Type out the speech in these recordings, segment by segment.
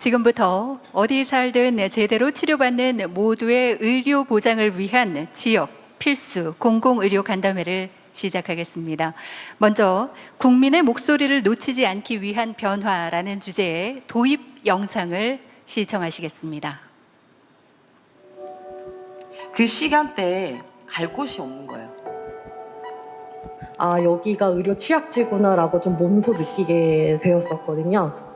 지금부터 어디 살든 제대로 치료받는 모두의 의료 보장을 위한 지역 필수 공공의료 간담회를 시작하겠습니다. 먼저 국민의 목소리를 놓치지 않기 위한 변화라는 주제의 도입 영상을 시청하시겠습니다. 그 시간대에 갈 곳이 없는 거예요. 아, 여기가 의료 취약지구나라고 좀 몸소 느끼게 되었었거든요.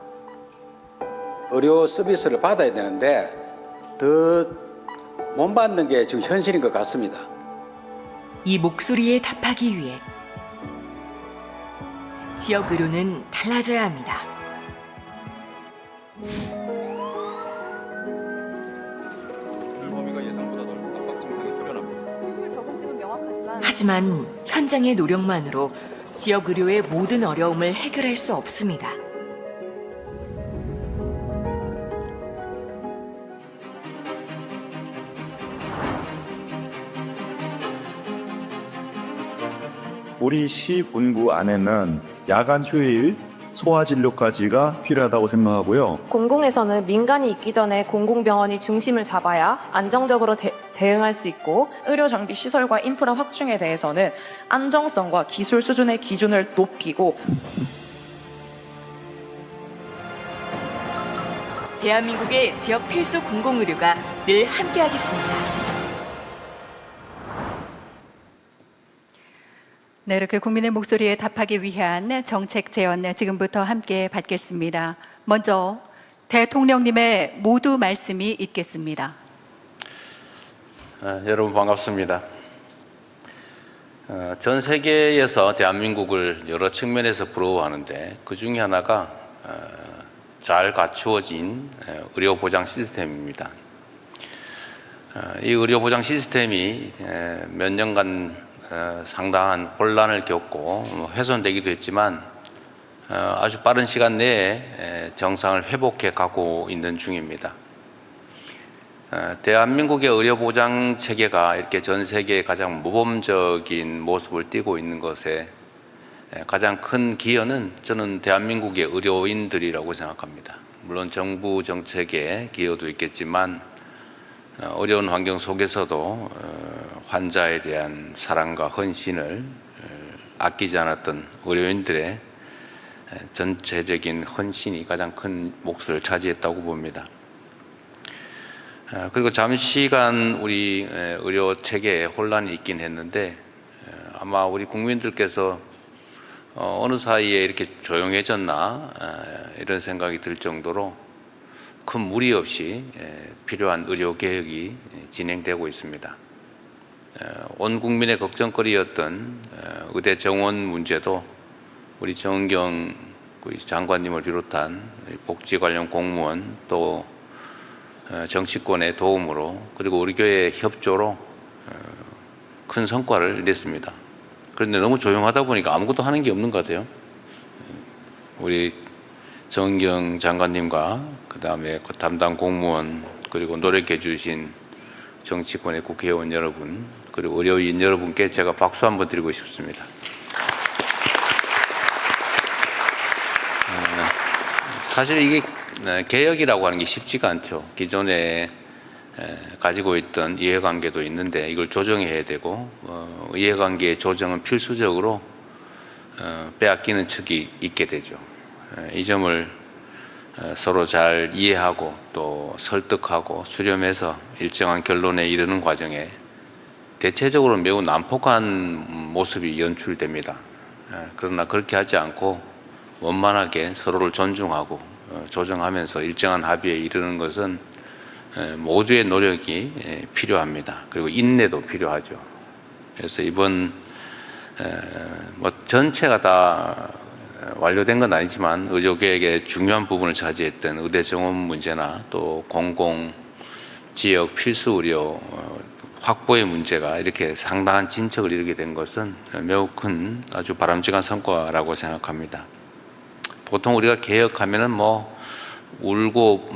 의료 서비스를 받아야 되는데 더 못 받는 게 지금 현실인 것 같습니다. 이 목소리에 답하기 위해 지역 의료는 달라져야 합니다. 범위가 예상보다 넓은 압박 증상이 뚜렷합니다. 수술 적응증은 명확하지만 하지만 현장의 노력만으로 지역 의료의 모든 어려움을 해결할 수 없습니다. 우리 시 분구 안에는 야간 휴일, 소아진료까지가 필요하다고 생각하고요. 공공에서는 민간이 있기 전에 공공병원이 중심을 잡아야 안정적으로 대응할 수 있고, 의료 장비 시설과 인프라 확충에 대해서는 안정성과 기술 수준의 기준을 높이고 대한민국의 지역 필수 공공의료가 늘 함께하겠습니다. 네, 이렇게 국민의 목소리에 답하기 위한 정책 제언 지금부터 함께 받겠습니다. 먼저 대통령님의 모두 말씀이 있겠습니다. 여러분 반갑습니다. 전 세계에서 대한민국을 여러 측면에서 부러워하는데 그 중에 하나가 잘 갖추어진 의료보장 시스템입니다. 이 의료보장 시스템이 몇 년간 상당한 혼란을 겪고 훼손되기도 했지만 아주 빠른 시간 내에 정상을 회복해 가고 있는 중입니다. 대한민국의 의료보장 체계가 이렇게 전 세계에 가장 모범적인 모습을 띠고 있는 것에 가장 큰 기여는 저는 대한민국의 의료인들이라고 생각합니다. 물론 정부 정책의 기여도 있겠지만 어려운 환경 속에서도 환자에 대한 사랑과 헌신을 아끼지 않았던 의료인들의 전체적인 헌신이 가장 큰 몫을 차지했다고 봅니다. 그리고 잠시간 우리 의료 체계에 혼란이 있긴 했는데 아마 우리 국민들께서 어느 사이에 이렇게 조용해졌나 이런 생각이 들 정도로 큰 무리 없이 필요한 의료 개혁이 진행되고 있습니다. 온 국민의 걱정거리였던 의대 정원 문제도 우리 정은경 장관님을 비롯한 복지 관련 공무원 또 정치권의 도움으로 그리고 우리 교회의 협조로 큰 성과를 냈습니다. 그런데 너무 조용하다 보니까 아무것도 하는 게 없는 것 같아요. 우리 정은경 장관님과 그 다음에 그 담당 공무원 그리고 노력해 주신 정치권의 국회의원 여러분 그리고 의료인 여러분께 제가 박수 한번 드리고 싶습니다. 사실 이게 개혁이라고 하는 게 쉽지가 않죠. 기존에 가지고 있던 이해관계도 있는데 이걸 조정해야 되고 이해관계의 조정은 필수적으로 빼앗기는 측이 있게 되죠. 이 점을 서로 잘 이해하고 또 설득하고 수렴해서 일정한 결론에 이르는 과정에 대체적으로 매우 난폭한 모습이 연출됩니다. 그러나 그렇게 하지 않고 원만하게 서로를 존중하고 조정하면서 일정한 합의에 이르는 것은 모두의 노력이 필요합니다. 그리고 인내도 필요하죠. 그래서 이번 전체가 다 완료된 건 아니지만 의료계획의 중요한 부분을 차지했던 의대 정원 문제나 또 공공 지역 필수 의료 확보의 문제가 이렇게 상당한 진척을 이루게 된 것은 매우 큰 아주 바람직한 성과라고 생각합니다. 보통 우리가 개혁하면은 울고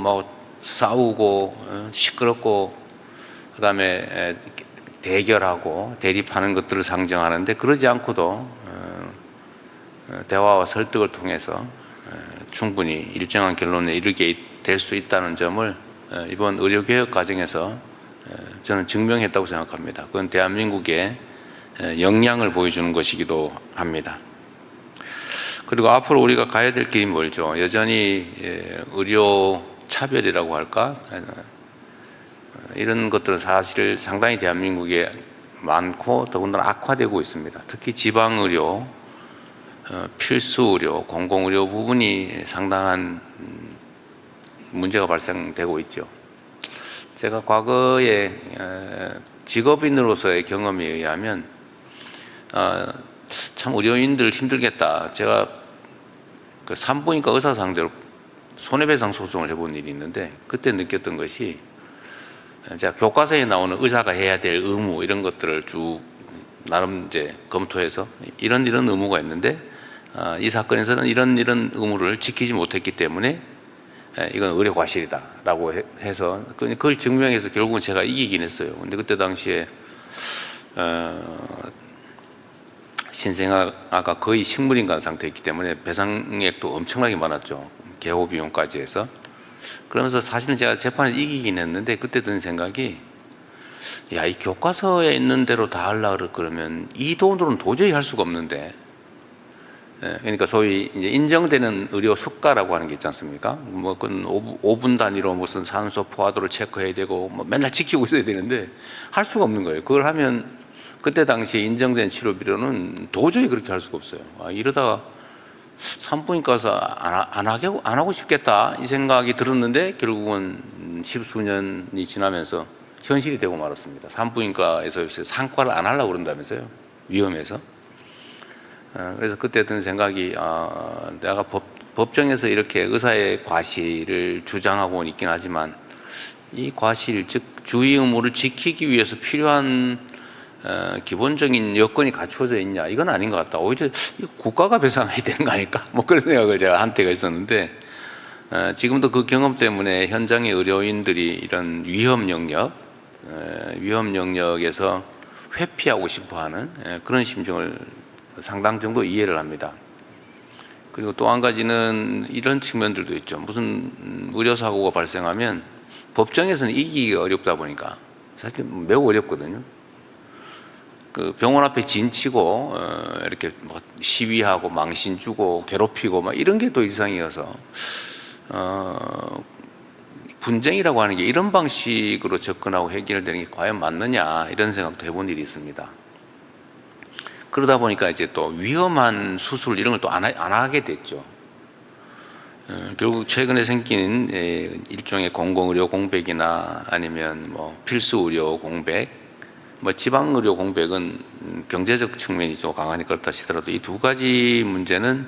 싸우고 시끄럽고 그다음에 대결하고 대립하는 것들을 상정하는데 그러지 않고도 대화와 설득을 통해서 충분히 일정한 결론에 이르게 될 수 있다는 점을 이번 의료개혁 과정에서 저는 증명했다고 생각합니다. 그건 대한민국의 역량을 보여주는 것이기도 합니다. 그리고 앞으로 우리가 가야 될 길이 멀죠. 여전히 의료 차별이라고 할까? 이런 것들은 사실 상당히 대한민국에 많고 더군다나 악화되고 있습니다. 특히 지방의료, 필수의료, 공공의료 부분이 상당한 문제가 발생되고 있죠. 제가 과거에 직업인으로서의 경험에 의하면 참 의료인들 힘들겠다. 제가 그 산부인과 의사 상대로 손해배상 소송을 해본 일이 있는데 그때 느꼈던 것이 제가 교과서에 나오는 의사가 해야 될 의무 이런 것들을 쭉 나름 이제 검토해서 이런 의무가 있는데 이 사건에서는 이런 의무를 지키지 못했기 때문에 이건 의료 과실이다라고 해서 그걸 증명해서 결국은 제가 이기긴 했어요. 근데 그때 당시에 신생아가 거의 식물인간 상태였기 때문에 배상액도 엄청나게 많았죠. 개호 비용까지 해서. 그러면서 사실은 제가 재판에서 이기긴 했는데 그때 든 생각이 야, 이 교과서에 있는 대로 다 하려고 그러면 이 돈으로는 도저히 할 수가 없는데 그러니까 소위 이제 인정되는 의료 수가라고 하는 게 있지 않습니까? 뭐 그건 5분 단위로 무슨 산소 포화도를 체크해야 되고 뭐 맨날 지키고 있어야 되는데 할 수가 없는 거예요. 그걸 하면 그때 당시에 인정된 치료비로는 도저히 그렇게 할 수가 없어요. 이러다가 산부인과 가서 안 하고 싶겠다 이 생각이 들었는데 결국은 십수년이 지나면서 현실이 되고 말았습니다. 산부인과에서 요새 상과를 안 하려고 그런다면서요. 위험해서. 그래서 그때 든 생각이 내가 법정에서 이렇게 의사의 과실을 주장하고는 있긴 하지만 이 과실 즉 주의 의무를 지키기 위해서 필요한 기본적인 여건이 갖추어져 있냐 이건 아닌 것 같다. 오히려 국가가 배상해야 되는 거 아닐까 뭐 그런 생각을 제가 한 때가 있었는데 지금도 그 경험 때문에 현장의 의료인들이 이런 위험 영역에서 회피하고 싶어하는 그런 심정을 상당 정도 이해를 합니다. 그리고 또 한 가지는 이런 측면들도 있죠. 무슨 의료사고가 발생하면 법정에서는 이기기가 어렵다 보니까 사실 매우 어렵거든요. 그 병원 앞에 진치고 이렇게 뭐 시위하고 망신 주고 괴롭히고 막 이런 게 또 일상이어서 분쟁이라고 하는 게 이런 방식으로 접근하고 해결되는 게 과연 맞느냐 이런 생각도 해본 일이 있습니다. 그러다 보니까 이제 또 위험한 수술 이런 걸 또 안 하게 됐죠. 결국 최근에 생긴 일종의 공공의료 공백이나 아니면 뭐 필수의료 공백, 뭐 지방의료 공백은 경제적 측면이 좀 강하니 그렇다 치더라도 이 두 가지 문제는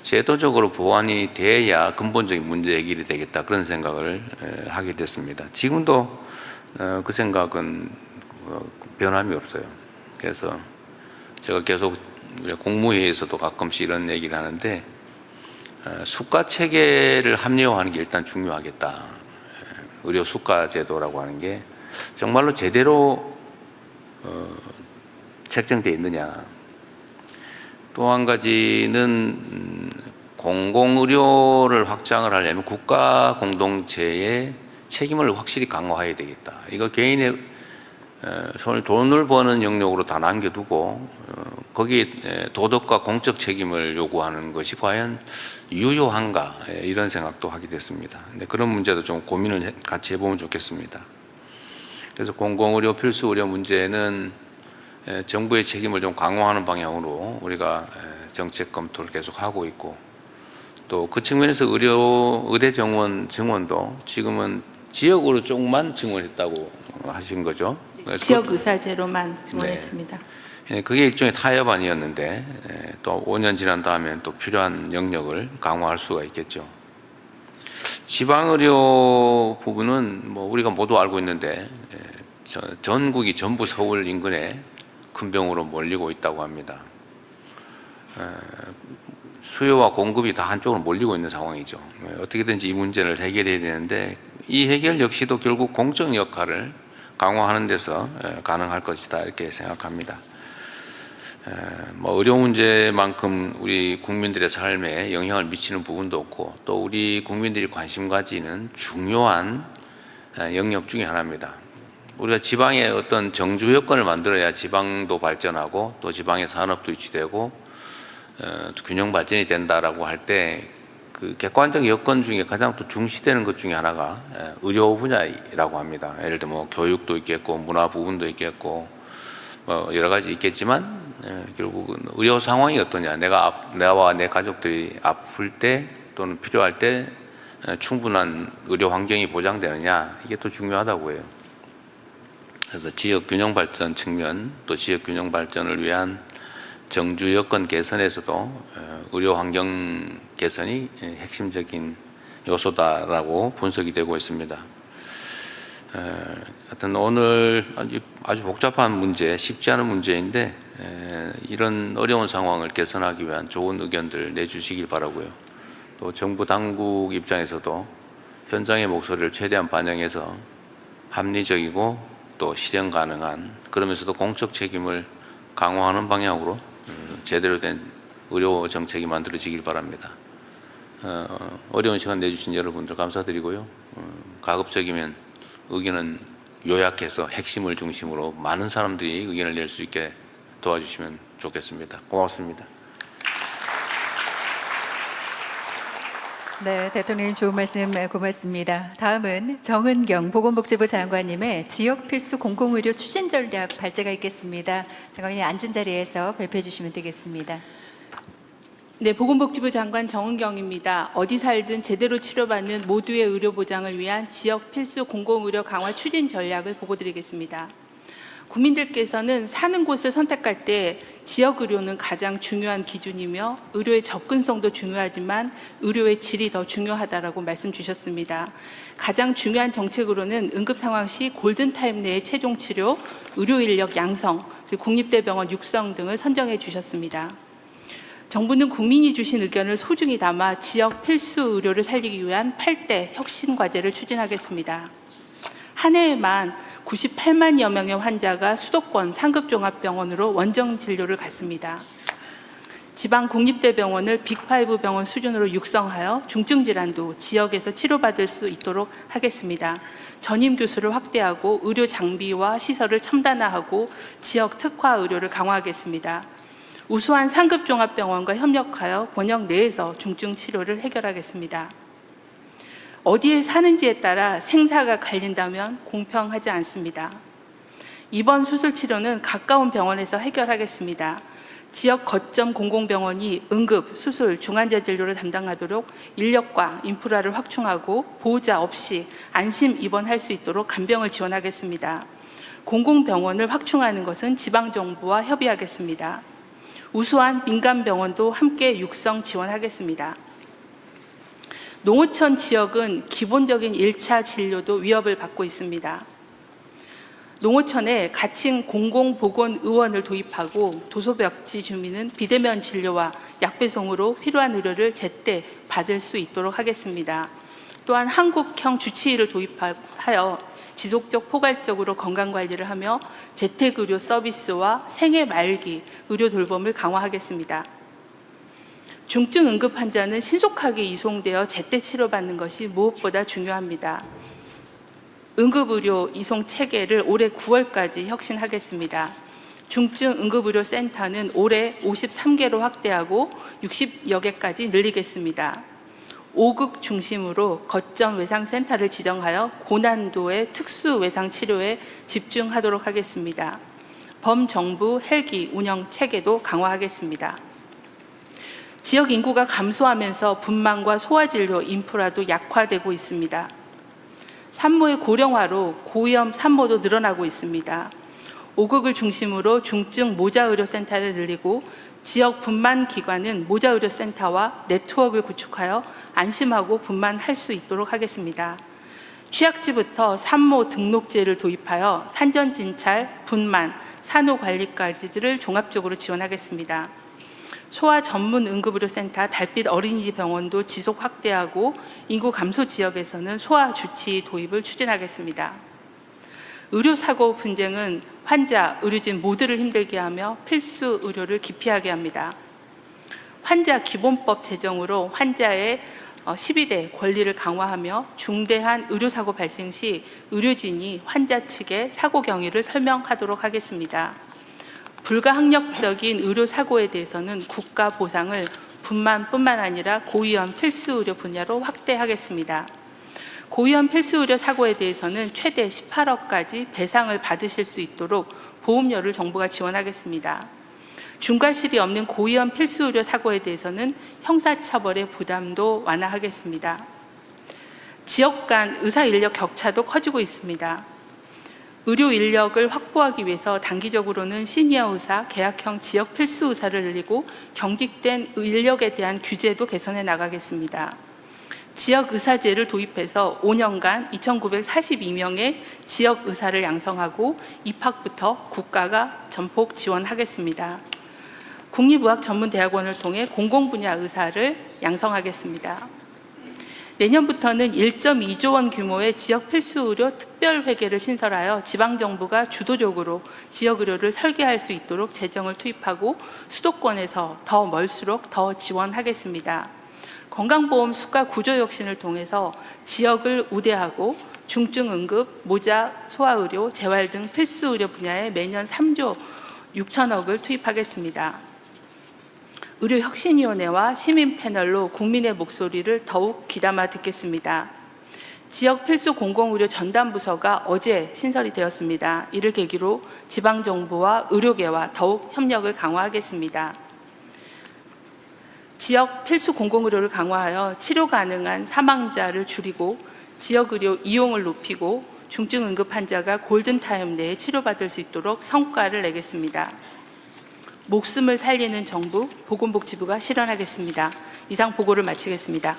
제도적으로 보완이 돼야 근본적인 문제 해결이 되겠다 그런 생각을 하게 됐습니다. 지금도 그 생각은 변함이 없어요. 그래서 제가 계속 공무회의에서도 가끔씩 이런 얘기를 하는데 수가 체계를 합리화하는 게 일단 중요하겠다. 의료 수가 제도라고 하는 게 정말로 제대로 책정되어 있느냐. 또 한 가지는 공공의료를 확장을 하려면 국가 공동체의 책임을 확실히 강화해야 되겠다. 이거 개인의 돈을 버는 영역으로 다 남겨두고 거기에 도덕과 공적 책임을 요구하는 것이 과연 유효한가 이런 생각도 하게 됐습니다. 근데 그런 문제도 좀 고민을 같이 해보면 좋겠습니다. 그래서 공공의료 필수의료 문제는 정부의 책임을 좀 강화하는 방향으로 우리가 정책 검토를 계속 하고 있고 또 그 측면에서 의대 증원도 지금은 지역으로 조금만 증원했다고 하신 거죠. 지역 의사제로만 증원했습니다. 네, 그게 일종의 타협 아니었는데 또 5년 지난 다음에 또 필요한 영역을 강화할 수가 있겠죠. 지방의료 부분은 뭐 우리가 모두 알고 있는데 전국이 전부 서울 인근에 큰 병으로 몰리고 있다고 합니다. 수요와 공급이 다 한쪽으로 몰리고 있는 상황이죠. 어떻게든지 이 문제를 해결해야 되는데 이 해결 역시도 결국 공적 역할을 강화하는 데서 가능할 것이다 이렇게 생각합니다. 의료 문제만큼 우리 국민들의 삶에 영향을 미치는 부분도 없고 또 우리 국민들이 관심 가지는 중요한 영역 중에 하나입니다. 우리가 지방에 어떤 정주 여건을 만들어야 지방도 발전하고 또 지방의 산업도 유치되고 균형 발전이 된다라고 할 때 그 객관적 여건 중에 가장 또 중시되는 것 중에 하나가 의료 분야라고 합니다. 예를 들어 뭐 교육도 있겠고 문화 부분도 있겠고 뭐 여러 가지 있겠지만 결국은 의료 상황이 어떠냐, 나와 내 가족들이 아플 때 또는 필요할 때 충분한 의료 환경이 보장되느냐, 이게 또 중요하다고 해요. 그래서 지역 균형 발전 측면 또 지역 균형 발전을 위한 정주 여건 개선에서도 의료 환경 개선이 핵심적인 요소다라고 분석이 되고 있습니다. 하여튼 오늘 아주 복잡한 문제, 쉽지 않은 문제인데 이런 어려운 상황을 개선하기 위한 좋은 의견들 내주시길 바라고요. 또 정부 당국 입장에서도 현장의 목소리를 최대한 반영해서 합리적이고 또 실현 가능한, 그러면서도 공적 책임을 강화하는 방향으로 제대로 된 의료 정책이 만들어지길 바랍니다. 어려운 시간 내주신 여러분들 감사드리고요. 가급적이면 의견은 요약해서 핵심을 중심으로 많은 사람들이 의견을 낼 수 있게 도와주시면 좋겠습니다. 고맙습니다. 네, 대통령님 좋은 말씀 고맙습니다. 다음은 정은경 보건복지부 장관님의 지역 필수 공공의료 추진 전략 발제가 있겠습니다. 장관님 앉은 자리에서 발표해 주시면 되겠습니다. 네, 보건복지부 장관 정은경입니다. 어디 살든 제대로 치료받는 모두의 의료 보장을 위한 지역 필수 공공의료 강화 추진 전략을 보고드리겠습니다. 국민들께서는 사는 곳을 선택할 때 지역 의료는 가장 중요한 기준이며 의료의 접근성도 중요하지만 의료의 질이 더 중요하다라고 말씀 주셨습니다. 가장 중요한 정책으로는 응급 상황 시 골든타임 내의 최종 치료, 의료 인력 양성, 그리고 국립대병원 육성 등을 선정해 주셨습니다. 정부는 국민이 주신 의견을 소중히 담아 지역 필수 의료를 살리기 위한 8대 혁신 과제를 추진하겠습니다. 한 해에만 98만여 명의 환자가 수도권 상급종합병원으로 원정 진료를 갔습니다. 지방 국립대병원을 빅5 병원 수준으로 육성하여 중증 질환도 지역에서 치료받을 수 있도록 하겠습니다. 전임 교수를 확대하고 의료 장비와 시설을 첨단화하고 지역 특화 의료를 강화하겠습니다. 우수한 상급종합병원과 협력하여 권역 내에서 중증 치료를 해결하겠습니다. 어디에 사는지에 따라 생사가 갈린다면 공평하지 않습니다. 입원 수술 치료는 가까운 병원에서 해결하겠습니다. 지역 거점 공공병원이 응급, 수술, 중환자 진료를 담당하도록 인력과 인프라를 확충하고 보호자 없이 안심 입원할 수 있도록 간병을 지원하겠습니다. 공공병원을 확충하는 것은 지방정부와 협의하겠습니다. 우수한 민간병원도 함께 육성 지원하겠습니다. 농어촌 지역은 기본적인 1차 진료도 위협을 받고 있습니다. 농어촌에 가칭 공공보건의원을 도입하고 도소벽지 주민은 비대면 진료와 약배송으로 필요한 의료를 제때 받을 수 있도록 하겠습니다. 또한 한국형 주치의를 도입하여 지속적 포괄적으로 건강관리를 하며 재택의료 서비스와 생애 말기 의료 돌봄을 강화하겠습니다. 중증 응급 환자는 신속하게 이송되어 제때 치료받는 것이 무엇보다 중요합니다. 응급의료 이송 체계를 올해 9월까지 혁신하겠습니다. 중증 응급의료센터는 올해 53개로 확대하고 60여 개까지 늘리겠습니다. 5극 중심으로 거점 외상센터를 지정하여 고난도의 특수 외상 치료에 집중하도록 하겠습니다. 범정부 헬기 운영 체계도 강화하겠습니다. 지역 인구가 감소하면서 분만과 소아진료 인프라도 약화되고 있습니다. 산모의 고령화로 고위험 산모도 늘어나고 있습니다. 5극을 중심으로 중증 모자의료센터를 늘리고 지역 분만기관은 모자의료센터와 네트워크를 구축하여 안심하고 분만할 수 있도록 하겠습니다. 취약지부터 산모 등록제를 도입하여 산전진찰, 분만, 산후관리까지를 종합적으로 지원하겠습니다. 소아 전문 응급의료센터 달빛 어린이집 병원도 지속 확대하고 인구 감소 지역에서는 소아 주치의 도입을 추진하겠습니다. 의료사고 분쟁은 환자, 의료진 모두를 힘들게 하며 필수 의료를 기피하게 합니다. 환자 기본법 제정으로 환자의 12대 권리를 강화하며 중대한 의료사고 발생 시 의료진이 환자 측의 사고 경위를 설명하도록 하겠습니다. 불가항력적인 의료사고에 대해서는 국가 보상을 분만뿐만 아니라 고위험 필수 의료 분야로 확대하겠습니다. 고위험 필수 의료 사고에 대해서는 최대 18억까지 배상을 받으실 수 있도록 보험료를 정부가 지원하겠습니다. 중과실이 없는 고위험 필수 의료 사고에 대해서는 형사처벌의 부담도 완화하겠습니다. 지역 간 의사 인력 격차도 커지고 있습니다. 의료 인력을 확보하기 위해서 단기적으로는 시니어 의사, 계약형 지역 필수 의사를 늘리고 경직된 인력에 대한 규제도 개선해 나가겠습니다. 지역 의사제를 도입해서 5년간 2,942명의 지역 의사를 양성하고 입학부터 국가가 전폭 지원하겠습니다. 국립의학전문대학원을 통해 공공분야 의사를 양성하겠습니다. 내년부터는 1.2조 원 규모의 지역 필수 의료 특별회계를 신설하여 지방정부가 주도적으로 지역 의료를 설계할 수 있도록 재정을 투입하고 수도권에서 더 멀수록 더 지원하겠습니다. 건강보험 수가 구조 혁신을 통해서 지역을 우대하고 중증 응급, 모자, 소아의료, 재활 등 필수 의료 분야에 매년 3조 6천억을 투입하겠습니다. 의료혁신위원회와 시민 패널로 국민의 목소리를 더욱 귀담아 듣겠습니다. 지역 필수 공공의료 전담부서가 어제 신설이 되었습니다. 이를 계기로 지방정부와 의료계와 더욱 협력을 강화하겠습니다. 지역 필수 공공의료를 강화하여 치료 가능한 사망자를 줄이고 지역의료 이용을 높이고 중증 응급 환자가 골든타임 내에 치료받을 수 있도록 성과를 내겠습니다. 목숨을 살리는 정부, 보건복지부가 실현하겠습니다. 이상 보고를 마치겠습니다.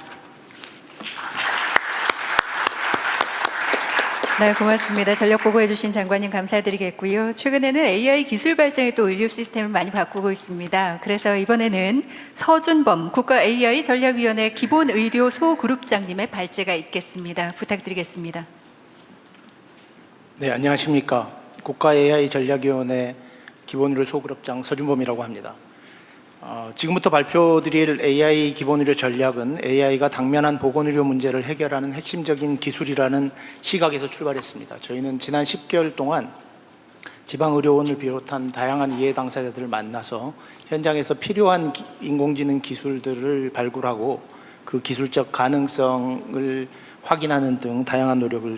네, 고맙습니다. 전력 보고해 주신 장관님 감사드리겠고요. 최근에는 AI 기술 발전이 또 의료 시스템을 많이 바꾸고 있습니다. 그래서 이번에는 서준범 국가 AI 전략위원회 기본의료 소그룹장님의 발제가 있겠습니다. 부탁드리겠습니다. 네, 안녕하십니까. 국가 AI 전략위원회 기본의료 소그룹장 서준범이라고 합니다. 지금부터 발표드릴 AI 기본의료 전략은 AI가 당면한 보건의료 문제를 해결하는 핵심적인 기술이라는 시각에서 출발했습니다. 저희는 지난 10개월 동안 지방의료원을 비롯한 다양한 이해 당사자들을 만나서 현장에서 필요한 인공지능 기술들을 발굴하고 그 기술적 가능성을 확인하는 등 다양한 노력을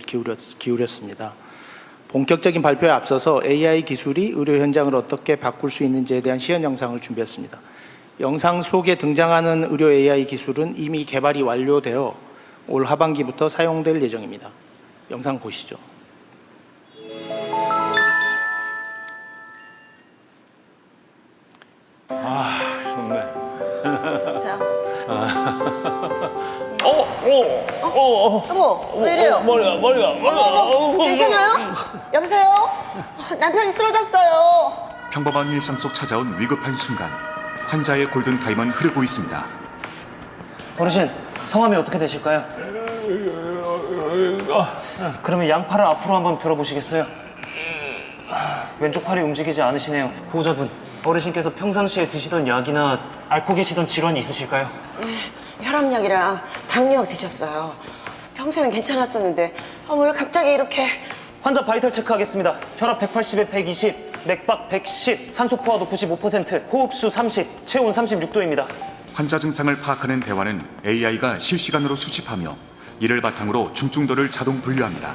기울였습니다. 본격적인 발표에 앞서서 AI 기술이 의료 현장을 어떻게 바꿀 수 있는지에 대한 시연 영상을 준비했습니다. 영상 속에 등장하는 의료 AI 기술은 이미 개발이 완료되어 올 하반기부터 사용될 예정입니다. 영상 보시죠. 좋네. 자. 여보, 왜 이래요? 머리가. 괜찮아요? 여보세요? 남편이 쓰러졌어요. 평범한 일상 속 찾아온 위급한 순간, 환자의 골든타임은 흐르고 있습니다. 어르신, 성함이 어떻게 되실까요? 그러면 양팔을 앞으로 한번 들어보시겠어요? 왼쪽 팔이 움직이지 않으시네요. 보호자분, 어르신께서 평상시에 드시던 약이나 앓고 계시던 질환이 있으실까요? 혈압약이랑 당뇨약 드셨어요. 평소엔 괜찮았었는데 왜 갑자기 이렇게. 환자 바이탈 체크하겠습니다. 혈압 180에 120, 맥박 110, 산소 포화도 95%, 호흡수 30, 체온 36도입니다. 환자 증상을 파악하는 대화는 AI가 실시간으로 수집하며 이를 바탕으로 중증도를 자동 분류합니다.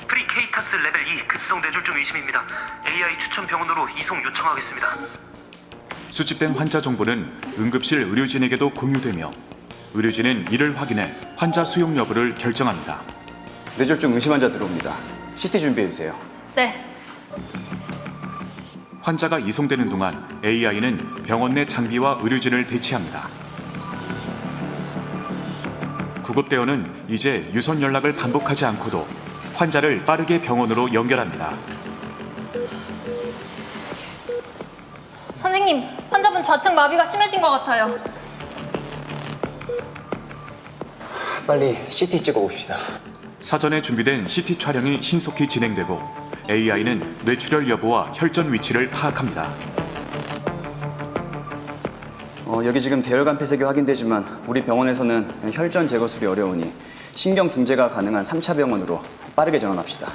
프리케이타스 레벨 2 급성 뇌졸중 의심입니다. AI 추천 병원으로 이송 요청하겠습니다. 수집된 환자 정보는 응급실 의료진에게도 공유되며 의료진은 이를 확인해 환자 수용 여부를 결정합니다. 뇌졸중 의심 환자 들어옵니다. CT 준비해 주세요. 네. 환자가 이송되는 동안 AI는 병원 내 장비와 의료진을 대치합니다. 구급대원은 이제 유선 연락을 반복하지 않고도 환자를 빠르게 병원으로 연결합니다. 선생님, 환자분 좌측 마비가 심해진 것 같아요. 빨리 CT 찍어 봅시다. 사전에 준비된 CT 촬영이 신속히 진행되고 AI는 뇌출혈 여부와 혈전 위치를 파악합니다. 여기 지금 대혈관 폐색이 확인되지만 우리 병원에서는 혈전 제거술이 어려우니 신경 중재가 가능한 3차 병원으로 빠르게 전환합시다.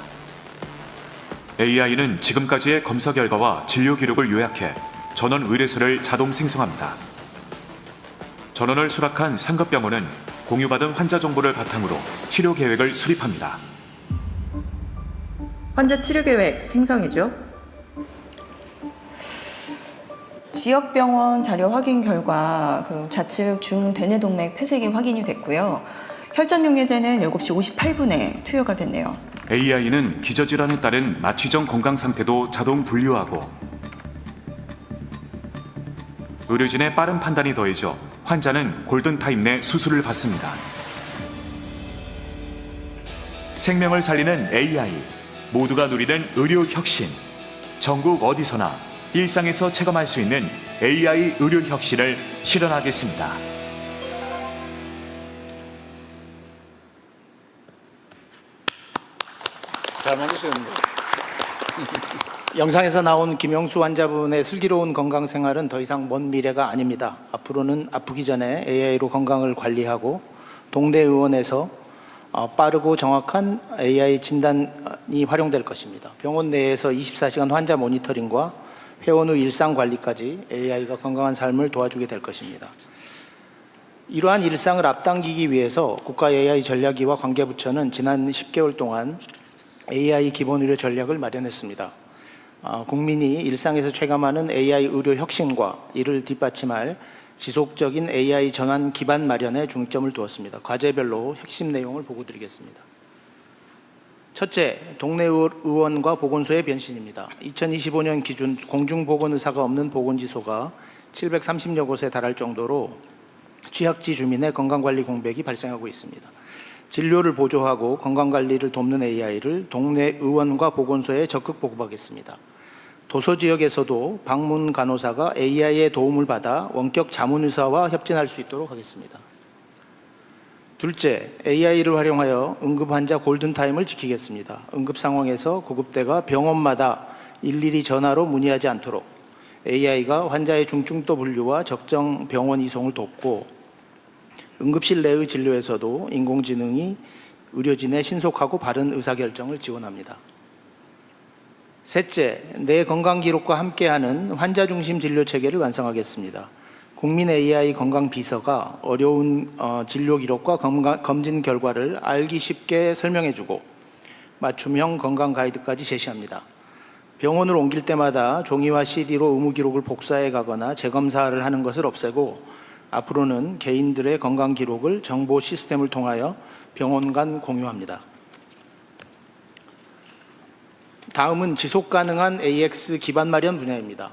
AI는 지금까지의 검사 결과와 진료 기록을 요약해 전원 의뢰서를 자동 생성합니다. 전원을 수락한 상급병원은 공유받은 환자 정보를 바탕으로 치료 계획을 수립합니다. 환자 치료 계획 생성이죠. 지역병원 자료 확인 결과 좌측 중대뇌동맥 폐색이 확인이 됐고요. 혈전용해제는 7시 58분에 투여가 됐네요. AI는 기저질환에 따른 마취정 건강 상태도 자동 분류하고 의료진의 빠른 판단이 더해져 환자는 골든타임 내 수술을 받습니다. 생명을 살리는 AI, 모두가 누리는 의료 혁신. 전국 어디서나 일상에서 체감할 수 있는 AI 의료 혁신을 실현하겠습니다. 잘 모르셨는데. 영상에서 나온 김영수 환자분의 슬기로운 건강 생활은 더 이상 먼 미래가 아닙니다. 앞으로는 아프기 전에 AI로 건강을 관리하고 동네 의원에서 빠르고 정확한 AI 진단이 활용될 것입니다. 병원 내에서 24시간 환자 모니터링과 회원 후 일상 관리까지 AI가 건강한 삶을 도와주게 될 것입니다. 이러한 일상을 앞당기기 위해서 국가 AI 전략위와 관계부처는 지난 10개월 동안 AI 기본의료 전략을 마련했습니다. 국민이 일상에서 체감하는 AI 의료 혁신과 이를 뒷받침할 지속적인 AI 전환 기반 마련에 중점을 두었습니다. 과제별로 핵심 내용을 보고드리겠습니다. 첫째, 동네 의원과 보건소의 변신입니다. 2025년 기준 공중보건의사가 없는 보건지소가 730여 곳에 달할 정도로 취약지 주민의 건강관리 공백이 발생하고 있습니다. 진료를 보조하고 건강관리를 돕는 AI를 동네 의원과 보건소에 적극 보급하겠습니다. 도서 지역에서도 방문 간호사가 AI의 도움을 받아 원격 자문의사와 협진할 수 있도록 하겠습니다. 둘째, AI를 활용하여 응급 환자 골든타임을 지키겠습니다. 응급 상황에서 구급대가 병원마다 일일이 전화로 문의하지 않도록 AI가 환자의 중증도 분류와 적정 병원 이송을 돕고 응급실 내의 진료에서도 인공지능이 의료진의 신속하고 바른 의사결정을 지원합니다. 셋째, 내 건강기록과 함께하는 환자 중심 진료 체계를 완성하겠습니다. 국민 AI 건강 비서가 어려운 진료 기록과 검진 결과를 알기 쉽게 설명해주고 맞춤형 건강 가이드까지 제시합니다. 병원을 옮길 때마다 종이와 CD로 의무 기록을 복사해 가거나 재검사를 하는 것을 없애고 앞으로는 개인들의 건강 기록을 정보 시스템을 통하여 병원 간 공유합니다. 다음은 지속 가능한 AX 기반 마련 분야입니다.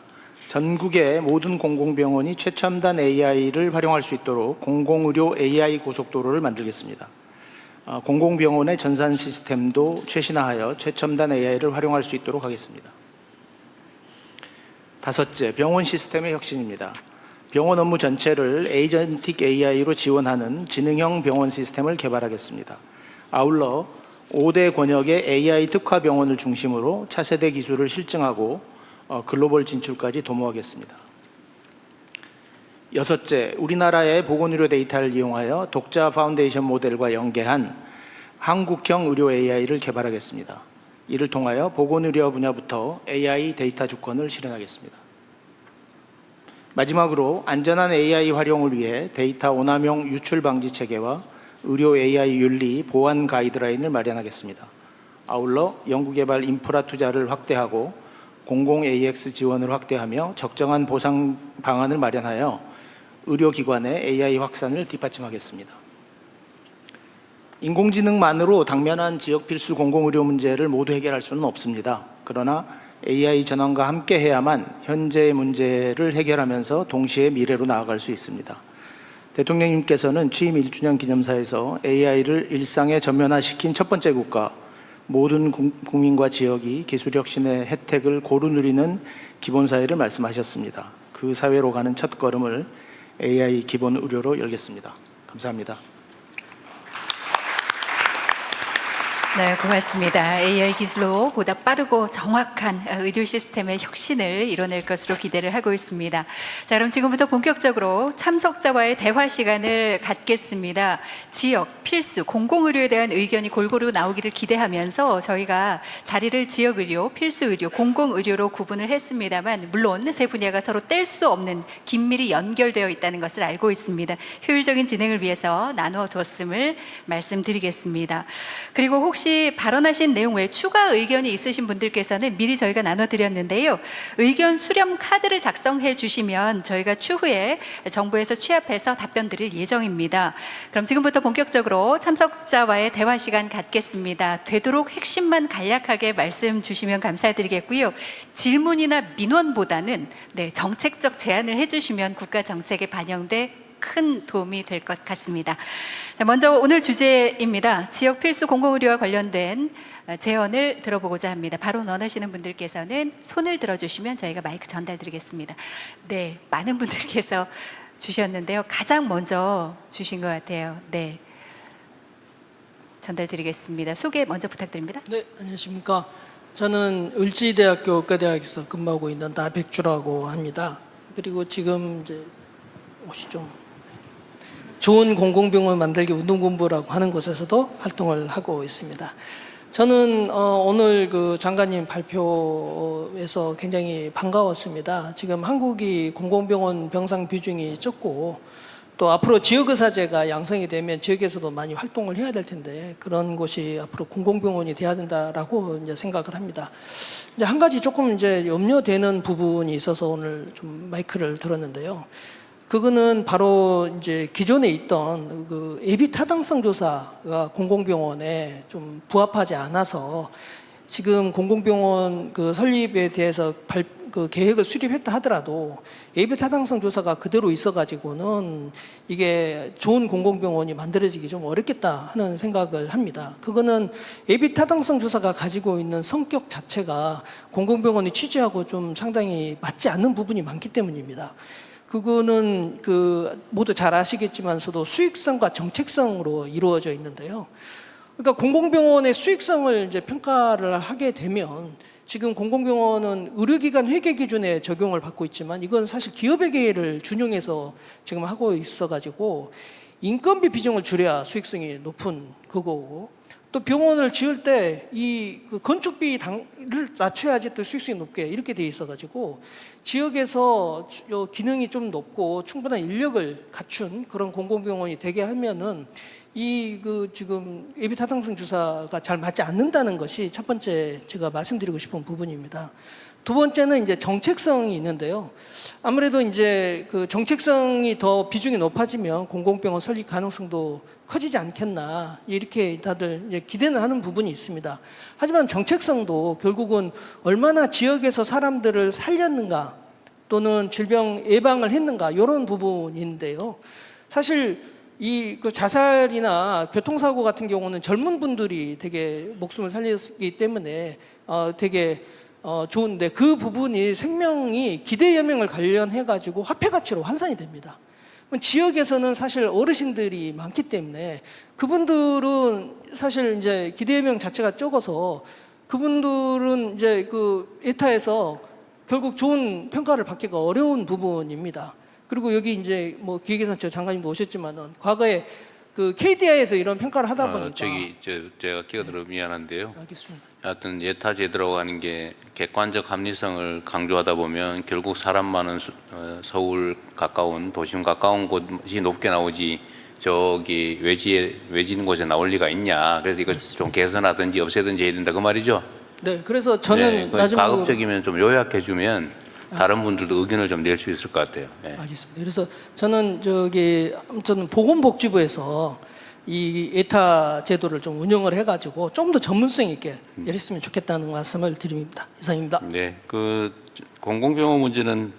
전국의 모든 공공병원이 최첨단 AI를 활용할 수 있도록 공공의료 AI 고속도로를 만들겠습니다. 공공병원의 전산 시스템도 최신화하여 최첨단 AI를 활용할 수 있도록 하겠습니다. 다섯째, 병원 시스템의 혁신입니다. 병원 업무 전체를 에이전틱 AI로 지원하는 지능형 병원 시스템을 개발하겠습니다. 아울러 5대 권역의 AI 특화 병원을 중심으로 차세대 기술을 실증하고 글로벌 진출까지 도모하겠습니다. 여섯째, 우리나라의 보건의료 데이터를 이용하여 독자 파운데이션 모델과 연계한 한국형 의료 AI를 개발하겠습니다. 이를 통하여 보건의료 분야부터 AI 데이터 주권을 실현하겠습니다. 마지막으로 안전한 AI 활용을 위해 데이터 오남용 유출 방지 체계와 의료 AI 윤리 보안 가이드라인을 마련하겠습니다. 아울러 연구개발 인프라 투자를 확대하고 공공 AX 지원을 확대하며 적정한 보상 방안을 마련하여 의료기관의 AI 확산을 뒷받침하겠습니다. 인공지능만으로 당면한 지역 필수 공공의료 문제를 모두 해결할 수는 없습니다. 그러나 AI 전환과 함께 해야만 현재의 문제를 해결하면서 동시에 미래로 나아갈 수 있습니다. 대통령님께서는 취임 1주년 기념사에서 AI를 일상에 전면화시킨 첫 번째 국가, 모든 국민과 지역이 기술혁신의 혜택을 고루 누리는 기본사회를 말씀하셨습니다. 그 사회로 가는 첫 걸음을 AI 기본의료로 열겠습니다. 감사합니다. 네, 고맙습니다. AI 기술로 보다 빠르고 정확한 의료 시스템의 혁신을 이뤄낼 것으로 기대를 하고 있습니다. 자, 그럼 지금부터 본격적으로 참석자와의 대화 시간을 갖겠습니다. 지역, 필수, 공공의료에 대한 의견이 골고루 나오기를 기대하면서 저희가 자리를 지역의료, 필수의료, 공공의료로 구분을 했습니다만 물론 세 분야가 서로 뗄 수 없는 긴밀히 연결되어 있다는 것을 알고 있습니다. 효율적인 진행을 위해서 나누어 뒀음을 말씀드리겠습니다. 그리고 혹시 발언하신 내용 외에 추가 의견이 있으신 분들께서는 미리 저희가 나눠드렸는데요. 의견 수렴 카드를 작성해 주시면 저희가 추후에 정부에서 취합해서 답변 드릴 예정입니다. 그럼 지금부터 본격적으로 참석자와의 대화 시간 갖겠습니다. 되도록 핵심만 간략하게 말씀 주시면 감사드리겠고요. 질문이나 민원보다는 정책적 제안을 해주시면 국가 정책에 반영돼 큰 도움이 될 것 같습니다. 먼저 오늘 주제입니다. 지역 필수 공공의료와 관련된 제언을 들어보고자 합니다. 바로 원하시는 분들께서는 손을 들어주시면 저희가 마이크 전달드리겠습니다. 네, 많은 분들께서 주셨는데요. 가장 먼저 주신 것 같아요. 네, 전달드리겠습니다. 소개 먼저 부탁드립니다. 네, 안녕하십니까. 저는 을지대학교 의과대학에서 근무하고 있는 나백주라고 합니다. 그리고 지금 이제 오시죠. 좋은 공공병원 만들기 운동본부라고 하는 곳에서도 활동을 하고 있습니다. 저는 오늘 그 장관님 발표에서 굉장히 반가웠습니다. 지금 한국이 공공병원 병상 비중이 적고 또 앞으로 지역의사제가 양성이 되면 지역에서도 많이 활동을 해야 될 텐데 그런 곳이 앞으로 공공병원이 돼야 된다라고 이제 생각을 합니다. 이제 한 가지 조금 이제 염려되는 부분이 있어서 오늘 좀 마이크를 들었는데요. 그거는 바로 이제 기존에 있던 그 예비 타당성 조사가 공공병원에 좀 부합하지 않아서 지금 공공병원 그 설립에 대해서 그 계획을 수립했다 하더라도 예비 타당성 조사가 그대로 있어가지고는 이게 좋은 공공병원이 만들어지기 좀 어렵겠다 하는 생각을 합니다. 그거는 예비 타당성 조사가 가지고 있는 성격 자체가 공공병원이 취지하고 좀 상당히 맞지 않는 부분이 많기 때문입니다. 그거는 그 모두 잘 아시겠지만서도 수익성과 정책성으로 이루어져 있는데요. 그러니까 공공병원의 수익성을 이제 평가를 하게 되면 지금 공공병원은 의료기관 회계 기준에 적용을 받고 있지만 이건 사실 기업회계를 준용해서 지금 하고 있어가지고 인건비 비중을 줄여야 수익성이 높은 그거고 또 병원을 지을 때 이 건축비를 낮춰야지 또 수익성이 높게 이렇게 돼 있어가지고 지역에서 기능이 좀 높고 충분한 인력을 갖춘 그런 공공병원이 되게 하면은 이 지금 예비 타당성 조사가 잘 맞지 않는다는 것이 첫 번째 제가 말씀드리고 싶은 부분입니다. 두 번째는 이제 정책성이 있는데요. 아무래도 이제 그 정책성이 더 비중이 높아지면 공공병원 설립 가능성도 커지지 않겠나 이렇게 다들 이제 기대는 하는 부분이 있습니다. 하지만 정책성도 결국은 얼마나 지역에서 사람들을 살렸는가 또는 질병 예방을 했는가 이런 부분인데요. 사실 그 자살이나 교통사고 같은 경우는 젊은 분들이 되게 목숨을 살렸기 때문에 되게 좋은데 그 부분이 생명이 기대 여명을 관련해 가지고 화폐 가치로 환산이 됩니다. 지역에서는 사실 어르신들이 많기 때문에 그분들은 사실 이제 기대 여명 자체가 적어서 그분들은 이제 그 에타에서 결국 좋은 평가를 받기가 어려운 부분입니다. 그리고 여기 이제 뭐 기획예산처 장관님도 오셨지만은 과거에 그 KDI에서 이런 평가를 하다 보니까 제가 끼어들어 미안한데요. 알겠습니다. 하여튼 예타제 들어가는 게 객관적 합리성을 강조하다 보면 결국 사람 많은 서울 가까운 도심 가까운 곳이 높게 나오지 저기 외진 곳에 나올 리가 있냐. 그래서 이거 좀 개선하든지 없애든지 해야 된다 그 말이죠. 네, 그래서 저는 마지막으로 가급적이면 좀 요약해주면 다른 분들도 의견을 좀 낼 수 있을 것 같아요. 네. 알겠습니다. 그래서 저는 저는 보건복지부에서 이 에타 제도를 좀 운영을 해가지고 좀 더 전문성 있게 했으면 좋겠다는 말씀을 드립니다. 이상입니다. 네, 그 공공병원 문제는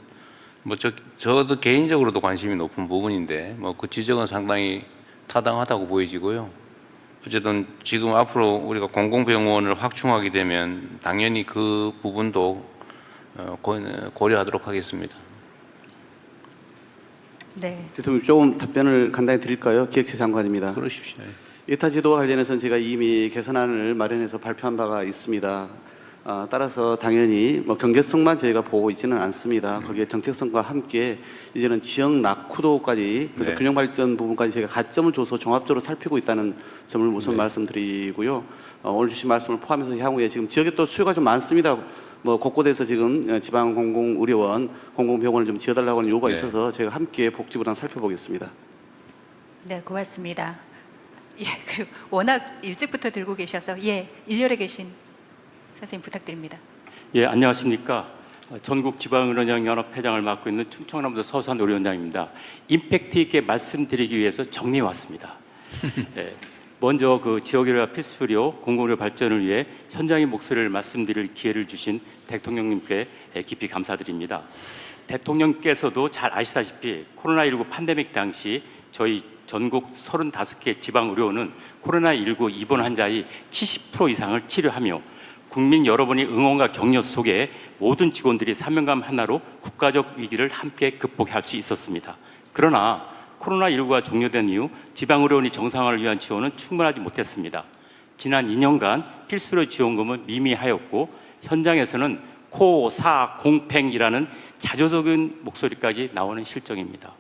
뭐 저도 개인적으로도 관심이 높은 부분인데 뭐 그 지적은 상당히 타당하다고 보여지고요. 어쨌든 지금 앞으로 우리가 공공병원을 확충하게 되면 당연히 그 부분도 고려하도록 하겠습니다. 네. 대통령 조금 답변을 간단히 드릴까요? 기획처 장관입니다. 그러십시오. 예타지도와 관련해서는 제가 이미 개선안을 마련해서 발표한 바가 있습니다. 따라서 당연히 경제성만 저희가 보고 있지는 않습니다. 거기에 정책성과 함께 이제는 지역 낙후도까지 그래서 네. 균형발전 부분까지 저희가 가점을 줘서 종합적으로 살피고 있다는 점을 우선 말씀드리고요. 오늘 주신 말씀을 포함해서 향후에 지금 지역에 또 수요가 좀 많습니다. 곳곳에서 지금 지방 공공의료원, 공공병원을 좀 지어달라고 하는 요구가 있어서 제가 함께 복지부랑 살펴보겠습니다. 네, 고맙습니다. 예, 그리고 워낙 일찍부터 들고 계셔서 일렬에 계신 선생님 부탁드립니다. 예, 안녕하십니까. 전국지방의료연합 회장을 맡고 있는 충청남도 서산 의료원장입니다. 임팩트 있게 말씀드리기 위해서 정리해 왔습니다. 예, 먼저 그 지역의료와 필수의료, 공공의료 발전을 위해 현장의 목소리를 말씀드릴 기회를 주신 대통령님께 깊이 감사드립니다. 대통령께서도 잘 아시다시피 코로나19 팬데믹 당시 저희 전국 35개 지방의료원은 코로나19 입원 환자의 70% 이상을 치료하며 국민 여러분의 응원과 격려 속에 모든 직원들이 사명감 하나로 국가적 위기를 함께 극복할 수 있었습니다. 그러나 코로나19가 종료된 이후 지방의료원이 정상화를 위한 지원은 충분하지 못했습니다. 지난 2년간 필수의료 지원금은 미미하였고 현장에서는 코사공팽이라는 자조적인 목소리까지 나오는 실정입니다.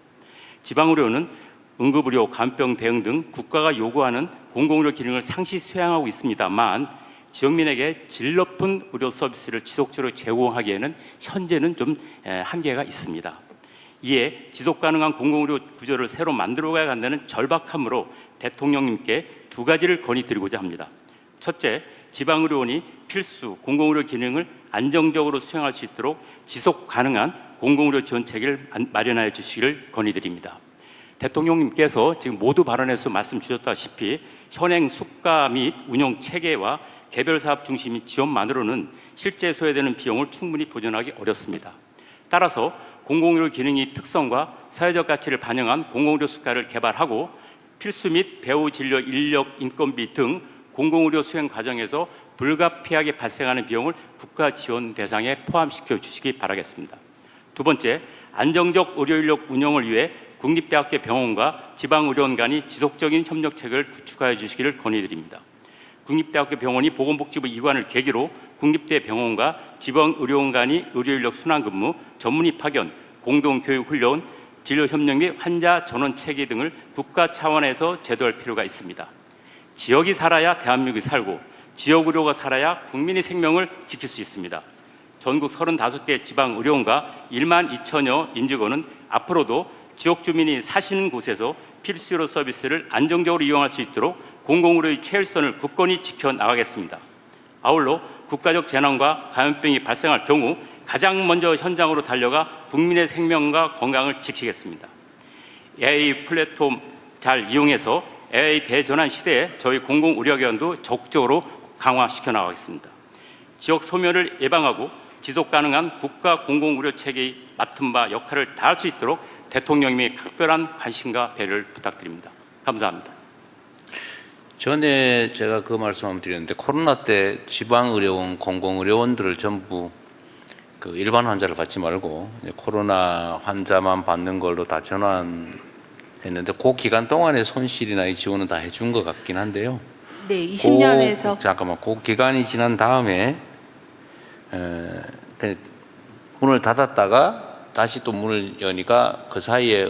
지방의료는 응급의료, 간병 대응 등 국가가 요구하는 공공의료 기능을 상시 수행하고 있습니다만 지역민에게 질 높은 의료 서비스를 지속적으로 제공하기에는 현재는 좀 한계가 있습니다. 이에 지속 가능한 공공의료 구조를 새로 만들어가야 한다는 절박함으로 대통령님께 두 가지를 건의드리고자 합니다. 첫째, 지방의료원이 필수 공공의료 기능을 안정적으로 수행할 수 있도록 지속 가능한 공공의료 지원 체계를 마련하여 주시기를 건의드립니다. 대통령님께서 지금 모두 발언에서 말씀 주셨다시피 현행 수가 및 운영 체계와 개별 사업 중심인 지원만으로는 실제 소요되는 비용을 충분히 보전하기 어렵습니다. 따라서 공공의료 기능의 특성과 사회적 가치를 반영한 공공의료 수가를 개발하고 필수 및 배후 진료 인력 인건비 등 공공의료 수행 과정에서 불가피하게 발생하는 비용을 국가 지원 대상에 포함시켜 주시기 바라겠습니다. 두 번째, 안정적 의료인력 운영을 위해 국립대학교 병원과 지방의료원 간이 지속적인 협력체계를 구축하여 주시기를 건의드립니다. 국립대학교 병원이 보건복지부 이관을 계기로 국립대 병원과 지방의료원 간이 의료인력 순환근무, 전문의 파견, 공동교육훈련, 진료협력 및 환자 전원 체계 등을 국가 차원에서 제도할 필요가 있습니다. 지역이 살아야 대한민국이 살고 지역의료가 살아야 국민의 생명을 지킬 수 있습니다. 전국 35개 지방의료원과 1만 2천여 인직원은 앞으로도 지역 주민이 사시는 곳에서 필수의료 서비스를 안정적으로 이용할 수 있도록 공공의료의 최일선을 굳건히 지켜나가겠습니다. 아울러 국가적 재난과 감염병이 발생할 경우 가장 먼저 현장으로 달려가 국민의 생명과 건강을 지키겠습니다. AI 플랫폼 잘 이용해서 AI 대전환 시대에 저희 공공의료기관도 적극적으로 강화시켜 나가겠습니다. 지역 소멸을 예방하고 지속 가능한 국가 공공의료 체계의 맡은 바 역할을 다할 수 있도록 대통령님의 각별한 관심과 배려를 부탁드립니다. 감사합니다. 전에 제가 그 말씀 한번 드렸는데 코로나 때 지방의료원, 공공의료원들을 전부 그 일반 환자를 받지 말고 코로나 환자만 받는 걸로 다 전환했는데 그 기간 동안의 손실이나 이 지원은 다 해준 것 같긴 한데요. 네, 20년에서 그 기간이 지난 다음에 문을 닫았다가 다시 또 문을 여니까 그 사이에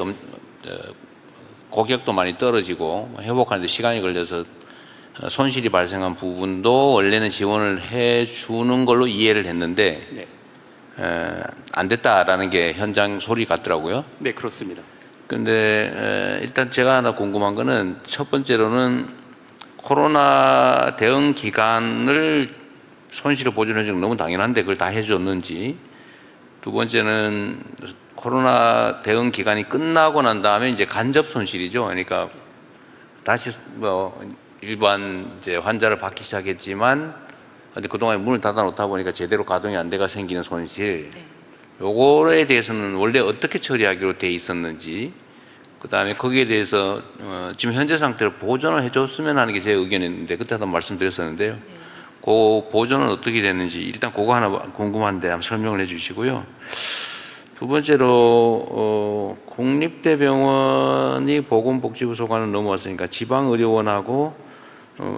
고객도 많이 떨어지고 회복하는데 시간이 걸려서 손실이 발생한 부분도 원래는 지원을 해주는 걸로 이해를 했는데 네. 안 됐다라는 게 현장 소리 같더라고요. 네, 그렇습니다. 근데 일단 제가 하나 궁금한 거는 첫 번째로는 코로나 대응 기간을 손실을 보존해 주는 건 너무 당연한데 그걸 다 해줬는지, 두 번째는 코로나 대응 기간이 끝나고 난 다음에 이제 간접 손실이죠. 그러니까 다시 일반 이제 환자를 받기 시작했지만 근데 그동안 문을 닫아 놓다 보니까 제대로 가동이 안 돼가 생기는 손실, 요거에 대해서는 원래 어떻게 처리하기로 돼 있었는지, 그다음에 거기에 대해서 지금 현재 상태로 보존을 해줬으면 하는 게 제 의견이었는데 그때 한번 말씀드렸었는데요. 그 보존은 어떻게 됐는지 일단 그거 하나 궁금한데 한번 설명을 해주시고요. 두 번째로 국립대병원이 보건복지부 소관을 넘어왔으니까 지방의료원하고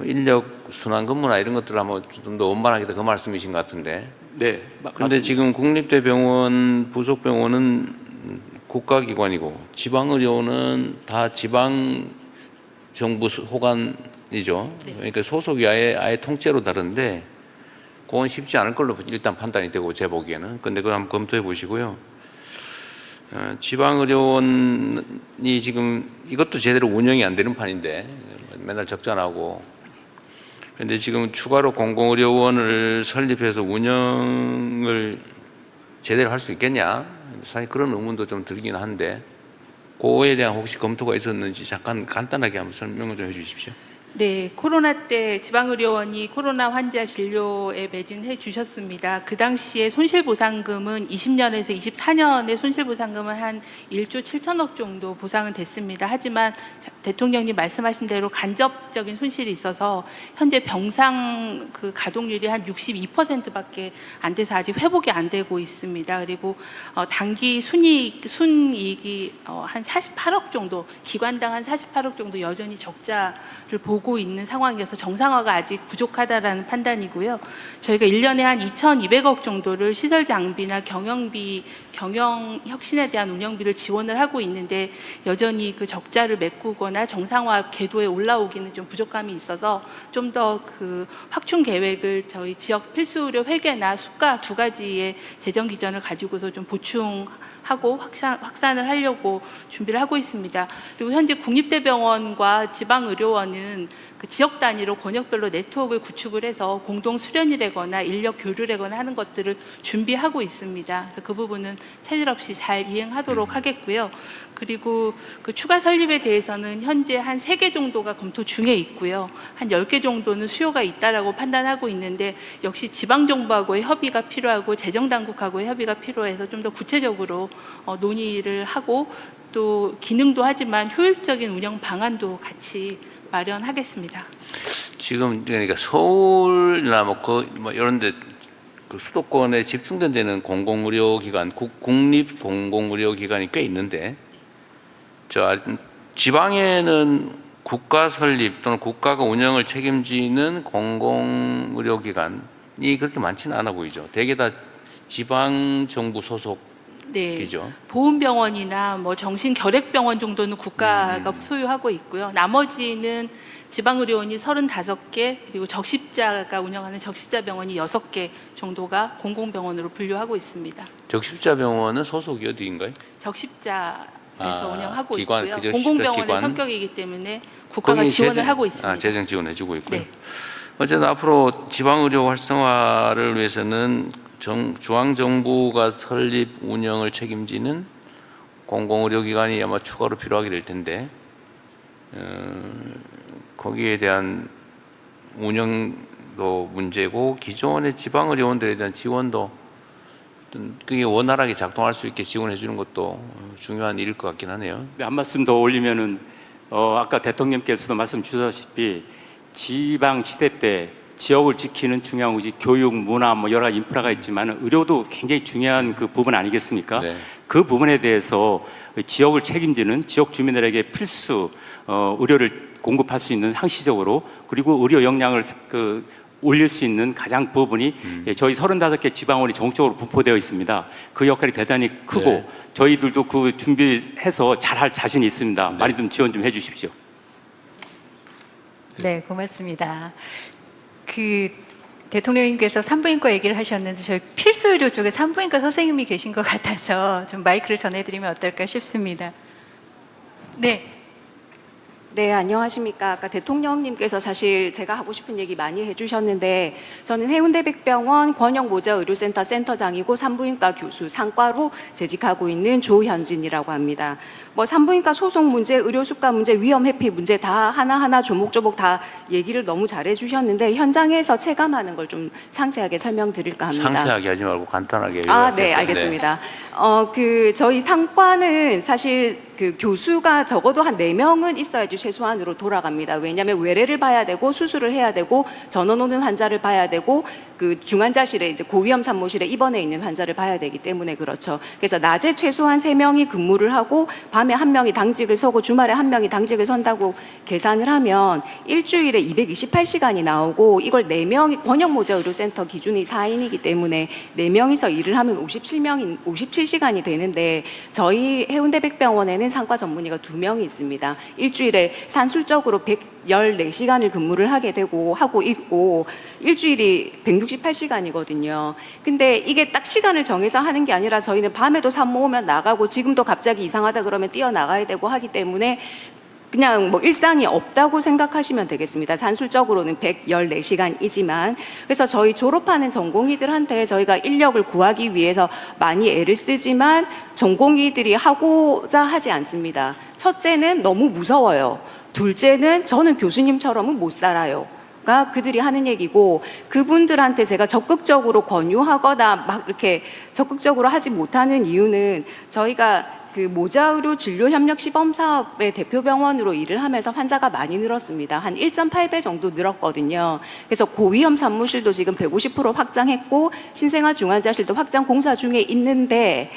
인력 순환 근무나 이런 것들을 한번 좀 더 원만하게 그 말씀이신 것 같은데. 네. 그런데 지금 국립대병원 부속 병원은 국가기관이고 지방의료는 다 지방 정부 호관이죠. 그러니까 소속이 아예 통째로 다른데 그건 쉽지 않을 걸로 일단 판단이 되고 제 보기에는. 근데 그걸 한번 검토해 보시고요. 지방의료원이 지금 이것도 제대로 운영이 안 되는 판인데 맨날 적자나고. 그런데 지금 추가로 공공의료원을 설립해서 운영을 제대로 할 수 있겠냐? 사실 그런 의문도 좀 들긴 한데 그거에 대한 혹시 검토가 있었는지 잠깐 간단하게 한번 설명을 좀 해주십시오. 네, 코로나 때 지방의료원이 코로나 환자 진료에 매진해 주셨습니다. 그 당시에 손실보상금은 20년에서 24년의 손실보상금은 한 1조 7천억 정도 보상은 됐습니다. 하지만 대통령님 말씀하신 대로 간접적인 손실이 있어서 현재 병상 그 가동률이 한 62%밖에 안 돼서 아직 회복이 안 되고 있습니다. 그리고 단기 순이익이 한 48억 정도, 기관당 한 48억 정도 여전히 적자를 보고 있는 상황이어서 정상화가 아직 부족하다라는 판단이고요. 저희가 1년에 한 2,200억 정도를 시설 장비나 경영비, 경영 혁신에 대한 운영비를 지원을 하고 있는데 여전히 그 적자를 메꾸거나 정상화 궤도에 올라오기는 좀 부족함이 있어서 좀 더 그 확충 계획을 저희 지역 필수의료 회계나 수가 두 가지의 재정 기전을 가지고서 좀 보충하고 확산을 하려고 준비를 하고 있습니다. 그리고 현재 국립대병원과 지방의료원은 그 지역 단위로 권역별로 네트워크를 구축을 해서 공동 수련이라거나 인력 교류라거나 하는 것들을 준비하고 있습니다. 그래서 그 부분은 차질 없이 잘 이행하도록 하겠고요. 그리고 그 추가 설립에 대해서는 현재 한 3개 정도가 검토 중에 있고요. 한 10개 정도는 수요가 있다라고 판단하고 있는데 역시 지방정부하고의 협의가 필요하고 재정당국하고의 협의가 필요해서 좀 더 구체적으로 논의를 하고 또 기능도 하지만 효율적인 운영 방안도 같이 마련하겠습니다. 지금 그러니까 서울이나 이런데 그 수도권에 집중된 데는 공공의료기관, 국립 공공의료기관이 꽤 있는데, 지방에는 국가 설립 또는 국가가 운영을 책임지는 공공의료기관이 그렇게 많지는 않아 보이죠. 대개 다 지방 정부 소속이죠. 네, 보훈병원이나 뭐 정신결핵병원 정도는 국가가 소유하고 있고요. 나머지는 지방의료원이 35개, 그리고 적십자가 운영하는 적십자병원이 6개 정도가 공공병원으로 분류하고 있습니다. 적십자병원은 소속이 어디인가요? 적십자에서 운영하고 기관, 있고요. 공공병원의 성격이기 때문에 국가가 지원을 하고 있습니다. 재정 지원해주고 있고요. 네. 어쨌든 앞으로 지방의료 활성화를 위해서는 중앙정부가 설립 운영을 책임지는 공공의료기관이 아마 추가로 필요하게 될 텐데 거기에 대한 운영도 문제고 기존의 지방의료원들에 대한 지원도 그게 원활하게 작동할 수 있게 지원해 주는 것도 중요한 일일 것 같긴 하네요. 한 말씀 더 올리면은 아까 대통령께서도 말씀 주셨다시피 지방 시대 때 지역을 지키는 중요한 것이 교육, 문화, 뭐 여러 인프라가 있지만 의료도 굉장히 중요한 그 부분 아니겠습니까? 네. 그 부분에 대해서 지역을 책임지는 지역 주민들에게 필수 의료를 공급할 수 있는 항시적으로 그리고 의료 역량을 올릴 수 있는 가장 부분이 저희 35개 지방원이 전국적으로 분포되어 있습니다. 그 역할이 대단히 크고 네. 저희들도 그 준비해서 잘할 자신이 있습니다. 네. 많이 좀 지원 좀 해주십시오. 네, 고맙습니다. 그 대통령님께서 산부인과 얘기를 하셨는데 저희 필수의료 쪽에 산부인과 선생님이 계신 것 같아서 좀 마이크를 전해드리면 어떨까 싶습니다. 네. 네, 안녕하십니까. 아까 대통령님께서 사실 제가 하고 싶은 얘기 많이 해주셨는데 저는 해운대백병원 권역모자의료센터 센터장이고 산부인과 교수 상과로 재직하고 있는 조현진이라고 합니다. 뭐 산부인과 소송 문제, 의료수가 문제, 위험 회피 문제 다 하나하나 조목조목 다 얘기를 너무 잘해 주셨는데 현장에서 체감하는 걸 좀 상세하게 설명드릴까 합니다. 상세하게 하지 말고 간단하게. 네, 알겠습니다. 저희 상과는 사실 그 교수가 적어도 한 4명은 있어야지 최소한으로 돌아갑니다. 왜냐하면 외래를 봐야 되고 수술을 해야 되고 전원 오는 환자를 봐야 되고 그 중환자실에 이제 고위험 산모실에 입원해 있는 환자를 봐야 되기 때문에 그렇죠. 그래서 낮에 최소한 3명이 근무를 하고 밤에 1명이 당직을 서고 주말에 1명이 당직을 선다고 계산을 하면 일주일에 228시간이 나오고 이걸 4명이 권역모자의료센터 기준이 4인이기 때문에 4명이서 일을 하면 57시간이 되는데 저희 해운대백병원에는 상과 전문의가 2명이 있습니다. 일주일에 산술적으로 114시간을 근무를 하고 있고 일주일이 168시간이거든요. 근데 이게 딱 시간을 정해서 하는 게 아니라 저희는 밤에도 산모 오면 나가고 지금도 갑자기 이상하다 그러면 뛰어나가야 되고 하기 때문에 그냥 뭐 일상이 없다고 생각하시면 되겠습니다. 산술적으로는 114시간이지만 그래서 저희 졸업하는 전공의들한테 저희가 인력을 구하기 위해서 많이 애를 쓰지만 전공의들이 하고자 하지 않습니다. 첫째는 너무 무서워요. 둘째는 저는 교수님처럼은 못 살아요. 가 그들이 하는 얘기고 그분들한테 제가 적극적으로 권유하거나 막 이렇게 적극적으로 하지 못하는 이유는 저희가 그 모자의료 진료협력시범사업의 대표병원으로 일을 하면서 환자가 많이 늘었습니다. 한 1.8배 정도 늘었거든요. 그래서 고위험 산모실도 지금 150% 확장했고 신생아 중환자실도 확장 공사 중에 있는데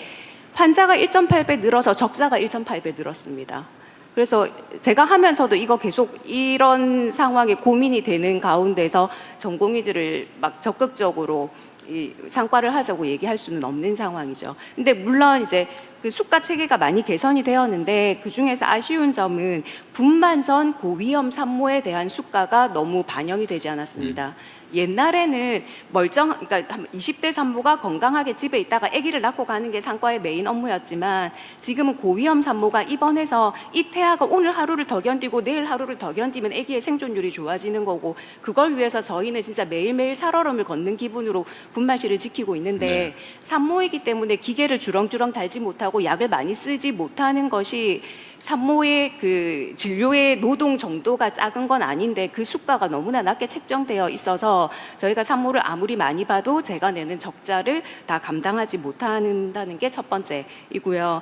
환자가 1.8배 늘어서 적자가 1.8배 늘었습니다. 그래서 제가 하면서도 이거 계속 이런 상황에 고민이 되는 가운데서 전공의들을 막 적극적으로 이 상과를 하자고 얘기할 수는 없는 상황이죠. 근데 물론 이제 그 수가 체계가 많이 개선이 되었는데 그 중에서 아쉬운 점은 분만 전 고위험 산모에 대한 수가가 너무 반영이 되지 않았습니다. 옛날에는 그러니까 20대 산모가 건강하게 집에 있다가 아기를 낳고 가는 게 상과의 메인 업무였지만 지금은 고위험 산모가 입원해서 이 태아가 오늘 하루를 더 견디고 내일 하루를 더 견디면 아기의 생존율이 좋아지는 거고 그걸 위해서 저희는 진짜 매일매일 살얼음을 걷는 기분으로 분만실을 지키고 있는데 산모이기 때문에 기계를 주렁주렁 달지 못하고 약을 많이 쓰지 못하는 것이 산모의 그 진료의 노동 정도가 작은 건 아닌데 그 수가가 너무나 낮게 책정되어 있어서 저희가 산모를 아무리 많이 봐도 제가 내는 적자를 다 감당하지 못한다는 게 첫 번째이고요.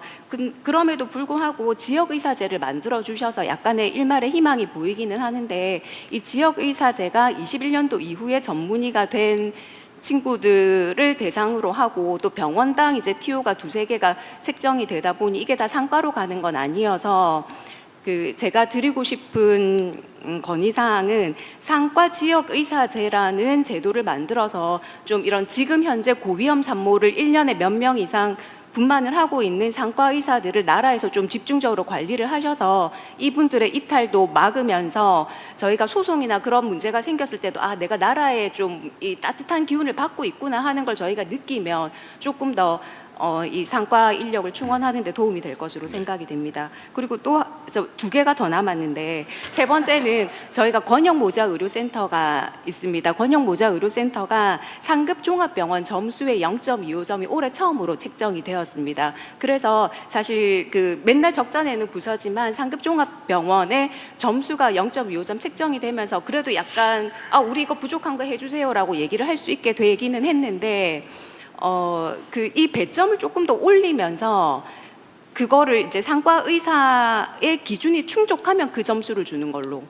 그럼에도 불구하고 지역의사제를 만들어 주셔서 약간의 일말의 희망이 보이기는 하는데 이 지역의사제가 21년도 이후에 전문의가 된 친구들을 대상으로 하고 또 병원당 이제 TO가 2-3개가 책정이 되다 보니 이게 다 상과로 가는 건 아니어서 그 제가 드리고 싶은 건의사항은 상과 지역의사제라는 제도를 만들어서 좀 이런 지금 현재 고위험 산모를 1년에 몇 명 이상 분만을 하고 있는 상과 의사들을 나라에서 좀 집중적으로 관리를 하셔서 이분들의 이탈도 막으면서 저희가 소송이나 그런 문제가 생겼을 때도 내가 나라에 좀 이 따뜻한 기운을 받고 있구나 하는 걸 저희가 느끼면 조금 더 이 상과 인력을 충원하는 데 도움이 될 것으로 생각이 됩니다. 그리고 또 2개가 더 남았는데 세 번째는 저희가 권역모자의료센터가 있습니다. 권역모자의료센터가 상급 종합병원 점수의 0.25점이 올해 처음으로 책정이 되었습니다. 그래서 사실 그 맨날 적자 내는 부서지만 상급 종합병원의 점수가 0.25점 책정이 되면서 그래도 약간 우리 이거 부족한 거 해주세요라고 얘기를 할 수 있게 되기는 했는데 이 배점을 조금 더 올리면서 그거를 이제 상과 의사의 기준이 충족하면 그 점수를 주는 걸로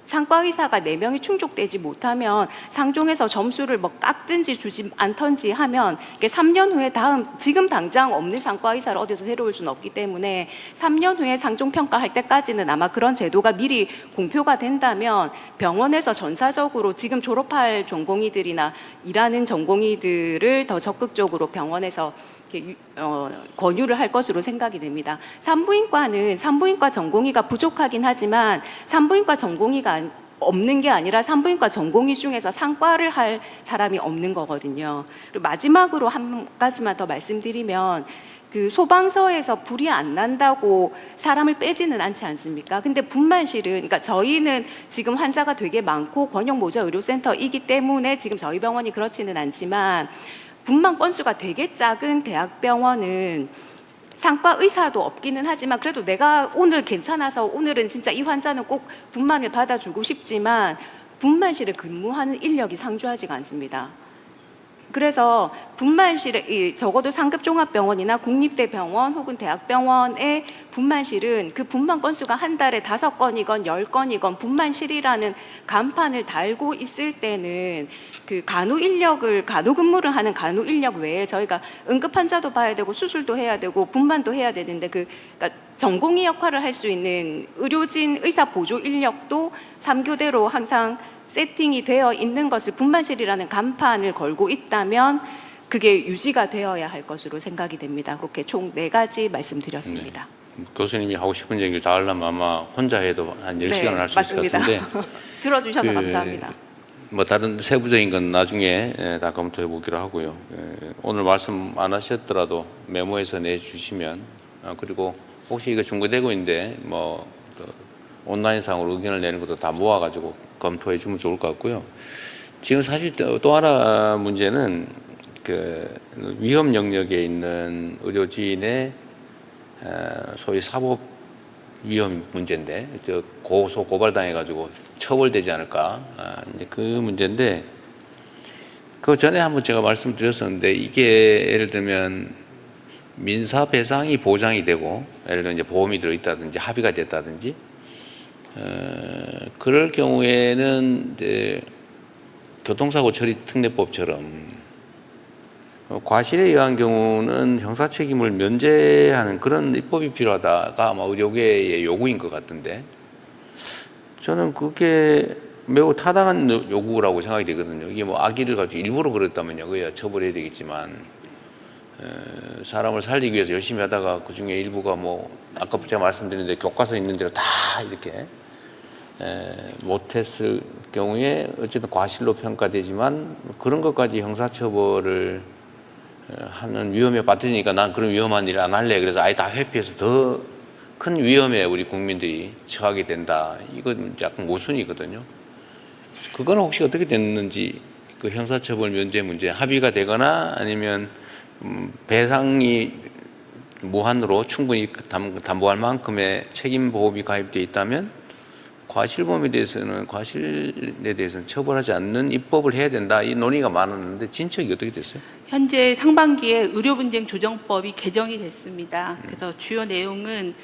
상과 의사가 4명이 충족되지 못하면 상종에서 점수를 뭐 깎든지 주지 않던지 하면 3년 후에 지금 당장 없는 상과 의사를 어디서 데려올 수는 없기 때문에 3년 후에 상종 평가할 때까지는 아마 그런 제도가 미리 공표가 된다면 병원에서 전사적으로 지금 졸업할 전공의들이나 일하는 전공의들을 더 적극적으로 병원에서 권유를 할 것으로 생각이 됩니다. 산부인과 전공의가 부족하긴 하지만 산부인과 전공의가 없는 게 아니라 산부인과 전공의 중에서 상과를 할 사람이 없는 거거든요. 그리고 마지막으로 한 가지만 더 말씀드리면 그 소방서에서 불이 안 난다고 사람을 빼지는 않지 않습니까? 근데 분만실은, 그러니까 저희는 지금 환자가 되게 많고 권역모자의료센터이기 때문에 지금 저희 병원이 그렇지는 않지만 분만 건수가 되게 작은 대학병원은 상과 의사도 없기는 하지만 그래도 내가 오늘 괜찮아서 오늘은 진짜 이 환자는 꼭 분만을 받아주고 싶지만 분만실에 근무하는 인력이 상주하지가 않습니다. 그래서 분만실에 적어도 상급 종합병원이나 국립대병원 혹은 대학병원의 분만실은 그 분만 건수가 한 달에 5건이건 10건이건 분만실이라는 간판을 달고 있을 때는 그 간호 근무를 하는 간호 인력 외에 저희가 응급 환자도 봐야 되고 수술도 해야 되고 분만도 해야 되는데 그러니까 전공의 역할을 할 수 있는 의료진 의사 보조 인력도 3교대로 항상 세팅이 되어 있는 것을 분만실이라는 간판을 걸고 있다면 그게 유지가 되어야 할 것으로 생각이 됩니다. 그렇게 총 4가지 말씀드렸습니다. 교수님이 하고 싶은 얘기를 다 하려면 아마 혼자 해도 한 10시간을 할 수 있을 것 같은데 들어주셔서 감사합니다. 뭐 다른 세부적인 건 나중에 다 검토해 보기로 하고요. 오늘 말씀 안 하셨더라도 메모해서 내주시면 그리고 혹시 이거 중고되고 있는데 뭐 온라인상으로 의견을 내는 것도 다 모아가지고 검토해 주면 좋을 것 같고요. 지금 사실 또 하나 문제는 그 위험 영역에 있는 의료진의 소위 사법 위험 문제인데 고소 고발당해가지고 처벌되지 않을까 이제 그 문제인데 그 전에 한번 제가 말씀드렸었는데 이게 예를 들면 민사 배상이 보장이 되고 예를 들면 이제 보험이 들어있다든지 합의가 됐다든지 그럴 경우에는 이제 교통사고 처리 특례법처럼 과실에 의한 경우는 형사 책임을 면제하는 그런 입법이 필요하다가 아마 의료계의 요구인 것 같은데 저는 그게 매우 타당한 요구라고 생각이 되거든요. 이게 뭐 악의를 가지고 일부러 그랬다면요, 그야 처벌해야 되겠지만 사람을 살리기 위해서 열심히 하다가 그 중에 일부가 뭐 아까 제가 말씀드렸는데 교과서 있는 대로 다 이렇게 못했을 경우에 어쨌든 과실로 평가되지만 그런 것까지 형사처벌을 하는 위험에 빠뜨리니까 난 그런 위험한 일을 안 할래. 그래서 아예 다 회피해서 더 큰 위험에 우리 국민들이 처하게 된다. 이건 약간 모순이거든요. 그건 혹시 어떻게 됐는지 그 형사처벌 면제 문제 합의가 되거나 아니면 배상이 무한으로 충분히 담보할 만큼의 책임 보험이 가입되어 있다면 과실에 대해서는 처벌하지 않는 입법을 해야 된다. 이 논의가 많았는데 진척이 어떻게 됐어요? 현재 상반기에 의료분쟁 조정법이 개정이 됐습니다. 그래서 주요 내용은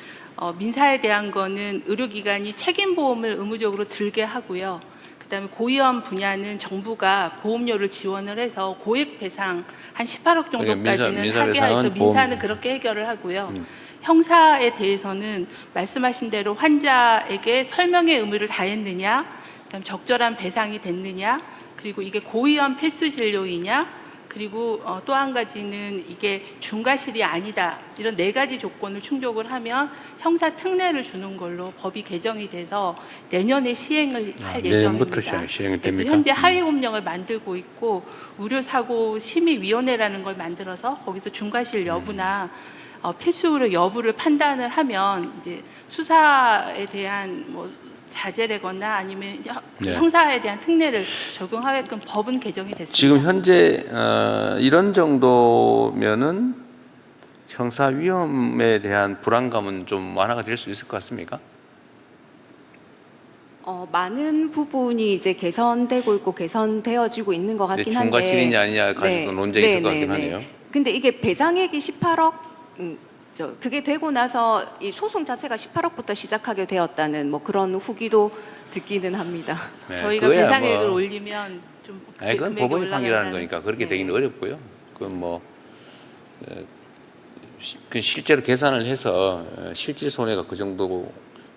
민사에 대한 거는 의료기관이 책임보험을 의무적으로 들게 하고요. 그다음에 고위험 분야는 정부가 보험료를 지원을 해서 고액 배상 한 18억 정도까지는 하게 해서 민사는 그렇게 해결을 하고요. 형사에 대해서는 말씀하신 대로 환자에게 설명의 의무를 다했느냐, 그다음 적절한 배상이 됐느냐, 그리고 이게 고위험 필수 진료이냐, 그리고 또 한 가지는 이게 중과실이 아니다. 이런 4가지 조건을 충족을 하면 형사 특례를 주는 걸로 법이 개정이 돼서 내년에 시행을 할 예정입니다. 내년부터 시행이 됩니까? 그래서 현재 하위법령을 만들고 있고 의료사고 심의위원회라는 걸 만들어서 거기서 중과실 여부나 필수로 여부를 판단을 하면 이제 수사에 대한 뭐 자제라거나 아니면 형사에 대한 특례를 적용하게끔 법은 개정이 됐습니다. 지금 현재 이런 정도면은 형사 위험에 대한 불안감은 좀 완화가 될 수 있을 것 같습니까? 많은 부분이 이제 개선되고 있고 개선되어지고 있는 것 같긴 한데 중과실이냐 아니냐 가지고 논쟁이 있을 것 같긴 하네요. 근데 이게 배상액이 18억 그게 되고 나서 이 소송 자체가 18억부터 시작하게 되었다는 뭐 그런 후기도 듣기는 합니다. 네, 저희가 배상액을 올리면 좀 그건 법원이 판결하는 거니까 그렇게 되기는 어렵고요. 그건 뭐 실제로 계산을 해서 실질 손해가 그 정도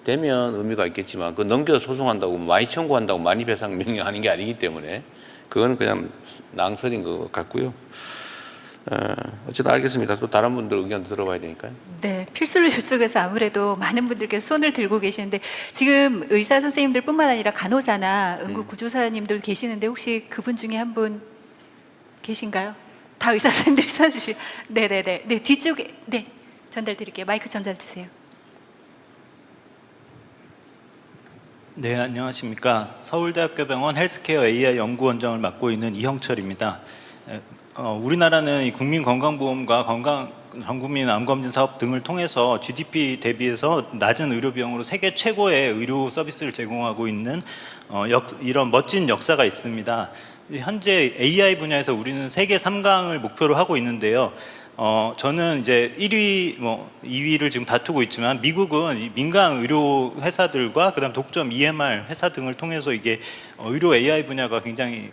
되면 의미가 있겠지만 그 넘겨 소송한다고 많이 청구한다고 많이 배상 명령하는 게 아니기 때문에 그건 그냥 낭설인 것 같고요. 어쨌든 알겠습니다. 또 다른 분들 의견도 들어봐야 되니까요. 네, 필수를 저쪽에서 아무래도 많은 분들께서 손을 들고 계시는데 지금 의사 선생님들뿐만 아니라 간호사나 응급구조사님들 계시는데 혹시 그분 중에 한 분 계신가요? 다 의사 선생님들이 손을 주시. 네네네. 네, 뒤쪽에 전달드릴게요. 마이크 전달 주세요. 네, 안녕하십니까. 서울대학교병원 헬스케어 AI 연구원장을 맡고 있는 이형철입니다. 우리나라는 이 국민건강보험과 전국민 암검진 사업 등을 통해서 GDP 대비해서 낮은 의료 비용으로 세계 최고의 의료 서비스를 제공하고 있는 이런 멋진 역사가 있습니다. 현재 AI 분야에서 우리는 세계 3강을 목표로 하고 있는데요. 저는 이제 1위, 2위를 지금 다투고 있지만 미국은 이 민간 의료 회사들과 그다음 독점 EMR 회사 등을 통해서 이게 의료 AI 분야가 굉장히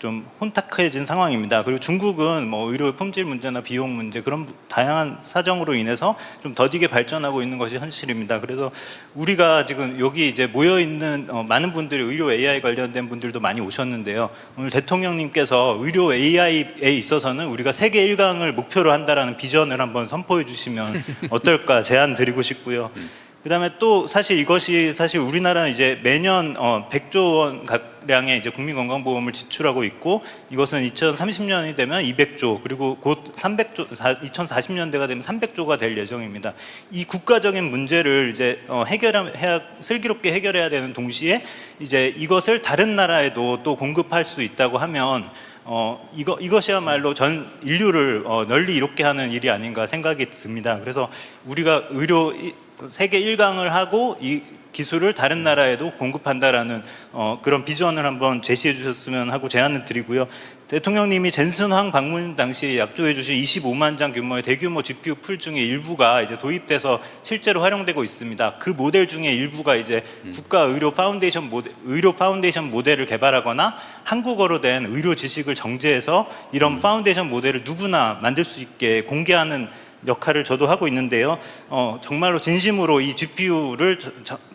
좀 혼탁해진 상황입니다. 그리고 중국은 의료 품질 문제나 비용 문제 그런 다양한 사정으로 인해서 좀 더디게 발전하고 있는 것이 현실입니다. 그래서 우리가 지금 여기 이제 모여 있는 많은 분들이 의료 AI 관련된 분들도 많이 오셨는데요. 오늘 대통령님께서 의료 AI에 있어서는 우리가 세계 1강을 목표로 한다라는 비전을 한번 선포해 주시면 어떨까 제안 드리고 싶고요. 그다음에 또 사실 이것이 우리나라는 이제 매년 100조 원 가량의 이제 국민건강보험을 지출하고 있고 이것은 2030년이 되면 200조 그리고 곧 300조 2040년대가 되면 300조가 될 예정입니다. 이 국가적인 문제를 이제 슬기롭게 해결해야 되는 동시에 이제 이것을 다른 나라에도 또 공급할 수 있다고 하면 이것이야말로 전 인류를 널리 이롭게 하는 일이 아닌가 생각이 듭니다. 그래서 우리가 의료 세계 1강을 하고 이 기술을 다른 나라에도 공급한다라는 그런 비전을 한번 제시해 주셨으면 하고 제안을 드리고요. 대통령님이 젠슨황 방문 당시에 약조해 주신 25만 장 규모의 대규모 GPU 풀 중에 일부가 이제 도입돼서 실제로 활용되고 있습니다. 그 모델 중에 일부가 이제 국가 의료 파운데이션 모델을 개발하거나 한국어로 된 의료 지식을 정제해서 이런 파운데이션 모델을 누구나 만들 수 있게 공개하는 역할을 저도 하고 있는데요. 정말로 진심으로 이 GPU를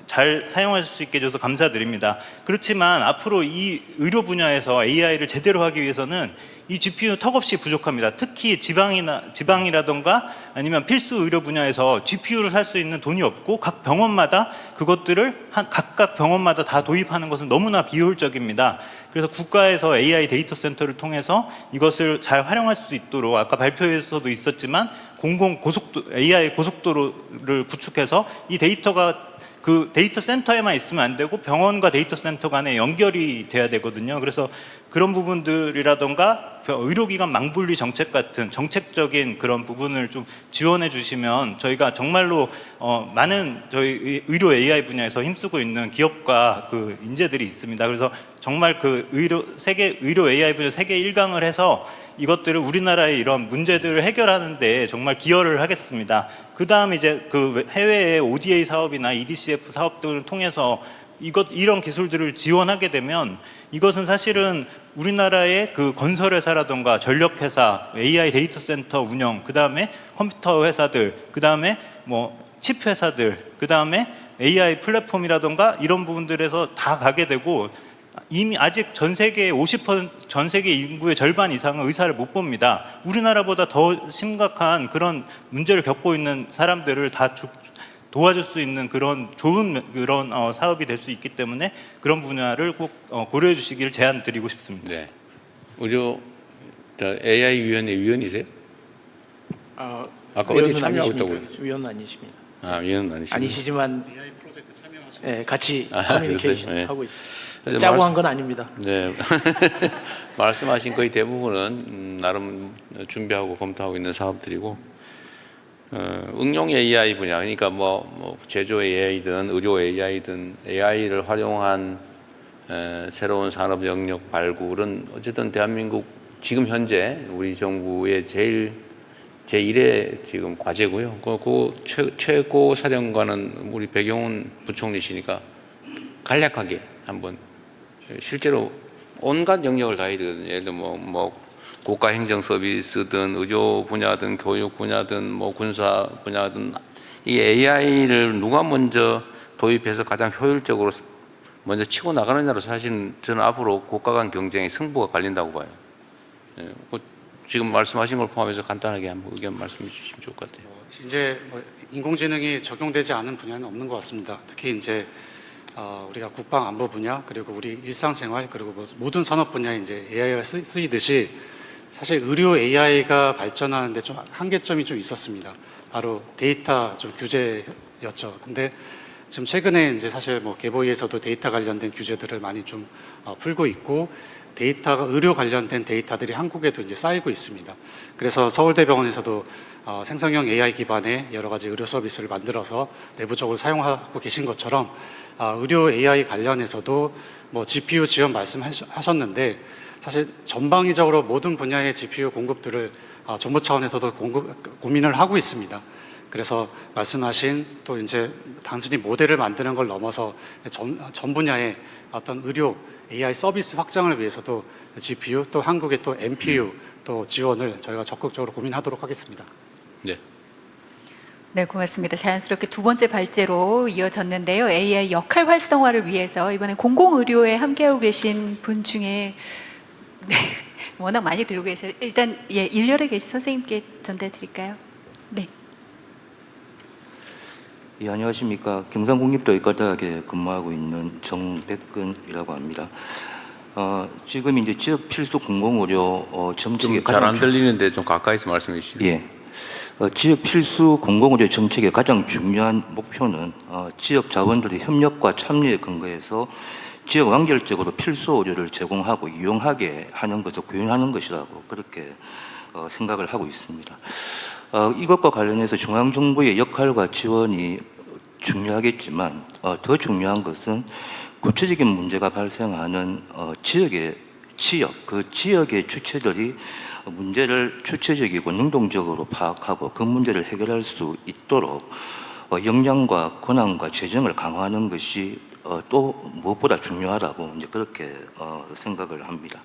잘 사용하실 수 있게 해줘서 감사드립니다. 그렇지만 앞으로 이 의료 분야에서 AI를 제대로 하기 위해서는 이 GPU 턱없이 부족합니다. 특히 지방이라던가 아니면 필수 의료 분야에서 GPU를 살 수 있는 돈이 없고 각 병원마다 그것들을 각각 병원마다 다 도입하는 것은 너무나 비효율적입니다. 그래서 국가에서 AI 데이터 센터를 통해서 이것을 잘 활용할 수 있도록 아까 발표에서도 있었지만 AI 고속도로를 구축해서 이 데이터가 그 데이터 센터에만 있으면 안 되고 병원과 데이터 센터 간에 연결이 돼야 되거든요. 그래서 그런 부분들이라던가 의료기관 망분리 정책 같은 정책적인 그런 부분을 좀 지원해 주시면 저희가 정말로 많은 저희 의료 AI 분야에서 힘쓰고 있는 기업과 그 인재들이 있습니다. 그래서 정말 그 의료 AI 분야 세계 1강을 해서 이것들을 우리나라의 이런 문제들을 해결하는 데 정말 기여를 하겠습니다. 그 다음 이제 그 해외의 ODA 사업이나 EDCF 사업 등을 통해서 이런 기술들을 지원하게 되면 이것은 사실은 우리나라의 그 건설회사라던가 전력회사, AI 데이터 센터 운영, 그 다음에 컴퓨터 회사들, 그 다음에 칩 회사들, 그 다음에 AI 플랫폼이라던가 이런 부분들에서 다 가게 되고 이미 아직 전 세계의 50% 전 세계 인구의 절반 이상은 의사를 못 봅니다. 우리나라보다 더 심각한 그런 문제를 겪고 있는 사람들을 다 도와줄 수 있는 그런 좋은 그런 사업이 될 수 있기 때문에 그런 분야를 꼭 고려해 주시기를 제안드리고 싶습니다. 네. 의료 AI 위원회 위원이세요? 아까 어디 참여하고 있다고요? 위원 아니십니다. 아, 위원 아니십니다. 아니시지만 AI 프로젝트 참여하시고 네, 같이 커뮤니케이션 네. 하고 있습니다. 짜고 한 건 아닙니다. 네. 말씀하신 거의 대부분은 나름 준비하고 검토하고 있는 사업들이고 응용 AI 분야, 그러니까 제조 AI든 의료 AI든 AI를 활용한 새로운 산업 영역 발굴은 어쨌든 대한민국 지금 현재 우리 정부의 제1의 지금 과제고요. 그 최고 사령관은 우리 배경훈 부총리시니까 간략하게 한번 실제로 온갖 영역을 가야 되거든요. 예를 들면 국가 행정 서비스든 의료 분야든 교육 분야든 군사 분야든 이 AI를 누가 먼저 도입해서 가장 효율적으로 먼저 치고 나가느냐로 사실은 저는 앞으로 국가 간 경쟁의 승부가 갈린다고 봐요. 예, 지금 말씀하신 걸 포함해서 간단하게 한번 의견 말씀해 주시면 좋을 것 같아요. 이제 인공지능이 적용되지 않은 분야는 없는 것 같습니다. 특히 이제 우리가 국방 안보 분야 그리고 우리 일상생활 그리고 모든 산업 분야에 이제 AI가 쓰이듯이 사실 의료 AI가 발전하는데 좀 한계점이 좀 있었습니다. 바로 데이터 좀 규제였죠. 근데 지금 최근에 이제 사실 개보위에서도 데이터 관련된 규제들을 많이 좀 풀고 있고 데이터가 의료 관련된 데이터들이 한국에도 이제 쌓이고 있습니다. 그래서 서울대병원에서도 생성형 AI 기반의 여러 가지 의료 서비스를 만들어서 내부적으로 사용하고 계신 것처럼 의료 AI 관련해서도 뭐 GPU 지원 말씀하셨는데 사실 전방위적으로 모든 분야의 GPU 공급들을 정부 차원에서도 고민을 하고 있습니다. 그래서 말씀하신 또 이제 단순히 모델을 만드는 걸 넘어서 전 분야의 어떤 의료 AI 서비스 확장을 위해서도 GPU 또 한국의 또 NPU 또 지원을 저희가 적극적으로 고민하도록 하겠습니다. 네. 네, 고맙습니다. 자연스럽게 두 번째 발제로 이어졌는데요. AI 역할 활성화를 위해서 이번에 공공의료에 함께하고 계신 분 중에 네, 워낙 많이 들고 계셔. 일단 예, 일렬에 계신 선생님께 전달 드릴까요? 네. 예, 안녕하십니까. 경상국립의과대학에 근무하고 있는 정백근이라고 합니다. 지금 이제 지역 필수 공공의료 정책의 잘 안 들리는데 좀 가까이서 말씀해 주시죠. 예. 지역 필수 공공의료 정책의 가장 중요한 목표는 지역 자원들의 협력과 참여에 근거해서 지역 완결적으로 필수 의료를 제공하고 이용하게 하는 것을 구현하는 것이라고 그렇게 생각을 하고 있습니다. 이것과 관련해서 중앙정부의 역할과 지원이 중요하겠지만 더 중요한 것은 구체적인 문제가 발생하는 그 지역의 주체들이 문제를 주체적이고 능동적으로 파악하고 그 문제를 해결할 수 있도록 역량과 권한과 재정을 강화하는 것이 또 무엇보다 중요하다고 이제 그렇게 생각을 합니다.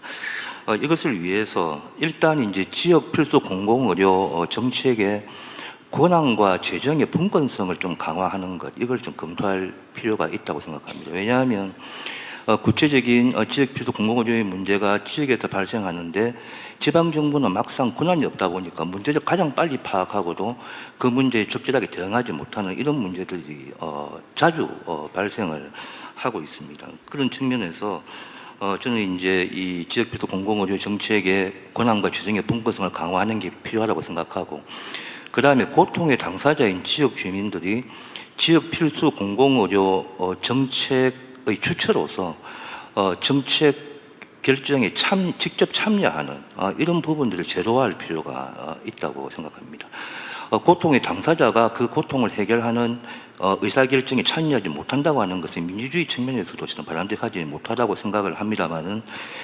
이것을 위해서 일단 이제 지역 필수 공공의료 정책의 권한과 재정의 분권성을 좀 강화하는 것, 이걸 좀 검토할 필요가 있다고 생각합니다. 왜냐하면 구체적인 지역 필수 공공의료의 문제가 지역에서 발생하는데 지방정부는 막상 권한이 없다 보니까 문제를 가장 빨리 파악하고도 그 문제에 적절하게 대응하지 못하는 이런 문제들이 자주 발생을 하고 있습니다. 그런 측면에서 저는 이제 이 지역 필수 공공의료 정책의 권한과 재정의 분권성을 강화하는 게 필요하다고 생각하고, 그 다음에 고통의 당사자인 지역 주민들이 지역 필수 공공의료 정책의 주체로서 정책 결정에 직접 참여하는 이런 부분들을 제도화할 필요가 있다고 생각합니다. 고통의 당사자가 그 고통을 해결하는 의사결정에 참여하지 못한다고 하는 것은 민주주의 측면에서도 저는 바람직하지 못하다고 생각을 합니다만은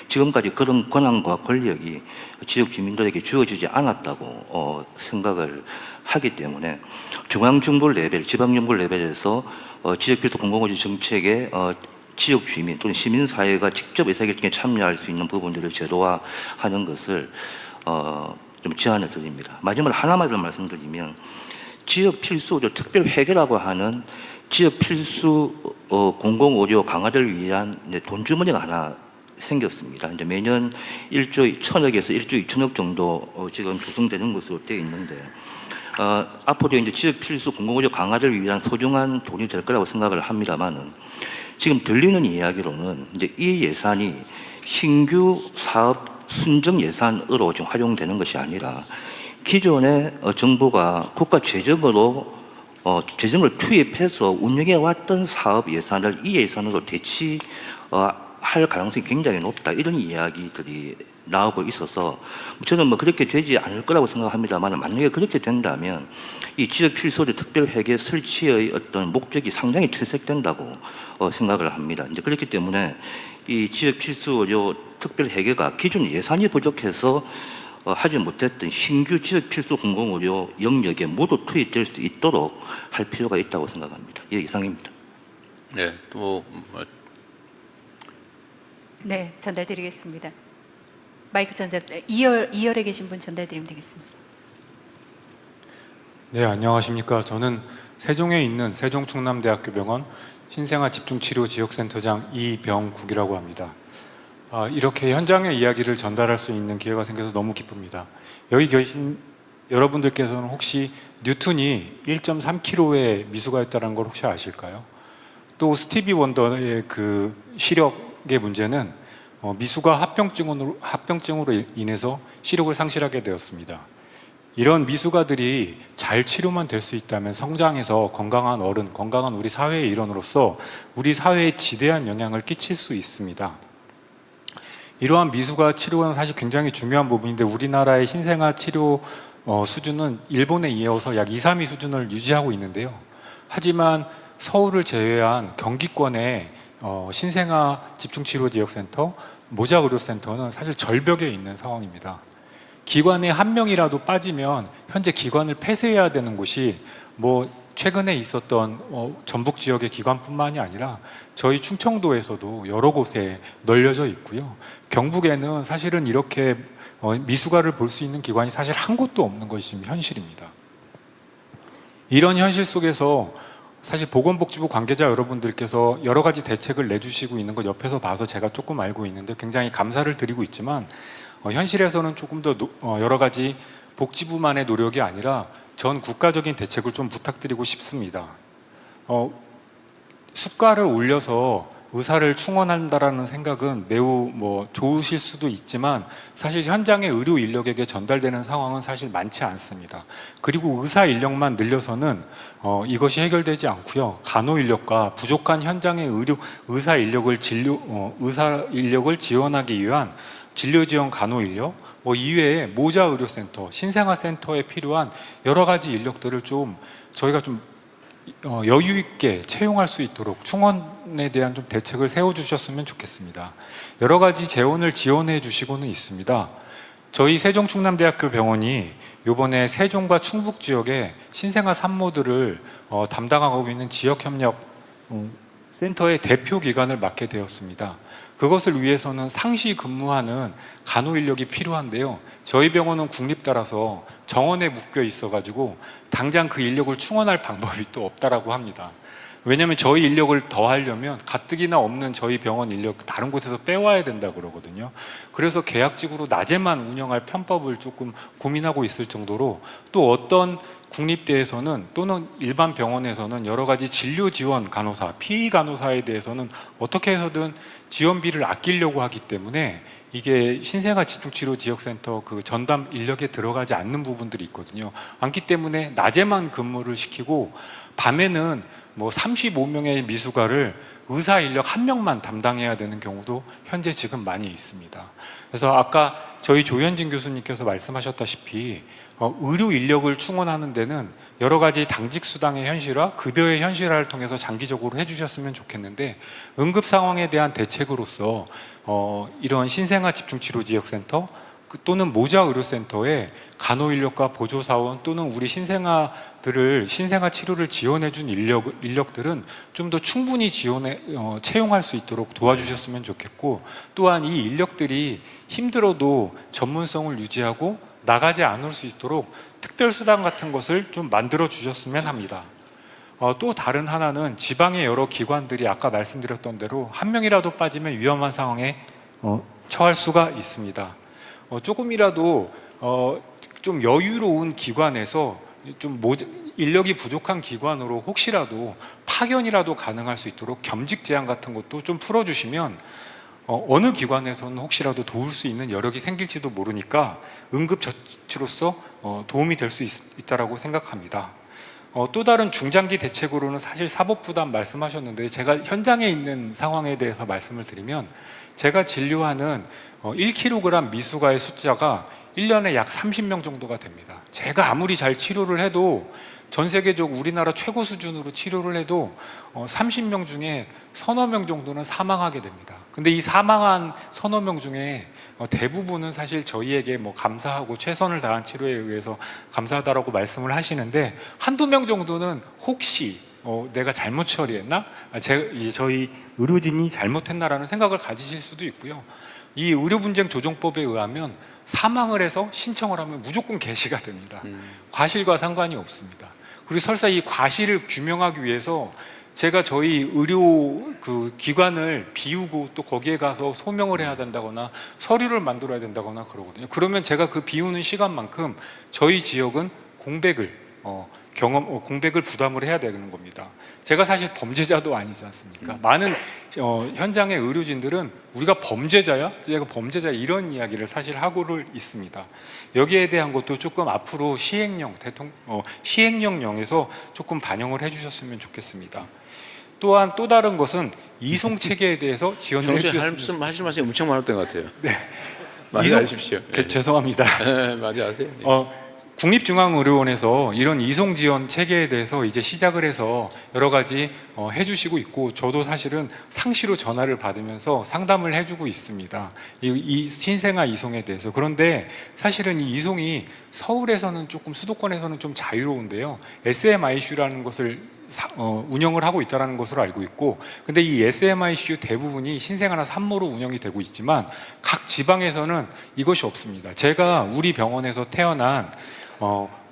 지금까지 그런 권한과 권력이 지역 주민들에게 주어지지 않았다고 생각을 하기 때문에 중앙정부 레벨, 지방정부 레벨에서 지역 필수 공공의료 정책에 지역 주민 또는 시민사회가 직접 의사결정에 참여할 수 있는 부분들을 제도화하는 것을 좀 제안을 드립니다. 마지막으로 하나만 더 말씀드리면 지역 필수 의료 특별 회계라고 하는 지역 필수 공공의료 강화를 위한 돈 주머니가 하나 생겼습니다. 이제 매년 1조 1천억에서 1조 2천억 정도 지금 조성되는 것으로 되어 있는데 앞으로 이제 지역 필수 공공의료 강화를 위한 소중한 돈이 될 거라고 생각을 합니다만은 지금 들리는 이야기로는 이제 이 예산이 신규 사업 순정 예산으로 지금 활용되는 것이 아니라 기존에 정부가 국가 재정으로 재정을 투입해서 운영해 왔던 사업 예산을 이 예산으로 대치할 가능성이 굉장히 높다, 이런 이야기들이 나오고 있어서 저는 뭐 그렇게 되지 않을 거라고 생각합니다만, 만약에 그렇게 된다면 이 지역 필수의료 특별회계 설치의 어떤 목적이 상당히 퇴색된다고 생각을 합니다. 이제 그렇기 때문에 이 지역 필수의료 특별회계가 기존 예산이 부족해서 하지 못했던 신규 지역 필수 공공의료 영역에 모두 투입될 수 있도록 할 필요가 있다고 생각합니다. 예, 이상입니다. 네, 또 네, 전달드리겠습니다. 마이크 전달 2열에 계신 분 전달드리면 되겠습니다. 네, 안녕하십니까. 저는 세종에 있는 세종충남대학교병원 신생아 집중치료 지역센터장 이병국이라고 합니다. 이렇게 현장의 이야기를 전달할 수 있는 기회가 생겨서 너무 기쁩니다. 여기 계신 여러분들께서는 혹시 뉴턴이 1.3kg의 미수가였다는 걸 혹시 아실까요? 또 스티비 원더의 그 시력의 문제는 미수가 합병증으로 인해서 시력을 상실하게 되었습니다. 이런 미수가들이 잘 치료만 될 수 있다면 성장해서 건강한 어른, 건강한 우리 사회의 일원으로서 우리 사회에 지대한 영향을 끼칠 수 있습니다. 이러한 미수가 치료는 사실 굉장히 중요한 부분인데 우리나라의 신생아 치료 수준은 일본에 이어서 약 2, 3위 수준을 유지하고 있는데요. 하지만 서울을 제외한 경기권의 신생아 집중치료지역센터, 모자의료센터는 사실 절벽에 있는 상황입니다. 기관에 한 명이라도 빠지면 현재 기관을 폐쇄해야 되는 곳이 뭐 최근에 있었던 전북 지역의 기관뿐만이 아니라 저희 충청도에서도 여러 곳에 널려져 있고요. 경북에는 사실은 이렇게 미수가를 볼 수 있는 기관이 사실 한 곳도 없는 것이 지금 현실입니다. 이런 현실 속에서 사실 보건복지부 관계자 여러분들께서 여러 가지 대책을 내주시고 있는 것 옆에서 봐서 제가 조금 알고 있는데 굉장히 감사를 드리고 있지만 현실에서는 조금 더 여러 가지 복지부만의 노력이 아니라 전 국가적인 대책을 좀 부탁드리고 싶습니다. 수가를 올려서 의사를 충원한다라는 생각은 매우 좋으실 수도 있지만 사실 현장의 의료 인력에게 전달되는 상황은 사실 많지 않습니다. 그리고 의사 인력만 늘려서는 이것이 해결되지 않고요. 간호 인력과 부족한 현장의 의사 인력을 지원하기 위한 진료 지원 간호 인력, 이외에 모자 의료센터, 신생아 센터에 필요한 여러 가지 인력들을 좀 저희가 좀 여유 있게 채용할 수 있도록 충원에 대한 좀 대책을 세워주셨으면 좋겠습니다. 여러 가지 재원을 지원해 주시고는 있습니다. 저희 세종충남대학교 병원이 이번에 세종과 충북 지역에 신생아 산모들을 담당하고 있는 지역협력 센터의 대표 기관을 맡게 되었습니다. 그것을 위해서는 상시 근무하는 간호 인력이 필요한데요. 저희 병원은 국립대라서 정원에 묶여 있어가지고 당장 그 인력을 충원할 방법이 또 없다라고 합니다. 왜냐하면 저희 인력을 더 하려면 가뜩이나 없는 저희 병원 인력 다른 곳에서 빼와야 된다고 그러거든요. 그래서 계약직으로 낮에만 운영할 편법을 조금 고민하고 있을 정도로 또 어떤 국립대에서는 또는 일반 병원에서는 여러 가지 진료 지원 간호사, PE 간호사에 대해서는 어떻게 해서든 지원비를 아끼려고 하기 때문에 이게 신생아 집중치료 지역센터 그 전담 인력에 들어가지 않는 부분들이 있거든요. 않기 때문에 낮에만 근무를 시키고 밤에는 35명의 미수가를 의사 인력 1명만 담당해야 되는 경우도 현재 지금 많이 있습니다. 그래서 아까 저희 조현진 교수님께서 말씀하셨다시피 의료 인력을 충원하는 데는 여러 가지 당직 수당의 현실화, 급여의 현실화를 통해서 장기적으로 해주셨으면 좋겠는데 응급 상황에 대한 대책으로서 이런 신생아 집중치료지역센터 또는 모자의료센터에 간호인력과 보조사원 또는 우리 신생아 치료를 지원해준 인력들은 좀 더 충분히 채용할 수 있도록 도와주셨으면 좋겠고 또한 이 인력들이 힘들어도 전문성을 유지하고 나가지 않을 수 있도록 특별수당 같은 것을 좀 만들어 주셨으면 합니다. 또 다른 하나는 지방의 여러 기관들이 아까 말씀드렸던 대로 한 명이라도 빠지면 위험한 상황에 처할 수가 있습니다. 조금이라도 좀 여유로운 기관에서 좀 인력이 부족한 기관으로 혹시라도 파견이라도 가능할 수 있도록 겸직 제한 같은 것도 좀 풀어주시면 어느 기관에서는 혹시라도 도울 수 있는 여력이 생길지도 모르니까 응급처치로서 도움이 될 수 있다고 생각합니다. 또 다른 중장기 대책으로는 사실 사법부담 말씀하셨는데 제가 현장에 있는 상황에 대해서 말씀을 드리면 제가 진료하는 1kg 미수가의 숫자가 1년에 약 30명 정도가 됩니다. 제가 아무리 잘 치료를 해도 전 세계적 우리나라 최고 수준으로 치료를 해도 30명 중에 서너 명 정도는 사망하게 됩니다. 근데 이 사망한 서너 명 중에 대부분은 사실 저희에게 감사하고 최선을 다한 치료에 의해서 감사하다라고 말씀을 하시는데 한두 명 정도는 혹시 내가 잘못 처리했나? 저희 의료진이 잘못했나라는 생각을 가지실 수도 있고요. 이 의료분쟁조정법에 의하면 사망을 해서 신청을 하면 무조건 개시가 됩니다. 과실과 상관이 없습니다. 그리고 설사 이 과실을 규명하기 위해서 제가 저희 의료 기관을 비우고 또 거기에 가서 소명을 해야 된다거나 서류를 만들어야 된다거나 그러거든요. 그러면 제가 그 비우는 시간만큼 저희 지역은 공백을 부담을 해야 되는 겁니다. 제가 사실 범죄자도 아니지 않습니까? 많은 현장의 의료진들은 우리가 범죄자야? 제가 범죄자 이런 이야기를 사실 하고를 있습니다. 여기에 대한 것도 조금 앞으로 시행령에서 조금 반영을 해주셨으면 좋겠습니다. 또한 또 다른 것은 이송 체계에 대해서 지원을 평소에 해주셨습니다. 하실 말씀이 엄청 많았던 것 같아요. 네. 많이 이송- 하십시오. 죄송합니다. 많이 하세요. 국립중앙의료원에서 이런 이송 지원 체계에 대해서 이제 시작을 해서 여러 가지 해주시고 있고, 저도 사실은 상시로 전화를 받으면서 상담을 해주고 있습니다. 이 신생아 이송에 대해서. 그런데 사실은 이 이송이 서울에서는 조금, 수도권에서는 좀 자유로운데요. SMICU라는 것을 운영을 하고 있다는 것으로 알고 있고, 근데 이 SMICU 대부분이 신생아나 산모로 운영이 되고 있지만 각 지방에서는 이것이 없습니다. 제가 우리 병원에서 태어난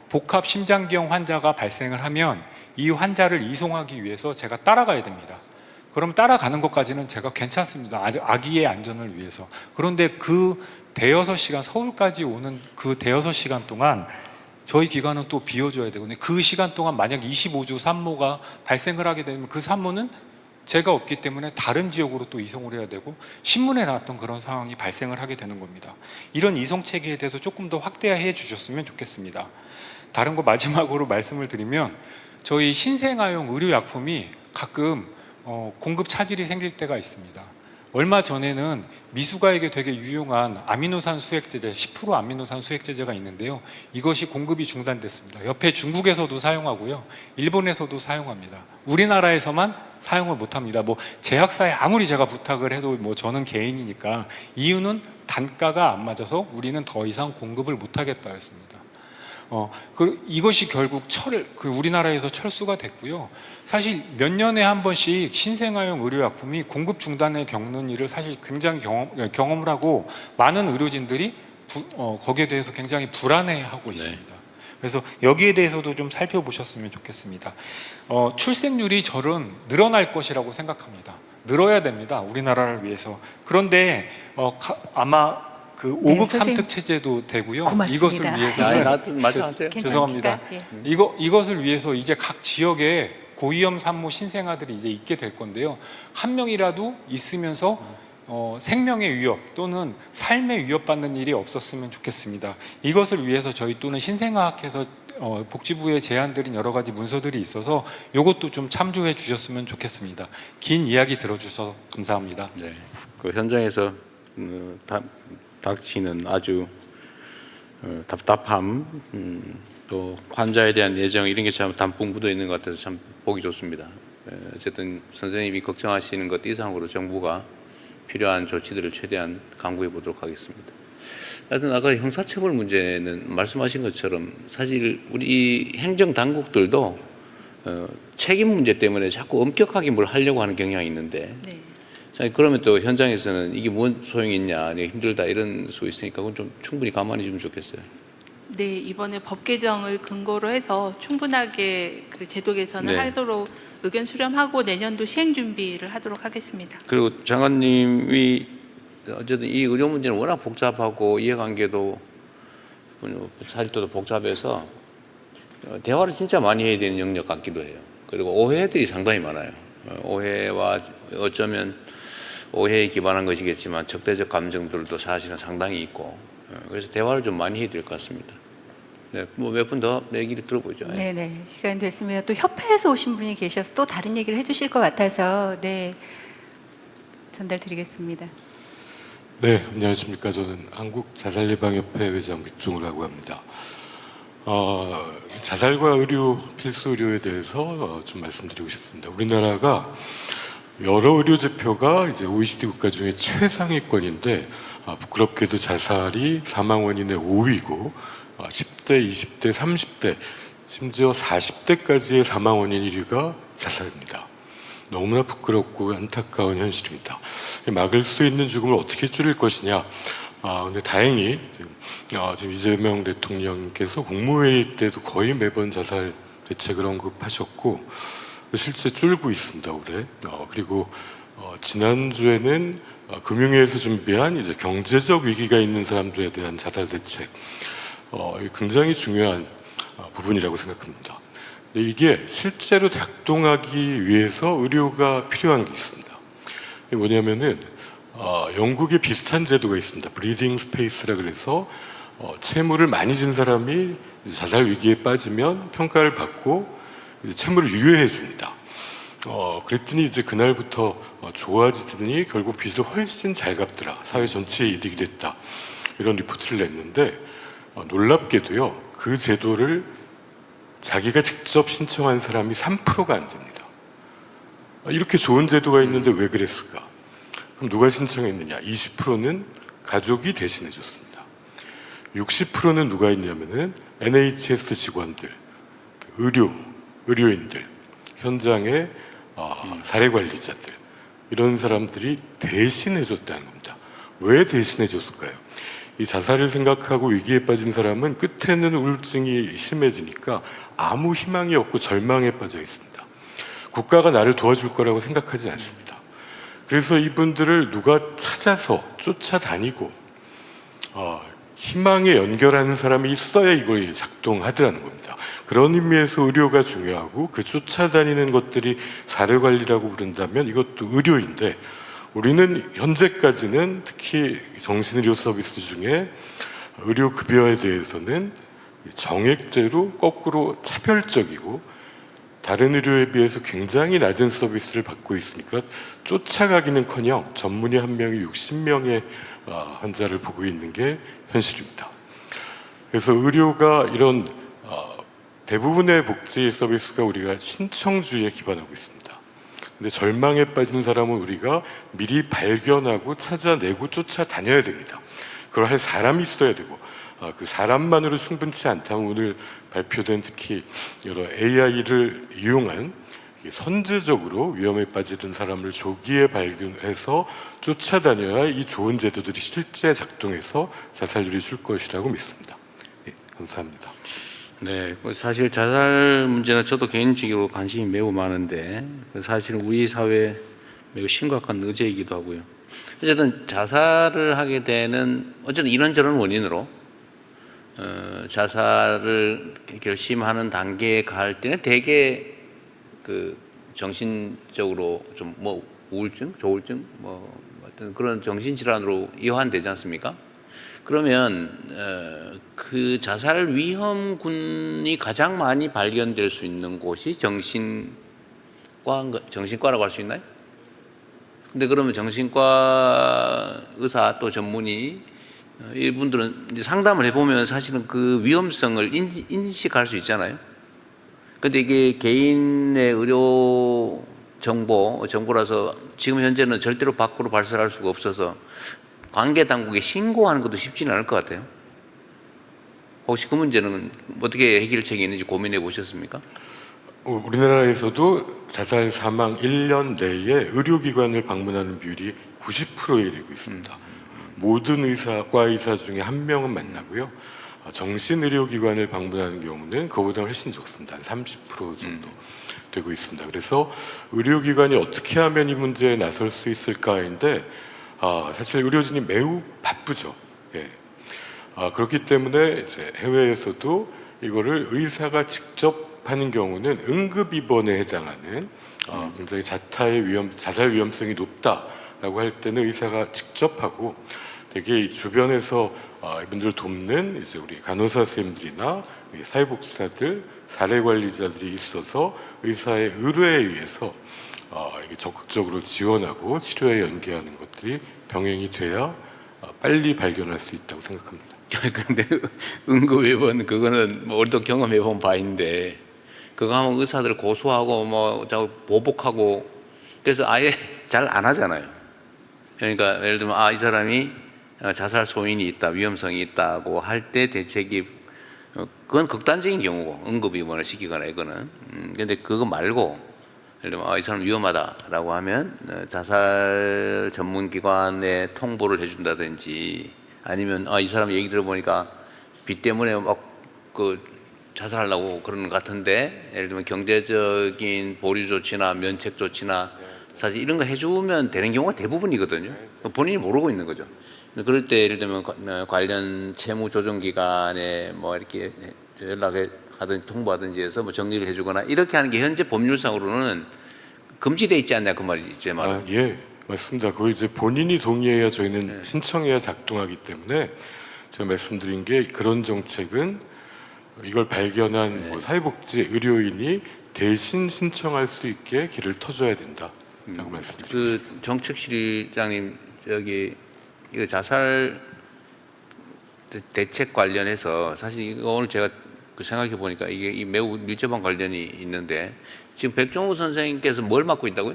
복합 심장기형 환자가 발생을 하면 이 환자를 이송하기 위해서 제가 따라가야 됩니다. 그럼 따라가는 것까지는 제가 괜찮습니다. 아기의 안전을 위해서. 그런데 그 대여섯 시간, 서울까지 오는 그 대여섯 시간 동안 저희 기관은 또 비워줘야 되거든요. 그 시간 동안 만약 25주 산모가 발생을 하게 되면 그 산모는 제가 없기 때문에 다른 지역으로 또 이송을 해야 되고, 신문에 나왔던 그런 상황이 발생을 하게 되는 겁니다. 이런 이송 체계에 대해서 조금 더 확대해 주셨으면 좋겠습니다. 다른 거 마지막으로 말씀을 드리면, 저희 신생아용 의료약품이 가끔 공급 차질이 생길 때가 있습니다. 얼마 전에는 미숙아에게 되게 유용한 아미노산 수액제제, 10% 아미노산 수액제제가 있는데요. 이것이 공급이 중단됐습니다. 옆에 중국에서도 사용하고요. 일본에서도 사용합니다. 우리나라에서만 사용을 못합니다. 제약사에 아무리 제가 부탁을 해도 저는 개인이니까, 이유는 단가가 안 맞아서 우리는 더 이상 공급을 못하겠다 했습니다. 이것이 결국 우리나라에서 철수가 됐고요. 사실 몇 년에 한 번씩 신생아용 의료약품이 공급 중단을 겪는 일을 사실 굉장히 경험을 하고, 많은 의료진들이 거기에 대해서 굉장히 불안해하고 있습니다. 그래서 여기에 대해서도 좀 살펴보셨으면 좋겠습니다. 출생률이 저는 늘어날 것이라고 생각합니다. 늘어야 됩니다. 우리나라를 위해서. 그런데 아마 그 5급 선생님. 3특 체제도 되고요. 고맙습니다. 이것을 위해서는 말씀하세요. 죄송합니다. 예. 이것을 위해서 이제 각 지역에 고위험 산모 신생아들이 이제 있게 될 건데요. 한 명이라도 있으면서 생명의 위협 또는 삶의 위협받는 일이 없었으면 좋겠습니다. 이것을 위해서 저희 또는 신생아학회에서 복지부에 제안드린 여러 가지 문서들이 있어서 이것도 좀 참조해 주셨으면 좋겠습니다. 긴 이야기 들어주셔서 감사합니다. 네. 그 현장에서 닥치는 아주 답답함, 또 환자에 대한 예정, 이런 게 참 담뿍 묻어 있는 것 같아서 참 보기 좋습니다. 어쨌든 선생님이 걱정하시는 것 이상으로 정부가 필요한 조치들을 최대한 강구해 보도록 하겠습니다. 하여튼 아까 형사처벌 문제는 말씀하신 것처럼 사실 우리 행정 당국들도 책임 문제 때문에 자꾸 엄격하게 뭘 하려고 하는 경향이 있는데, 그러면 또 현장에서는 이게 뭔 소용이 있냐, 힘들다 이런 수 있으니까 그건 좀 충분히 가만히 좀 좋겠어요. 네, 이번에 법 개정을 근거로 해서 충분하게 그 제도 개선을 네. 하도록 의견 수렴하고 내년도 시행 준비를 하도록 하겠습니다. 그리고 장관님이 어쨌든 이 의료 문제는 워낙 복잡하고 이해관계도 사립도도 복잡해서 대화를 진짜 많이 해야 되는 영역 같기도 해요. 그리고 오해들이 상당히 많아요. 오해와 어쩌면 오해에 기반한 것이겠지만 적대적 감정들도 사실은 상당히 있고, 그래서 대화를 좀 많이 해야 될 것 같습니다. 네, 몇 분 더 얘기를 들어보죠. 네네, 시간 됐습니다. 또 협회에서 오신 분이 계셔서 또 다른 얘기를 해주실 것 같아서 전달드리겠습니다. 네, 안녕하십니까. 저는 한국자살예방협회 회장 백종우라고 합니다. 자살과 의료, 필수 의료에 대해서 좀 말씀드리고 싶습니다. 우리나라가 여러 의료 지표가 이제 OECD 국가 중에 최상위권인데, 부끄럽게도 자살이 사망 원인의 5위고, 10대, 20대, 30대, 심지어 40대까지의 사망 원인 1위가 자살입니다. 너무나 부끄럽고 안타까운 현실입니다. 막을 수 있는 죽음을 어떻게 줄일 것이냐. 근데 다행히 지금 이재명 대통령께서 국무회의 때도 거의 매번 자살 대책을 언급하셨고, 실제 줄고 있습니다, 올해. 그리고 지난주에는 금융위에서 준비한 이제 경제적 위기가 있는 사람들에 대한 자살 대책, 굉장히 중요한 부분이라고 생각합니다. 근데 이게 실제로 작동하기 위해서 의료가 필요한 게 있습니다. 이게 뭐냐면은 영국에 비슷한 제도가 있습니다. 브리딩 스페이스라 그래서 채무를 많이 진 사람이 자살 위기에 빠지면 평가를 받고 이제 채무를 유예해 줍니다. 그랬더니 이제 그날부터 좋아지더니 결국 빚을 훨씬 잘 갚더라. 사회 전체에 이득이 됐다. 이런 리포트를 냈는데 놀랍게도요. 그 제도를 자기가 직접 신청한 사람이 3%가 안 됩니다. 이렇게 좋은 제도가 있는데 왜 그랬을까? 그럼 누가 신청했느냐? 20%는 가족이 대신해 줬습니다. 60%는 누가 있냐면은 NHS 직원들, 의료인들, 현장의 사례관리자들, 이런 사람들이 대신해 줬다는 겁니다. 왜 대신해 줬을까요? 이 자살을 생각하고 위기에 빠진 사람은 끝에는 우울증이 심해지니까 아무 희망이 없고 절망에 빠져 있습니다. 국가가 나를 도와줄 거라고 생각하지 않습니다. 그래서 이분들을 누가 찾아서 쫓아다니고 희망에 연결하는 사람이 있어야 이걸 작동하더라는 겁니다. 그런 의미에서 의료가 중요하고 그 쫓아다니는 것들이 사례관리라고 부른다면 이것도 의료인데, 우리는 현재까지는 특히 정신의료 서비스 중에 의료급여에 대해서는 정액제로 거꾸로 차별적이고 다른 의료에 비해서 굉장히 낮은 서비스를 받고 있으니까 쫓아가기는커녕 전문의 한 명이 60명의 환자를 보고 있는 게 현실입니다. 그래서 의료가 이런 대부분의 복지 서비스가 우리가 신청주의에 기반하고 있습니다. 근데 절망에 빠진 사람은 우리가 미리 발견하고 찾아내고 쫓아다녀야 됩니다. 그걸 할 사람이 있어야 되고, 그 사람만으로 충분치 않다면 오늘 발표된 특히 여러 AI를 이용한 선제적으로 위험에 빠지는 사람을 조기에 발견해서 쫓아다녀야 이 좋은 제도들이 실제 작동해서 자살률이 줄 것이라고 믿습니다. 네, 감사합니다. 네, 사실 자살 문제는 저도 개인적으로 관심이 매우 많은데 사실은 우리 사회에 매우 심각한 의제이기도 하고요. 어쨌든 자살을 하게 되는 어쨌든 이런저런 원인으로 자살을 결심하는 단계에 갈 때는 대개 그 정신적으로 좀 뭐 우울증, 조울증 뭐 어떤 그런 정신질환으로 이완되지 않습니까? 그러면 그 자살 위험군이 가장 많이 발견될 수 있는 곳이 정신과라고 할 수 있나요? 근데 그러면 정신과 의사 또 전문의 이분들은 이제 상담을 해보면 사실은 그 위험성을 인식할 수 있잖아요. 근데 이게 개인의 의료 정보라서 지금 현재는 절대로 밖으로 발설할 수가 없어서 관계 당국에 신고하는 것도 쉽지는 않을 것 같아요. 혹시 그 문제는 어떻게 해결책이 있는지 고민해 보셨습니까? 우리나라에서도 자살 사망 1년 내에 의료기관을 방문하는 비율이 90%에 이르고 있습니다. 모든 과 의사 중에 한 명은 만나고요. 정신의료기관을 방문하는 경우는 그보다 훨씬 적습니다. 한 30% 정도 되고 있습니다. 그래서 의료기관이 어떻게 하면 이 문제에 나설 수 있을까인데 사실 의료진이 매우 바쁘죠. 예. 그렇기 때문에 이제 해외에서도 이거를 의사가 직접 하는 경우는 응급 입원에 해당하는 굉장히 자살 위험성이 높다라고 할 때는 의사가 직접 하고, 되게 이 주변에서 이분들을 돕는 이제 우리 간호사 선생님들이나 사회복지사들, 사례관리자들이 있어서 의사의 의뢰에 의해서 이게 적극적으로 지원하고 치료에 연계하는 것들이 병행이 돼야 빨리 발견할 수 있다고 생각합니다. 그런데 응급입원 그거는 뭐 우리도 경험해본 바인데 그거 하면 의사들 고소하고 뭐 보복하고 그래서 아예 잘 안 하잖아요. 그러니까 예를 들면 이 사람이 자살 소인이 있다, 위험성이 있다고 할 때 대책이 그건 극단적인 경우고 응급입원을 시키거나 이거는 근데 그거 말고 예를 들면 이 사람 위험하다라고 하면 자살 전문기관에 통보를 해준다든지 아니면 이 사람 얘기 들어보니까 빚 때문에 막 그 자살하려고 그러는 것 같은데 예를 들면 경제적인 보류 조치나 면책 조치나 사실 이런 거 해주면 되는 경우가 대부분이거든요. 본인이 모르고 있는 거죠. 그럴 때 예를 들면 관련 채무조정기관에 뭐 이렇게 연락을 하든지 통보하든지 해서 뭐 정리를 해주거나 이렇게 하는 게 현재 법률상으로는 금지되어 있지 않냐 그 말이죠, 제 말은. 예, 맞습니다. 그거 이제 본인이 동의해야 저희는 신청해야 작동하기 때문에 제가 말씀드린 게 그런 정책은 이걸 발견한 뭐 사회복지 의료인이 대신 신청할 수 있게 길을 터줘야 된다라고 말씀드립니다. 그 정책실장님 저기 이거 자살 대책 관련해서 사실 이거 오늘 제가 생각해 보니까 이게 매우 밀접한 관련이 있는데 지금 백종우 선생님께서 뭘 맡고 있다고요?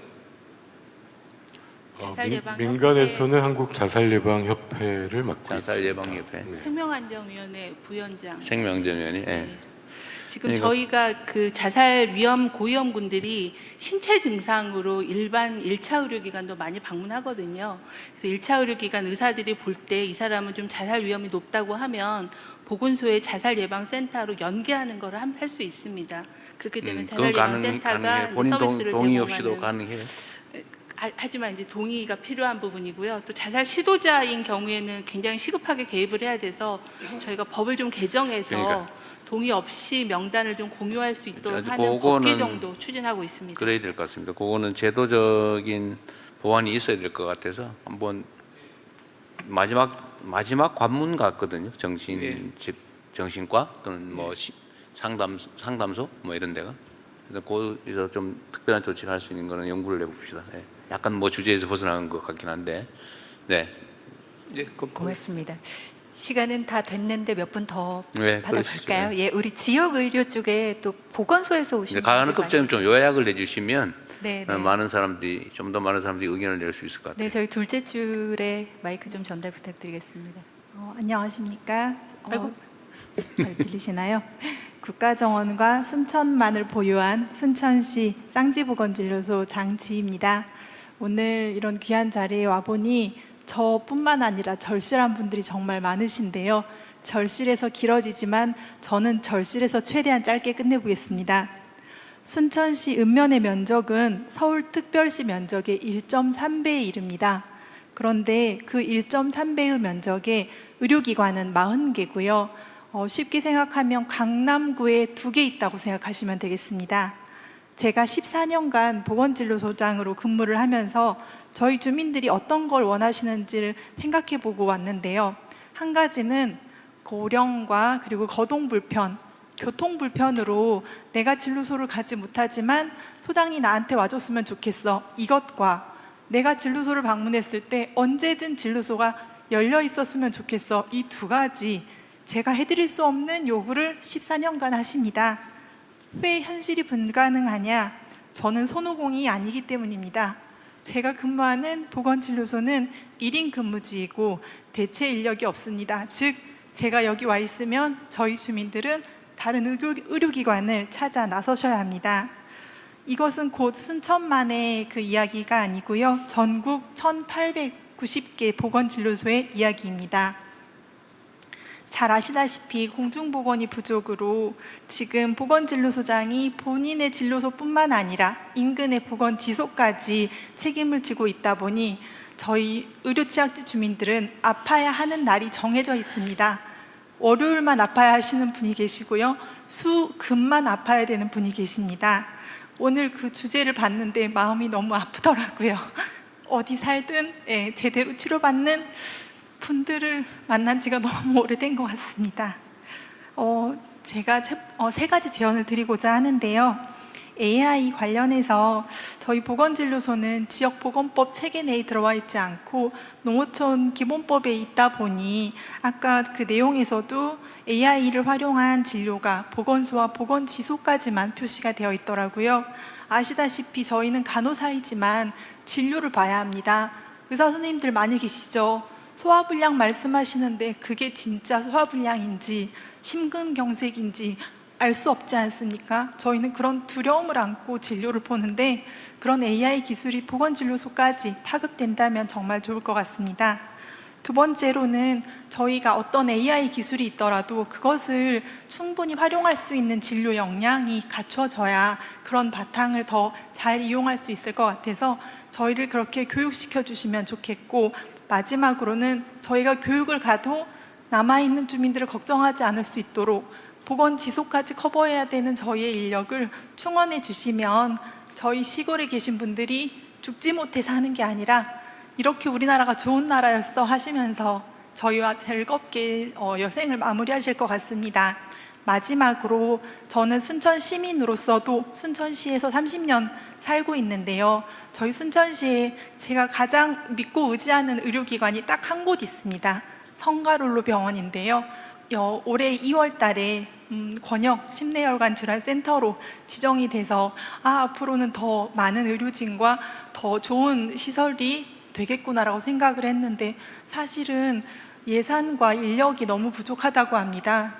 민간에서는 한국 자살예방협회를 맡고 있습니다. 자살예방협회. 생명안전위원회 부위원장. 생명안전위원회. 네. 지금 그러니까 저희가 그 자살 위험 고위험군들이 신체 증상으로 일반 1차 의료기관도 많이 방문하거든요. 그래서 1차 의료기관 의사들이 볼 때 이 사람은 좀 자살 위험이 높다고 하면 보건소의 자살예방센터로 연계하는 걸 할 수 있습니다. 그렇게 되면 자살예방센터가 가능해요. 본인 서비스를 동의 제공하는- 없이도 가능해요. 하지만 이제 동의가 필요한 부분이고요. 또 자살 시도자인 경우에는 굉장히 시급하게 개입을 해야 돼서 저희가 법을 좀 개정해서 그러니까. 동의 없이 명단을 좀 공유할 수 있도록 아주 하는 법 그거는 개정도 추진하고 있습니다. 그래야 될 것 같습니다. 그거는 제도적인 보완이 있어야 될 것 같아서 한번 마지막 관문 같거든요. 정신과 또는 뭐 상담소 뭐 이런 데가. 그래서 거기서 좀 특별한 조치를 할 수 있는 거는 연구를 해봅시다. 네. 약간 뭐 주제에서 벗어나는 것 같긴 한데, 네. 고맙습니다. 시간은 다 됐는데 몇 분 더 네, 받아볼까요? 그러시죠. 예, 우리 지역 의료 쪽에 또 보건소에서 오신 가는 분들이 급제는 좀 요약을 해주시면 네, 네. 좀 더 많은 사람들이 의견을 낼 수 있을 것 같아요. 네, 저희 둘째 줄에 마이크 좀 전달 부탁드리겠습니다. 안녕하십니까? 잘 들리시나요? 국가정원과 순천만을 보유한 순천시 쌍지보건진료소 장지입니다. 오늘 이런 귀한 자리에 와보니 저뿐만 아니라 절실한 분들이 정말 많으신데요. 절실해서 길어지지만 저는 절실해서 최대한 짧게 끝내보겠습니다. 순천시 읍면의 면적은 서울특별시 면적의 1.3배에 이릅니다. 그런데 그 1.3배의 면적에 의료기관은 40개고요. 쉽게 생각하면 강남구에 2개 있다고 생각하시면 되겠습니다. 제가 14년간 보건진료소장으로 근무를 하면서 저희 주민들이 어떤 걸 원하시는지를 생각해 보고 왔는데요. 한 가지는 고령과 그리고 거동불편, 교통불편으로 내가 진료소를 가지 못하지만 소장이 나한테 와줬으면 좋겠어. 이것과 내가 진료소를 방문했을 때 언제든 진료소가 열려 있었으면 좋겠어. 이 두 가지 제가 해드릴 수 없는 요구를 14년간 하십니다. 왜 현실이 불가능하냐? 저는 손오공이 아니기 때문입니다. 제가 근무하는 보건진료소는 1인 근무지이고 대체 인력이 없습니다. 즉 제가 여기 와 있으면 저희 주민들은 다른 의료기관을 찾아 나서셔야 합니다. 이것은 곧 순천만의 그 이야기가 아니고요. 전국 1890개 보건진료소의 이야기입니다. 잘 아시다시피 공중보건이 부족으로 지금 보건진료소장이 본인의 진료소뿐만 아니라 인근의 보건지소까지 책임을 지고 있다 보니 저희 의료취약지 주민들은 아파야 하는 날이 정해져 있습니다. 월요일만 아파야 하시는 분이 계시고요. 금만 아파야 되는 분이 계십니다. 오늘 그 주제를 봤는데 마음이 너무 아프더라고요. 어디 살든 제대로 치료받는 분들을 만난 지가 너무 오래된 것 같습니다. 제가 3가지 제언을 드리고자 하는데요. AI 관련해서 저희 보건진료소는 지역보건법 체계 내에 들어와 있지 않고 농어촌 기본법에 있다 보니 아까 그 내용에서도 AI를 활용한 진료가 보건소와 보건지소까지만 표시가 되어 있더라고요. 아시다시피 저희는 간호사이지만 진료를 봐야 합니다. 의사 선생님들 많이 계시죠? 소화불량 말씀하시는데 그게 진짜 소화불량인지 심근경색인지 알 수 없지 않습니까? 저희는 그런 두려움을 안고 진료를 보는데 그런 AI 기술이 보건진료소까지 파급된다면 정말 좋을 것 같습니다. 두 번째로는 저희가 어떤 AI 기술이 있더라도 그것을 충분히 활용할 수 있는 진료 역량이 갖춰져야 그런 바탕을 더 잘 이용할 수 있을 것 같아서 저희를 그렇게 교육시켜 주시면 좋겠고, 마지막으로는 저희가 교육을 가도 남아있는 주민들을 걱정하지 않을 수 있도록 보건지소까지 커버해야 되는 저희의 인력을 충원해 주시면 저희 시골에 계신 분들이 죽지 못해 사는 게 아니라 이렇게 우리나라가 좋은 나라였어 하시면서 저희와 즐겁게 여생을 마무리하실 것 같습니다. 마지막으로 저는 순천 시민으로서도 순천시에서 30년 살고 있는데요. 저희 순천시에 제가 가장 믿고 의지하는 의료기관이 딱 한 곳 있습니다. 성가롤로 병원인데요. 올해 2월 달에 권역 심내혈관 질환 센터로 지정이 돼서 앞으로는 더 많은 의료진과 더 좋은 시설이 되겠구나라고 생각을 했는데 사실은 예산과 인력이 너무 부족하다고 합니다.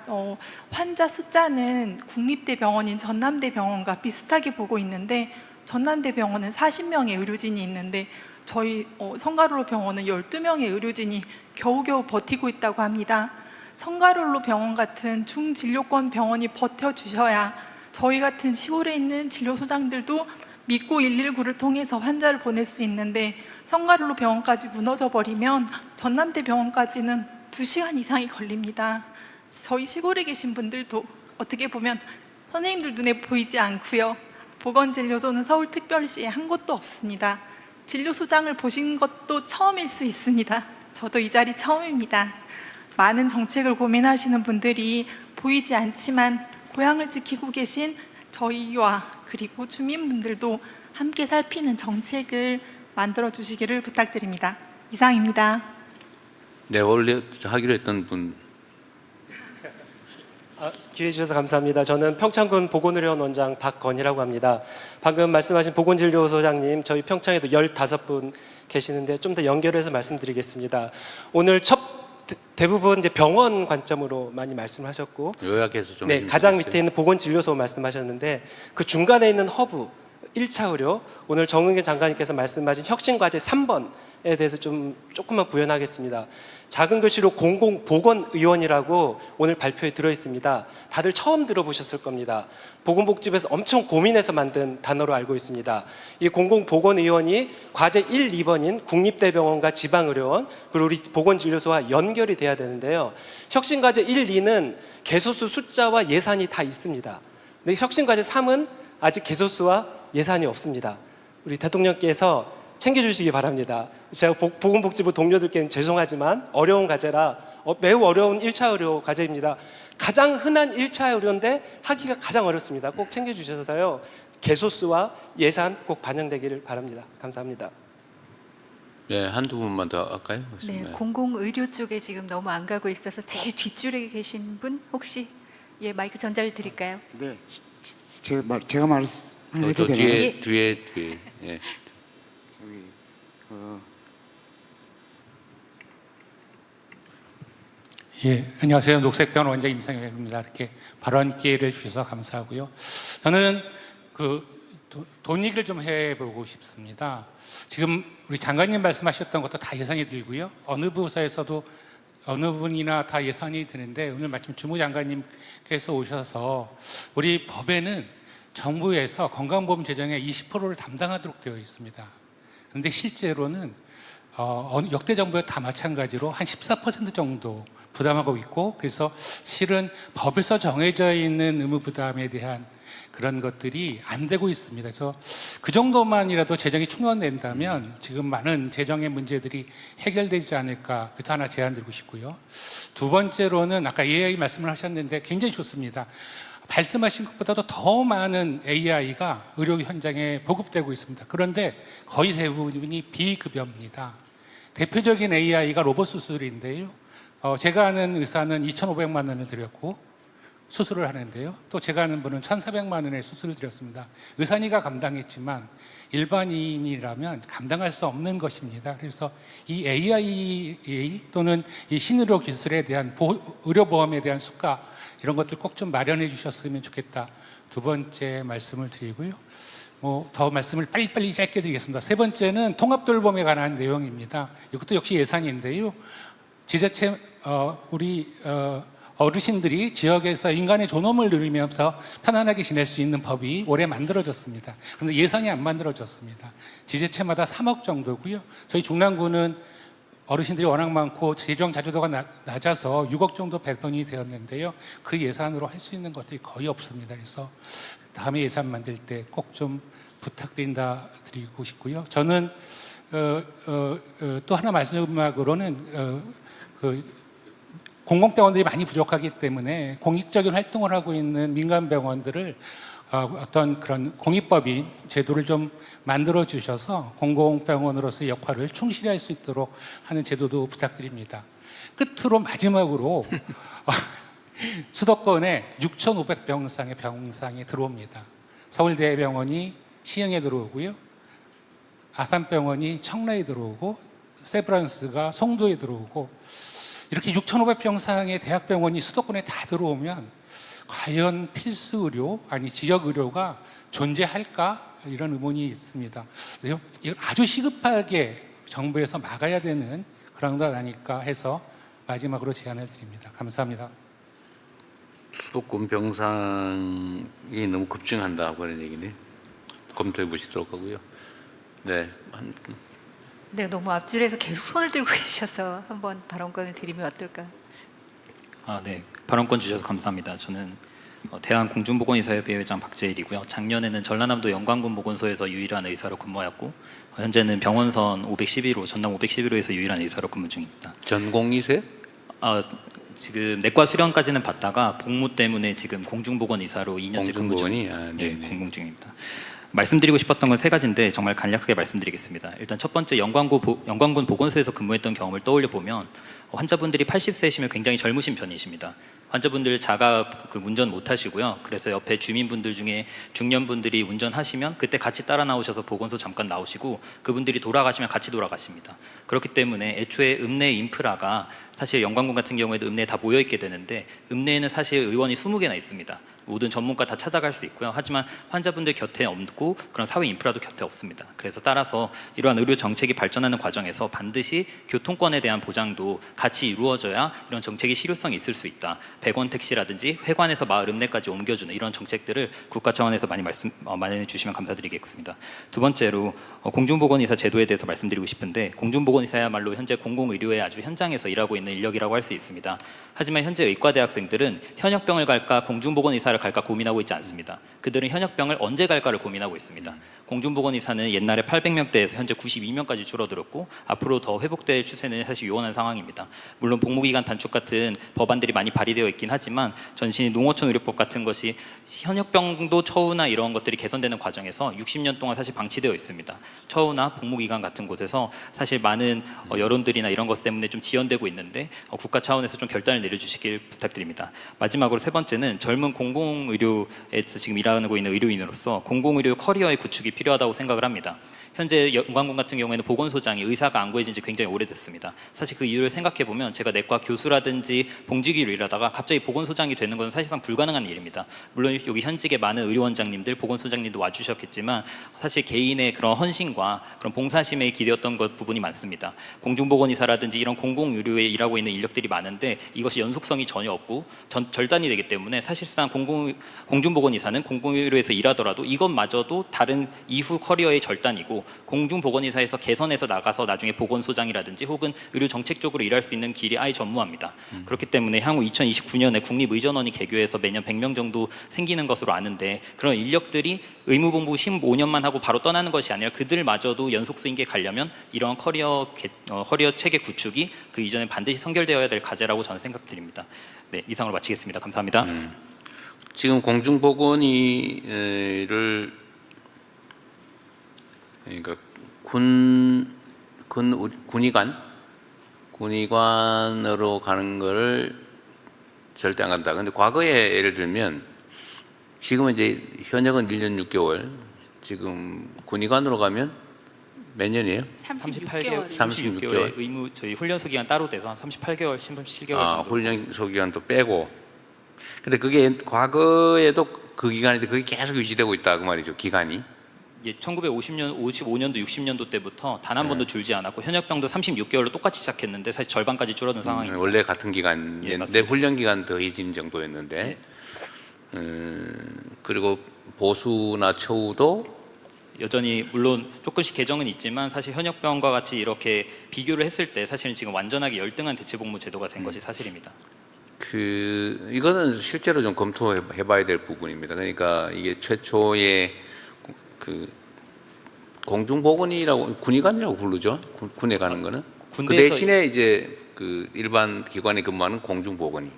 환자 숫자는 국립대병원인 전남대병원과 비슷하게 보고 있는데 전남대병원은 40명의 의료진이 있는데 저희 성가롤로 병원은 12명의 의료진이 겨우겨우 버티고 있다고 합니다. 성가롤로 병원 같은 중진료권 병원이 버텨주셔야 저희 같은 시골에 있는 진료소장들도 믿고 119를 통해서 환자를 보낼 수 있는데 성가롤로 병원까지 무너져 버리면 전남대병원까지는 2시간 이상이 걸립니다. 저희 시골에 계신 분들도 어떻게 보면 선생님들 눈에 보이지 않고요. 보건진료소는 서울특별시에 한 곳도 없습니다. 진료소장을 보신 것도 처음일 수 있습니다. 저도 이 자리 처음입니다. 많은 정책을 고민하시는 분들이 보이지 않지만 고향을 지키고 계신 저희와 그리고 주민분들도 함께 살피는 정책을 만들어 주시기를 부탁드립니다. 이상입니다. 네, 원래 하기로 했던 분. 기회 주셔서 감사합니다. 저는 평창군 보건의료원 원장 박건희라고 합니다. 방금 말씀하신 보건진료소장님, 저희 평창에도 15분 계시는데 좀 더 연결해서 말씀드리겠습니다. 오늘 대부분 이제 병원 관점으로 많이 말씀하셨고, 요약해서 좀 네, 가장 밑에 있는 보건진료소 말씀하셨는데 그 중간에 있는 허브 1차 의료, 오늘 정은경 장관님께서 말씀하신 혁신과제 3번에 대해서 조금만 부연하겠습니다. 작은 글씨로 공공보건의원이라고 오늘 발표에 들어있습니다. 다들 처음 들어보셨을 겁니다. 보건복지부에서 엄청 고민해서 만든 단어로 알고 있습니다. 이 공공보건의원이 과제 1, 2번인 국립대병원과 지방의료원 그리고 우리 보건진료소와 연결이 돼야 되는데요. 혁신과제 1, 2는 개소수 숫자와 예산이 다 있습니다. 근데 혁신과제 3은 아직 개소수와 예산이 없습니다. 우리 대통령께서 챙겨주시기 바랍니다. 제가 보건복지부 동료들께는 죄송하지만 어려운 과제라 매우 어려운 1차 의료 과제입니다. 가장 흔한 1차 의료인데 하기가 가장 어렵습니다. 꼭 챙겨주셔서요. 개소수와 예산 꼭 반영되기를 바랍니다. 감사합니다. 네, 한두 분만 더 할까요? 네, 공공의료 쪽에 지금 너무 안 가고 있어서 제일 뒷줄에 계신 분 혹시 마이크 전달을 드릴까요? 네, 제가 말해도 되나요? 뒤에. 예. 예, 안녕하세요. 녹색병원 원장 임상혁입니다. 이렇게 발언 기회를 주셔서 감사하고요. 저는 돈 얘기를 좀 해보고 싶습니다. 지금 우리 장관님 말씀하셨던 것도 다 예산이 들고요. 어느 부서에서도 어느 분이나 다 예산이 드는데 오늘 마침 주무장관님께서 오셔서 우리 법에는 정부에서 건강보험 재정의 20%를 담당하도록 되어 있습니다. 그런데 실제로는 역대 정부와 다 마찬가지로 한 14% 정도 부담하고 있고, 그래서 실은 법에서 정해져 있는 의무 부담에 대한 그런 것들이 안 되고 있습니다. 그래서 그 정도만이라도 재정이 충원된다면 지금 많은 재정의 문제들이 해결되지 않을까, 그래서 하나 제안 드리고 싶고요. 두 번째로는 아까 AI 말씀을 하셨는데 굉장히 좋습니다. 말씀하신 것보다도 더 많은 AI가 의료 현장에 보급되고 있습니다. 그런데 거의 대부분이 비급여입니다. 대표적인 AI가 로봇 수술인데요. 제가 아는 의사는 2,500만 원을 들였고 수술을 하는데요. 또 제가 아는 분은 1,400만 원의 수술을 드렸습니다. 의사니가 감당했지만 일반인이라면 감당할 수 없는 것입니다. 그래서 이 AI 또는 이 신의료 기술에 대한 의료보험에 대한 수가 이런 것들 꼭 좀 마련해 주셨으면 좋겠다. 두 번째 말씀을 드리고요. 더 말씀을 빨리빨리 짧게 드리겠습니다. 세 번째는 통합돌봄에 관한 내용입니다. 이것도 역시 예산인데요. 지자체 우리 어르신들이 지역에서 인간의 존엄을 누리면서 편안하게 지낼 수 있는 법이 올해 만들어졌습니다. 그런데 예산이 안 만들어졌습니다. 지자체마다 3억 정도고요. 저희 중랑구는 어르신들이 워낙 많고 재정 자주도가 낮아서 6억 정도 배분이 되었는데요. 그 예산으로 할 수 있는 것들이 거의 없습니다. 그래서 다음에 예산 만들 때 꼭 좀 드리고 싶고요. 저는 또 하나 마지막으로는 공공병원들이 많이 부족하기 때문에 공익적인 활동을 하고 있는 민간 병원들을 어떤 그런 공익법인 제도를 좀 만들어 주셔서 공공병원으로서의 역할을 충실히 할 수 있도록 하는 제도도 부탁드립니다. 끝으로 마지막으로 수도권에 6,500병상의 병상이 들어옵니다. 서울대병원이 시흥에 들어오고요. 아산병원이 청라에 들어오고 세브란스가 송도에 들어오고 이렇게 6,500병상의 대학병원이 수도권에 다 들어오면 과연 필수 의료 아니 지역 의료가 존재할까 이런 의문이 있습니다. 이걸 아주 시급하게 정부에서 막아야 되는 그런 것 아닐까 해서 마지막으로 제안을 드립니다. 감사합니다. 수도권 병상이 너무 급증한다 그런 얘기네. 검토해 보시도록 하고요. 네. 네, 너무 앞줄에서 계속 손을 들고 계셔서 한번 발언권을 드리면 어떨까? 네. 발언권 주셔서 감사합니다. 저는 대한공중보건의사협회 회장 박재일이고요. 작년에는 전라남도 영광군 보건소에서 유일한 의사로 근무하였고 현재는 병원선 511호, 전남 511호에서 유일한 의사로 근무 중입니다. 전공의세? 지금 내과 수련까지는 받다가 복무 때문에 지금 공중보건의사로 2년째 근무 공중보건이? 네, 공공 중입니다. 말씀드리고 싶었던 건 3가지인데 정말 간략하게 말씀드리겠습니다. 일단 첫 번째 영광군 보건소에서 근무했던 경험을 떠올려 보면 환자분들이 80세이시면 굉장히 젊으신 편이십니다. 환자분들 자가 운전 못 하시고요. 그래서 옆에 주민분들 중에 중년분들이 운전하시면 그때 같이 따라 나오셔서 보건소 잠깐 나오시고 그분들이 돌아가시면 같이 돌아가십니다. 그렇기 때문에 애초에 읍내 인프라가 사실 영광군 같은 경우에도 읍내에 다 모여있게 되는데 읍내에는 사실 의원이 20개나 있습니다. 모든 전문가 다 찾아갈 수 있고요. 하지만 환자분들 곁에 없고 그런 사회 인프라도 곁에 없습니다. 그래서 따라서 이러한 의료 정책이 발전하는 과정에서 반드시 교통권에 대한 보장도 같이 이루어져야 이런 정책이 실효성이 있을 수 있다. 100원 택시라든지 회관에서 마을 읍내까지 옮겨주는 이런 정책들을 국가 차원에서 많이 마련해 주시면 감사드리겠습니다. 두 번째로 공중보건의사 제도에 대해서 말씀드리고 싶은데 공중보건의사야말로 현재 공공의료의 아주 현장에서 일하고 있는 인력이라고 할 수 있습니다. 하지만 현재 의과대학생들은 현역병을 갈까 공중보건의사를 갈까 고민하고 있지 않습니다. 그들은 현역병을 언제 갈까를 고민하고 있습니다. 공중보건의사는 옛날에 800명대에서 현재 92명까지 줄어들었고 앞으로 더 회복될 추세는 사실 요원한 상황입니다. 물론 복무기간 단축 같은 법안들이 많이 발의되어 있긴 하지만 전신 농어촌 의료법 같은 것이 현역병도 처우나 이런 것들이 개선되는 과정에서 60년 동안 사실 방치되어 있습니다. 처우나 복무기간 같은 곳에서 사실 많은 여론들이나 이런 것 때문에 좀 지연되고 있는데 국가 차원에서 좀 결단을 내려주시길 부탁드립니다. 마지막으로 3번째는 젊은 공공의료에서 지금 일하고 있는 의료인으로서 공공의료 커리어의 구축이 필요하다고 생각을 합니다. 현재 영광군 같은 경우에는 보건소장이 의사가 안 구해진 지 굉장히 오래됐습니다. 사실 그 이유를 생각해보면 제가 내과 교수라든지 봉직위로 일하다가 갑자기 보건소장이 되는 것은 사실상 불가능한 일입니다. 물론 여기 현직의 많은 의료원장님들, 보건소장님도 와주셨겠지만 사실 개인의 그런 헌신과 그런 봉사심에 기대었던 것 부분이 많습니다. 공중보건의사라든지 이런 공공의료에 일하고 있는 인력들이 많은데 이것이 연속성이 전혀 없고 절단이 되기 때문에 사실상 공중보건의사는 공공의료에서 일하더라도 이것마저도 다른 이후 커리어의 절단이고 공중보건의사에서 개선해서 나가서 나중에 보건소장이라든지 혹은 의료정책 쪽으로 일할 수 있는 길이 아예 전무합니다. 그렇기 때문에 향후 2029년에 국립의전원이 개교해서 매년 100명 정도 생기는 것으로 아는데 그런 인력들이 의무봉부 15년만 하고 바로 떠나는 것이 아니라 그들마저도 연속성 있게 가려면 이러한 커리어 체계 구축이 그 이전에 반드시 선결되어야 될 과제라고 저는 생각드립니다. 네, 이상으로 마치겠습니다. 감사합니다. 지금 공중보건의를 그러니까 군의관으로 가는 거를 절대 안 간다. 근데 과거에 예를 들면 지금은 이제 현역은 1년 6개월, 지금 군의관으로 가면 몇 년이에요? 36개월. 36개월. 의무 저희 훈련소 기간 따로 돼서 한 38개월, 37개월 정도. 훈련소 기간도 빼고. 근데 그게 과거에도 그 기간인데 그게 계속 유지되고 있다 그 말이죠. 기간이. 예, 1955년도, 60년도 때부터 단 한 번도 줄지 않았고 현역병도 36개월로 똑같이 시작했는데 사실 절반까지 줄어든 상황입니다. 원래 같은 기간, 예, 내 훈련 기간 더해진 정도였는데, 그리고 보수나 처우도 여전히 물론 조금씩 개정은 있지만 사실 현역병과 같이 이렇게 비교를 했을 때 사실은 지금 완전하게 열등한 대체복무 제도가 된 것이 사실입니다. 이거는 실제로 좀 검토해봐야 될 부분입니다. 그러니까 이게 최초의 공중보건이라고 군의관이라고 부르죠. 군에 가는 거는 그 대신에 이제 그 일반 기관에 근무하는 공중보건이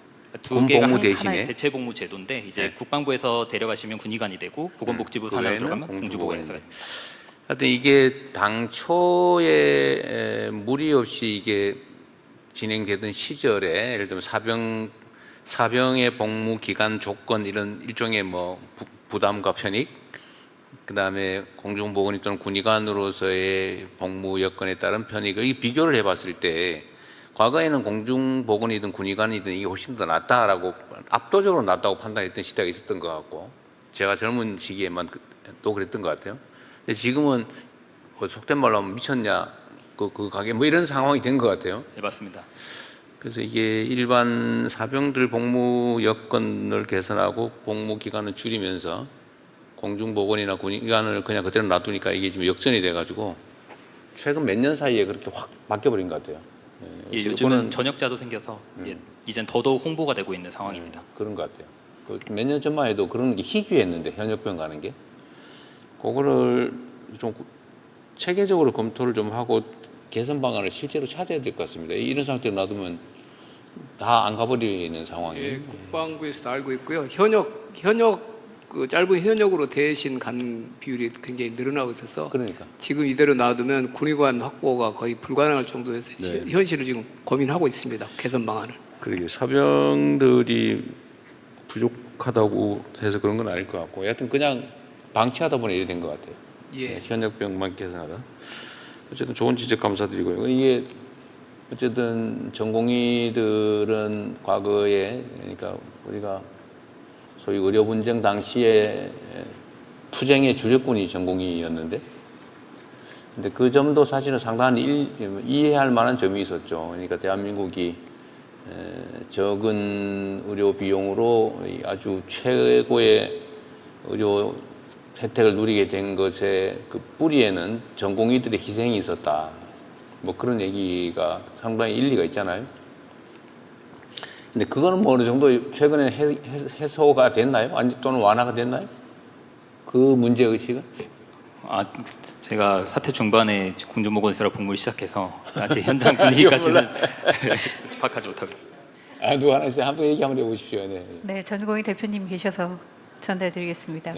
두 개가 군복무 하나의 대신에 대체복무 제도인데 이제 네. 국방부에서 데려가시면 군의관이 되고 보건복지부 그 산하로 외에는 들어가면 공중보건에서 하여튼 이게 당초에 무리 없이 이게 진행되던 시절에 예를 들면 사병의 복무 기간 조건 이런 일종의 뭐 부담과 편익, 그다음에 공중보건이 또는 군의관으로서의 복무 여건에 따른 편익을 이 비교를 해봤을 때 과거에는 공중보건이든 군의관이든 이게 훨씬 더 낫다라고 압도적으로 낫다고 판단했던 시대가 있었던 것 같고 제가 젊은 시기에만 또 그랬던 것 같아요. 근데 지금은 속된 말로 하면 미쳤냐 그 가게 뭐 이런 상황이 된 것 같아요. 네, 맞습니다. 그래서 이게 일반 사병들 복무 여건을 개선하고 복무 기간을 줄이면서 공중보건이나 군의관을 그냥 그대로 놔두니까 이게 지금 역전이 돼가지고 최근 몇 년 사이에 그렇게 확 바뀌어버린 것 같아요. 예, 요즘은 전역자도 생겨서 이젠 더더욱 홍보가 되고 있는 상황입니다. 그런 것 같아요. 몇 년 전만 해도 그런 게 희귀했는데 현역병 가는 게 그거를 좀 체계적으로 검토를 좀 하고 개선 방안을 실제로 찾아야 될 것 같습니다. 이런 상태로 놔두면 다 안 가버리는 상황이에요. 예, 국방부에서도 알고 있고요. 현역 그 짧은 현역으로 대신 간 비율이 굉장히 늘어나고 있어서 그러니까 지금 이대로 놔두면 군의관 확보가 거의 불가능할 정도에서 네. 현실을 지금 고민하고 있습니다. 개선 방안을. 그러게 사병들이 부족하다고 해서 그런 건 아닐 것 같고 여하튼 그냥 방치하다 보니 이래 된 것 같아요. 예. 현역병만 개선하다. 어쨌든 좋은 지적 감사드리고요. 이게 어쨌든 전공의들은 과거에 그러니까 우리가 소위 의료 분쟁 당시에 투쟁의 주력군이 전공의였는데 근데 그 점도 사실은 상당한 이해할 만한 점이 있었죠. 그러니까 대한민국이 적은 의료 비용으로 아주 최고의 의료 혜택을 누리게 된 것의 그 뿌리에는 전공의들의 희생이 있었다. 뭐 그런 얘기가 상당히 일리가 있잖아요. 근데 그거는 뭐 어느 정도 최근에 해소가 됐나요? 아니 또는 완화가 됐나요? 그 문제 의식은? 제가 사태 중반에 공중보건소라 복무를 시작해서 아직 현장 분위기까지는 파악하지 못하고 있습니다. 누가 하나 있어요? 한번 얘기 한번 해보십시오. 네. 네, 전공의 대표님 계셔서 전달드리겠습니다.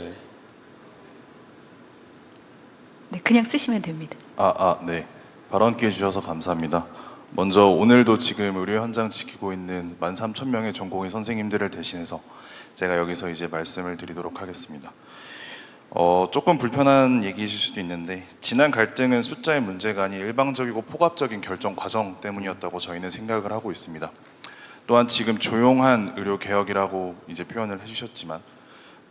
네, 그냥 쓰시면 됩니다. 네. 발언 기회 주셔서 감사합니다. 먼저 오늘도 지금 의료 현장 지키고 있는 13,000명의 전공의 선생님들을 대신해서 제가 여기서 이제 말씀을 드리도록 하겠습니다. 조금 불편한 얘기이실 수도 있는데 지난 갈등은 숫자의 문제가 아닌 일방적이고 포괄적인 결정 과정 때문이었다고 저희는 생각을 하고 있습니다. 또한 지금 조용한 의료 개혁이라고 이제 표현을 해주셨지만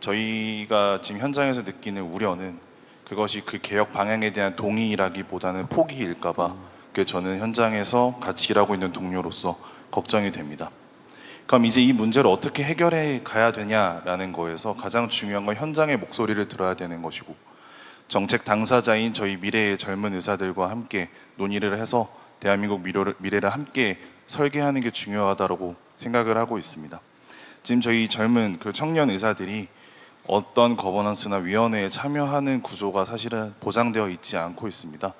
저희가 지금 현장에서 느끼는 우려는 그것이 그 개혁 방향에 대한 동의라기보다는 포기일까봐 저는 현장에서 같이 일하고 있는 동료로서 걱정이 됩니다. 그럼 이제 이 문제를 어떻게 해결해 가야 되냐라는 거에서 가장 중요한 건 현장의 목소리를 들어야 되는 것이고 정책 당사자인 저희 미래의 젊은 의사들과 함께 논의를 해서 대한민국 미래를 함께 설계하는 게 중요하다고 생각을 하고 있습니다. 지금 저희 젊은 그 청년 의사들이 어떤 거버넌스나 위원회에 참여하는 구조가 사실은 보장되어 있지 않고 있습니다.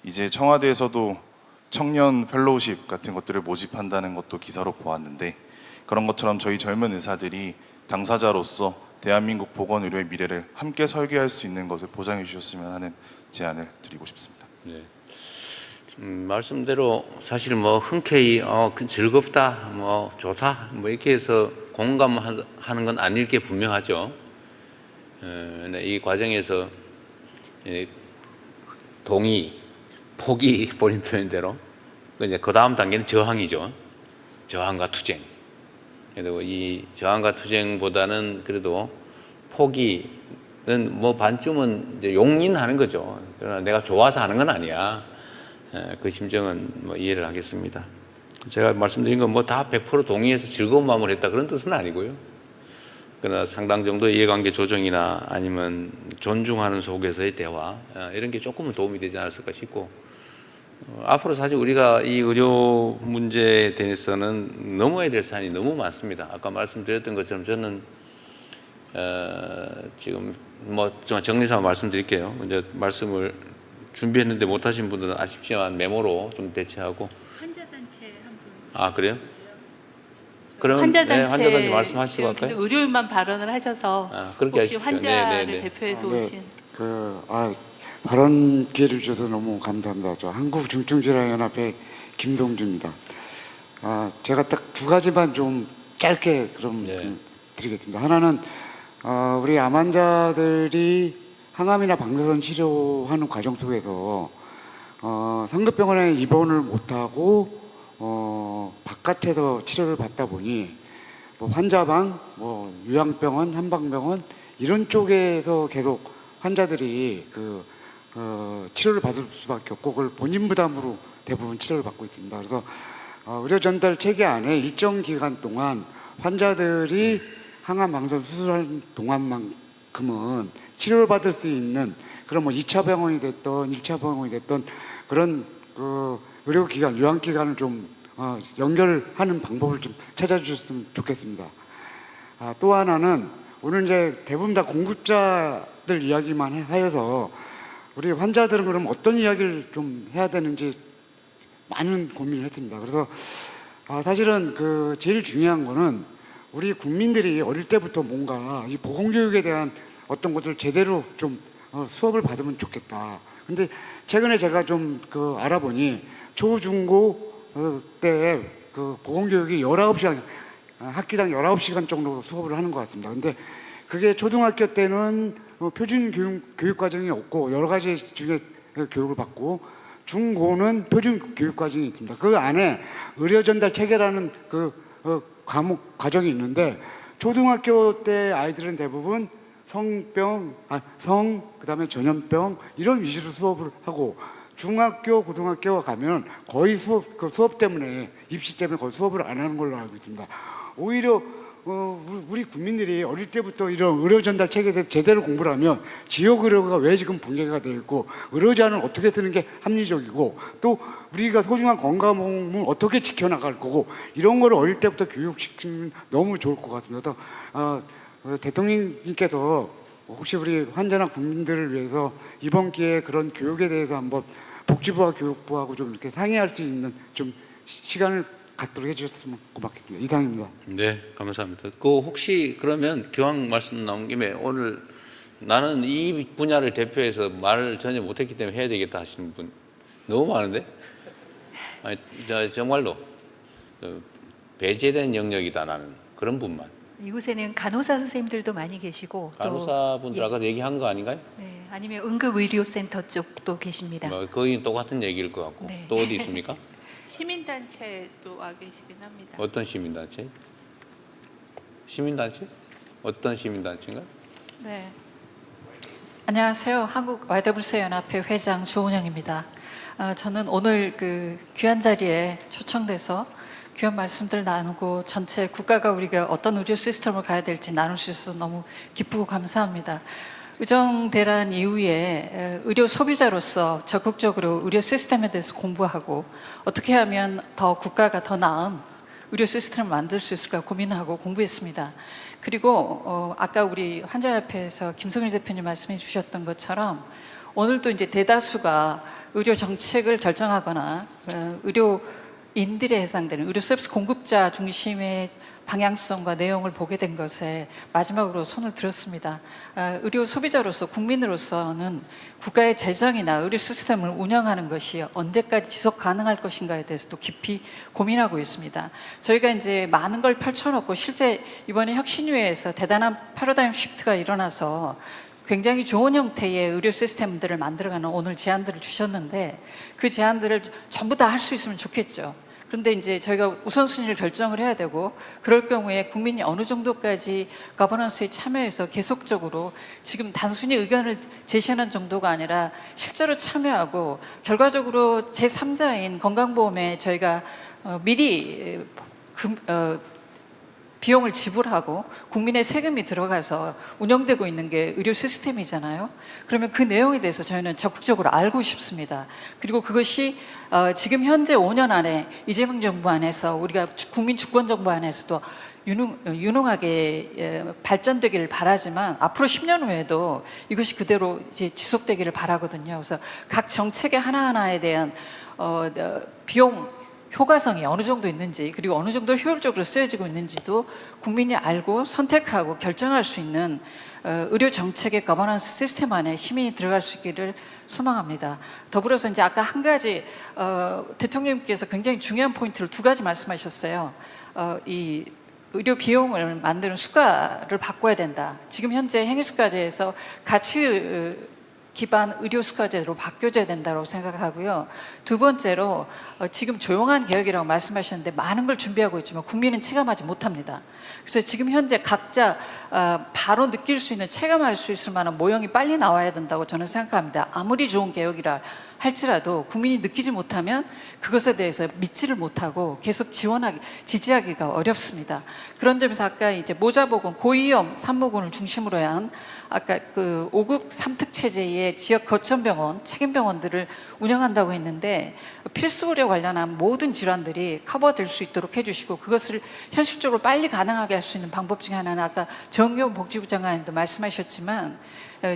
이제 청와대에서도 청년 펠로우십 같은 것들을 모집한다는 것도 기사로 보았는데 그런 것처럼 저희 젊은 의사들이 당사자로서 대한민국 보건의료의 미래를 함께 설계할 수 있는 것을 보장해 주셨으면 하는 제안을 드리고 싶습니다. 네. 말씀대로 사실 뭐 흔쾌히 즐겁다, 뭐 좋다, 뭐 이렇게 해서 공감하는 건 아닐 게 분명하죠. 이 과정에서 동의, 포기 본인 표현대로 이제 그 다음 단계는 저항이죠. 저항과 투쟁. 그리고 이 저항과 투쟁보다는 그래도 포기는 뭐 반쯤은 이제 용인하는 거죠. 그러나 내가 좋아서 하는 건 아니야. 그 심정은 뭐 이해를 하겠습니다. 제가 말씀드린 건 뭐 다 100% 동의해서 즐거운 마음으로 했다 그런 뜻은 아니고요. 그러나 상당 정도 이해관계 조정이나 아니면 존중하는 속에서의 대화 이런 게 조금은 도움이 되지 않았을까 싶고 앞으로 사실 우리가 이 의료 문제에 대해서는 넘어야 될 사안이 너무 많습니다. 아까 말씀드렸던 것처럼 저는 지금 뭐 정리해서 말씀드릴게요. 이제 말씀을 준비했는데 못하신 분들은 아쉽지만 메모로 좀 대체하고 환자단체 한 아, 그래요? 그럼 환자단체 환자단체 말씀하시고 할까요? 계속 의료인만 발언을 하셔서 그렇게 혹시 하십시오. 환자를 네. 대표해서 네. 오신 발언 기회를 주셔서 너무 감사합니다. 저 한국중증질환연합회 김동주입니다. 제가 딱 두 가지만 좀 짧게 그럼 드리겠습니다. 하나는 우리 암 환자들이 항암이나 방사선 치료하는 과정 속에서 상급병원에 입원을 못하고 바깥에서 치료를 받다 보니 뭐 환자방, 뭐 요양병원, 한방병원 이런 쪽에서 계속 환자들이 치료를 받을 수밖에 없고 그걸 본인 부담으로 대부분 치료를 받고 있습니다. 그래서 의료 전달 체계 안에 일정 기간 동안 환자들이 항암 방사선 수술하는 동안만큼은 치료를 받을 수 있는 그런 뭐 2차 병원이 됐던 1차 병원이 됐던 그런 의료기관, 요양기관을 좀 연결하는 방법을 좀 찾아주셨으면 좋겠습니다. 또 하나는 오늘 이제 대부분 다 공급자들 이야기만 하여서 우리 환자들은 그럼 어떤 이야기를 좀 해야 되는지 많은 고민을 했습니다. 그래서 사실은 제일 중요한 거는 우리 국민들이 어릴 때부터 뭔가 이 보건교육에 대한 어떤 것을 제대로 좀 수업을 받으면 좋겠다. 근데 최근에 제가 좀 알아보니 초-중고 때 보건교육이 19시간, 학기당 19시간 정도 수업을 하는 것 같습니다. 근데 그게 초등학교 때는 표준 교육 과정이 없고 여러 가지 중에 교육을 받고 중고는 표준 교육 과정이 있습니다. 그 안에 의료 전달 체계라는 과목 과정이 있는데 초등학교 때 아이들은 대부분 그다음에 전염병 이런 위주로 수업을 하고 중학교, 고등학교 가면 거의 수업 때문에 입시 때문에 거의 수업을 안 하는 걸로 알고 있습니다. 오히려 우리 국민들이 어릴 때부터 이런 의료 전달 체계에 대해서 제대로 공부를 하면 지역 의료가 왜 지금 붕괴가 되어 있고 의료자는 어떻게 쓰는 게 합리적이고 또 우리가 소중한 건강을 어떻게 지켜나갈 거고 이런 거를 어릴 때부터 교육시키면 너무 좋을 것 같습니다. 대통령님께서 혹시 우리 환자나 국민들을 위해서 이번 기회에 그런 교육에 대해서 한번 복지부와 교육부하고 좀 이렇게 상의할 수 있는 좀 시간을 갖도록 해주셨으면 고맙겠습니다. 이상입니다. 네, 감사합니다. 혹시 그러면 기왕 말씀 나온 김에 오늘 나는 이 분야를 대표해서 말을 전혀 못했기 때문에 해야 되겠다 하시는 분 너무 많은데? 아니, 정말로 배제된 영역이다 나는 그런 분만. 이곳에는 간호사 선생님들도 많이 계시고 간호사분들 아까 얘기한 거 아닌가요? 네, 아니면 응급의료센터 쪽도 계십니다. 거의 똑같은 얘기일 것 같고 또 어디 있습니까? 시민단체도 와 계시긴 합니다. 어떤 시민단체? 시민단체? 어떤 시민단체인가요? 네. 안녕하세요. 한국 YWC 연합회 회장 조은영입니다. 저는 오늘 귀한 자리에 초청돼서 귀한 말씀들 나누고 전체 국가가 우리가 어떤 의료 시스템을 가야 될지 나눌 수 있어서 너무 기쁘고 감사합니다. 의정대란 이후에 의료 소비자로서 적극적으로 의료 시스템에 대해서 공부하고 어떻게 하면 국가가 더 나은 의료 시스템을 만들 수 있을까 고민하고 공부했습니다. 그리고 아까 우리 환자협회에서 김성일 대표님 말씀해 주셨던 것처럼 오늘도 이제 대다수가 의료 정책을 결정하거나 의료인들에 해당되는 의료 서비스 공급자 중심의 방향성과 내용을 보게 된 것에 마지막으로 손을 들었습니다. 의료 소비자로서 국민으로서는 국가의 재정이나 의료 시스템을 운영하는 것이 언제까지 지속 가능할 것인가에 대해서도 깊이 고민하고 있습니다. 저희가 이제 많은 걸 펼쳐놓고 실제 이번에 혁신위에서 대단한 패러다임 시프트가 일어나서 굉장히 좋은 형태의 의료 시스템들을 만들어가는 오늘 제안들을 주셨는데 그 제안들을 전부 다 할 수 있으면 좋겠죠. 그런데 이제 저희가 우선순위를 결정을 해야 되고 그럴 경우에 국민이 어느 정도까지 거버넌스에 참여해서 계속적으로 지금 단순히 의견을 제시하는 정도가 아니라 실제로 참여하고 결과적으로 제3자인 건강보험에 저희가 미리 비용을 지불하고 국민의 세금이 들어가서 운영되고 있는 게 의료 시스템이잖아요. 그러면 그 내용에 대해서 저희는 적극적으로 알고 싶습니다. 그리고 그것이 지금 현재 5년 안에 이재명 정부 안에서 우리가 국민 주권 정부 안에서도 유능하게 발전되기를 바라지만 앞으로 10년 후에도 이것이 그대로 이제 지속되기를 바라거든요. 그래서 각 정책의 하나하나에 대한 비용 효과성이 어느 정도 있는지 그리고 어느 정도 효율적으로 쓰여지고 있는지도 국민이 알고 선택하고 결정할 수 있는 의료 정책의 거버넌스 시스템 안에 시민이 들어갈 수 있기를 소망합니다. 더불어서 이제 아까 한 가지 대통령님께서 굉장히 중요한 포인트를 두 가지 말씀하셨어요. 이 의료 비용을 만드는 수가를 바꿔야 된다. 지금 현재 행위수가제에서 가치 기반 의료수가제로 바뀌어져야 된다고 생각하고요. 두 번째로 지금 조용한 개혁이라고 말씀하셨는데 많은 걸 준비하고 있지만 국민은 체감하지 못합니다. 그래서 지금 현재 각자 바로 느낄 수 있는 체감할 수 있을 만한 모형이 빨리 나와야 된다고 저는 생각합니다. 아무리 좋은 개혁이라 할지라도 국민이 느끼지 못하면 그것에 대해서 믿지를 못하고 계속 지지하기가 어렵습니다. 그런 점에서 아까 이제 모자보건 고위험 산모군을 중심으로 한 아까 그 5급 3특 체제의 지역 거점병원, 책임병원들을 운영한다고 했는데 필수 의료 관련한 모든 질환들이 커버될 수 있도록 해주시고 그것을 현실적으로 빨리 가능하게 할 수 있는 방법 중에 하나는 아까 정교복지부 장관님도 말씀하셨지만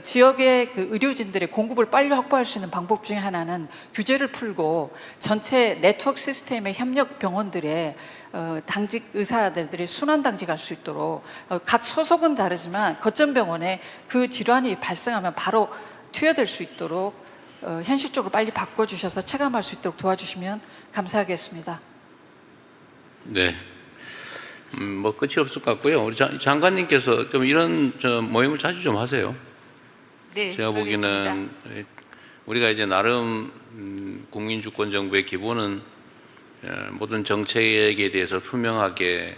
지역의 그 의료진들의 공급을 빨리 확보할 수 있는 방법 중에 하나는 규제를 풀고 전체 네트워크 시스템의 협력 병원들의 당직 의사들이 순환 당직할 수 있도록 각 소속은 다르지만 거점 병원에 그 질환이 발생하면 바로 투여될 수 있도록 현실적으로 빨리 바꿔주셔서 체감할 수 있도록 도와주시면 감사하겠습니다. 네. 뭐 끝이 없을 것 같고요. 우리 장관님께서 좀 이런 모임을 자주 좀 하세요. 네, 제가 보기에는 우리가 이제 나름 국민주권 정부의 기본은 모든 정책에 대해서 투명하게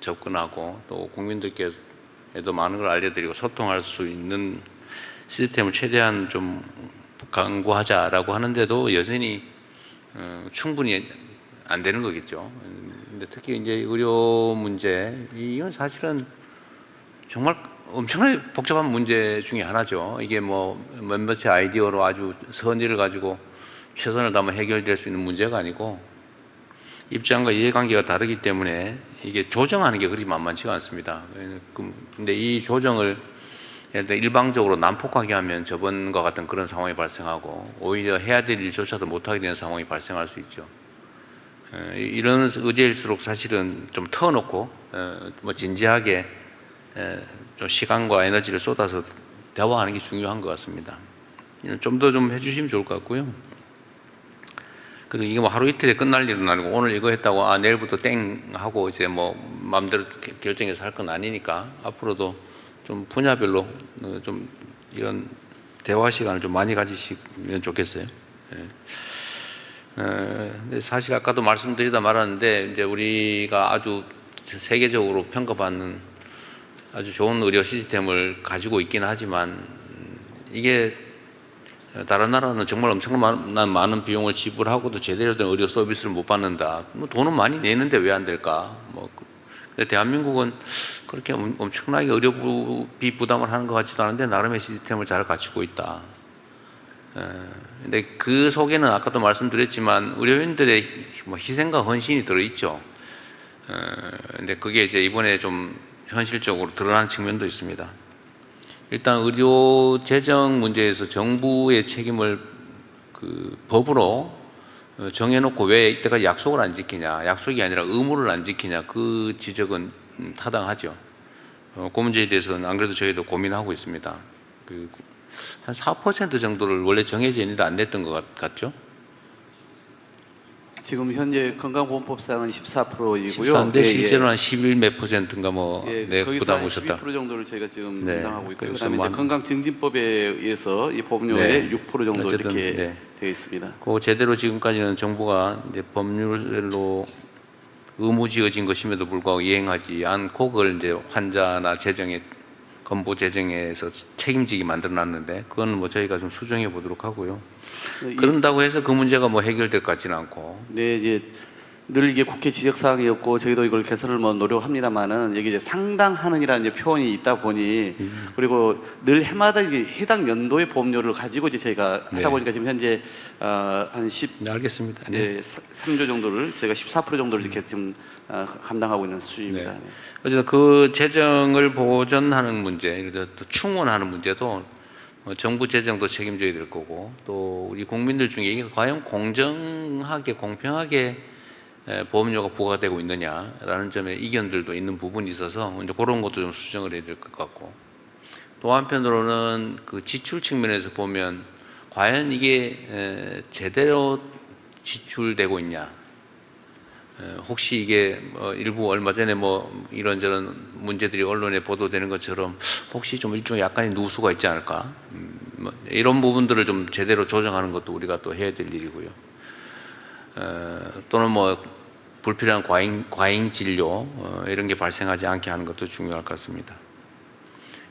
접근하고 또 국민들께도 많은 걸 알려드리고 소통할 수 있는 시스템을 최대한 좀 강구하자라고 하는데도 여전히 충분히 안 되는 거겠죠. 근데 특히 이제 의료 문제 이건 사실은 정말 엄청나게 복잡한 문제 중에 하나죠. 이게 뭐 몇몇의 아이디어로 아주 선의를 가지고 최선을 다하면 해결될 수 있는 문제가 아니고 입장과 이해관계가 다르기 때문에 이게 조정하는 게 그리 만만치가 않습니다. 근데 이 조정을 예를 들어 일방적으로 난폭하게 하면 저번과 같은 그런 상황이 발생하고 오히려 해야 될 일조차도 못하게 되는 상황이 발생할 수 있죠. 이런 의제일수록 사실은 좀 터놓고 뭐 진지하게 좀 시간과 에너지를 쏟아서 대화하는 게 중요한 것 같습니다. 좀 더 좀 해주시면 좋을 것 같고요. 그리고 이게 뭐 하루 이틀에 끝날 일은 아니고 오늘 이거 했다고 내일부터 땡 하고 이제 뭐 마음대로 결정해서 할 건 아니니까 앞으로도 좀 분야별로 좀 이런 대화 시간을 좀 많이 가지시면 좋겠어요. 근데 사실 아까도 말씀드리다 말았는데 이제 우리가 아주 세계적으로 평가받는 아주 좋은 의료 시스템을 가지고 있긴 하지만 이게 다른 나라는 정말 엄청난 많은 비용을 지불하고도 제대로 된 의료 서비스를 못 받는다. 뭐 돈은 많이 내는데 왜 안 될까? 뭐 근데 대한민국은 그렇게 엄청나게 의료비 부담을 하는 것 같지도 않은데 나름의 시스템을 잘 갖추고 있다. 근데 그 속에는 아까도 말씀드렸지만 의료인들의 뭐 희생과 헌신이 들어있죠. 근데 그게 이제 이번에 좀 현실적으로 드러난 측면도 있습니다. 일단 의료 재정 문제에서 정부의 책임을 그 법으로 정해놓고 왜 이때까지 약속을 안 지키냐, 약속이 아니라 의무를 안 지키냐, 그 지적은 타당하죠. 그 문제에 대해서는 안 그래도 저희도 고민하고 있습니다. 한 4% 정도를 원래 정해져 있는데 안 냈던 것 같죠? 지금 현재 건강보험법상은 14%이고요. 14인데 실제로는 한 11 몇 %인가 뭐 거기서 한 부담하셨다. 12% 정도를 저희가 지금 네. 담당하고 있고요. 그래서 그다음에 뭐 이제 건강증진법에 의해서 이 보험료의 네. 6% 정도 어쨌든, 이렇게 네. 되어 있습니다. 그 제대로 지금까지는 정부가 이제 법률로 의무지어진 것임에도 불구하고 이행하지 않고 그걸 이제 환자나 재정에 건보 재정에서 책임지게 만들어놨는데 그건 뭐 저희가 좀 수정해 보도록 하고요. 그런다고 해서 그 문제가 뭐 해결될 것 같지는 않고. 네, 이제 늘 이게 국회 지적 사항이었고 저희도 이걸 개선을 뭐 노력합니다만은 여기 이제 상당하는이라는 이제 표현이 있다 보니 그리고 늘 해마다 이게 해당 연도의 보험료를 가지고 이제 저희가 하다 보니까 지금 현재 한 10, 네, 알겠습니다. 네, 3조 정도를 저희가 14% 정도를 이렇게 지금 감당하고 있는 수준입니다. 네. 어쨌든 그 재정을 보전하는 문제, 예를 들어 또 충원하는 문제도 정부 재정도 책임져야 될 거고 또 우리 국민들 중에 이게 과연 공정하게 공평하게 보험료가 부과되고 있느냐라는 점에 이견들도 있는 부분이 있어서 이제 그런 것도 좀 수정을 해야 될 것 같고, 또 한편으로는 그 지출 측면에서 보면 과연 이게 제대로 지출되고 있냐, 혹시 이게 일부 얼마 전에 이런저런 문제들이 언론에 보도되는 것처럼 혹시 좀 일종의 약간의 누수가 있지 않을까, 이런 부분들을 좀 제대로 조정하는 것도 우리가 또 해야 될 일이고요. 또는 불필요한 과잉 진료 이런 게 발생하지 않게 하는 것도 중요할 것 같습니다.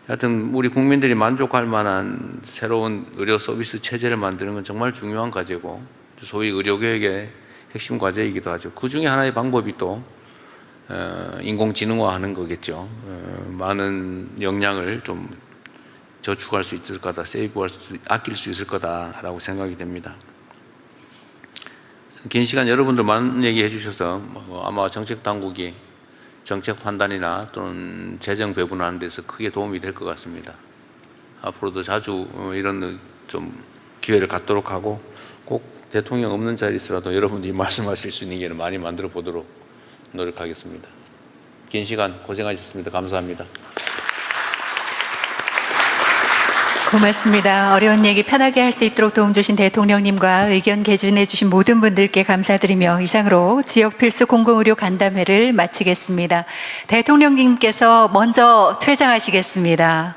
하여튼 우리 국민들이 만족할 만한 새로운 의료 서비스 체제를 만드는 건 정말 중요한 과제고, 소위 의료개혁의 핵심 과제이기도 하죠. 그 중에 하나의 방법이 또 인공지능화하는 거겠죠. 많은 역량을 좀 저축할 수 있을 거다, 아낄 수 있을 거다라고 생각이 됩니다. 긴 시간 여러분들 많은 얘기해 주셔서 아마 정책 당국이 정책 판단이나 또는 재정 배분하는 데서 크게 도움이 될 것 같습니다. 앞으로도 자주 이런 좀 기회를 갖도록 하고, 꼭 대통령 없는 자리에서라도 여러분들이 말씀하실 수 있는 기회를 많이 만들어 보도록 노력하겠습니다. 긴 시간 고생하셨습니다. 감사합니다. 고맙습니다. 어려운 얘기 편하게 할 수 있도록 도움 주신 대통령님과 의견 개진해 주신 모든 분들께 감사드리며, 이상으로 지역 필수 공공의료 간담회를 마치겠습니다. 대통령님께서 먼저 퇴장하시겠습니다.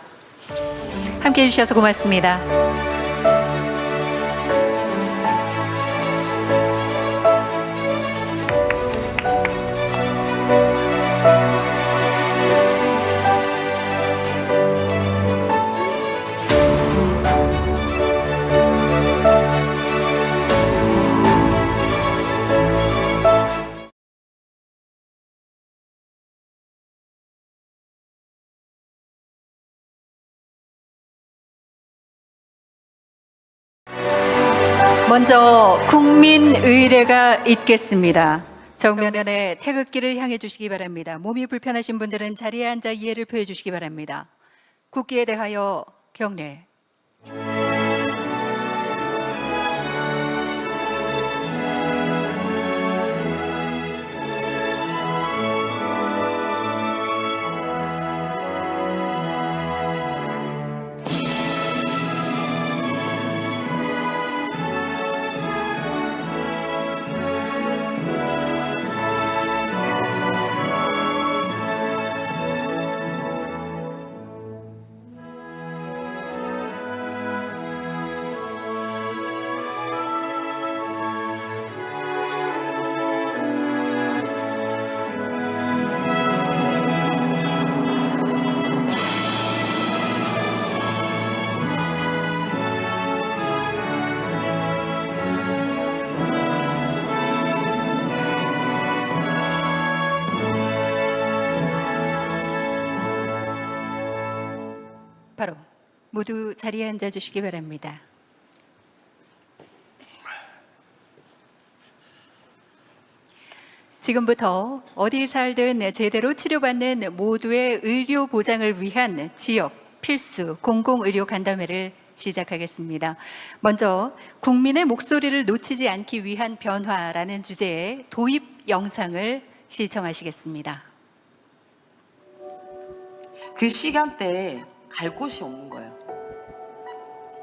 함께해 주셔서 고맙습니다. 먼저 국민의례가 있겠습니다. 정면에 태극기를 향해 주시기 바랍니다. 몸이 불편하신 분들은 자리에 앉아 이해를 표해 주시기 바랍니다. 국기에 대하여 경례. 바로 모두 자리에 앉아 주시기 바랍니다. 지금부터 어디 살든 제대로 치료받는 모두의 의료 보장을 위한 지역 필수 공공의료 간담회를 시작하겠습니다. 먼저 국민의 목소리를 놓치지 않기 위한 변화라는 주제의 도입 영상을 시청하시겠습니다. 그 시간대에 갈 곳이 없는 거예요.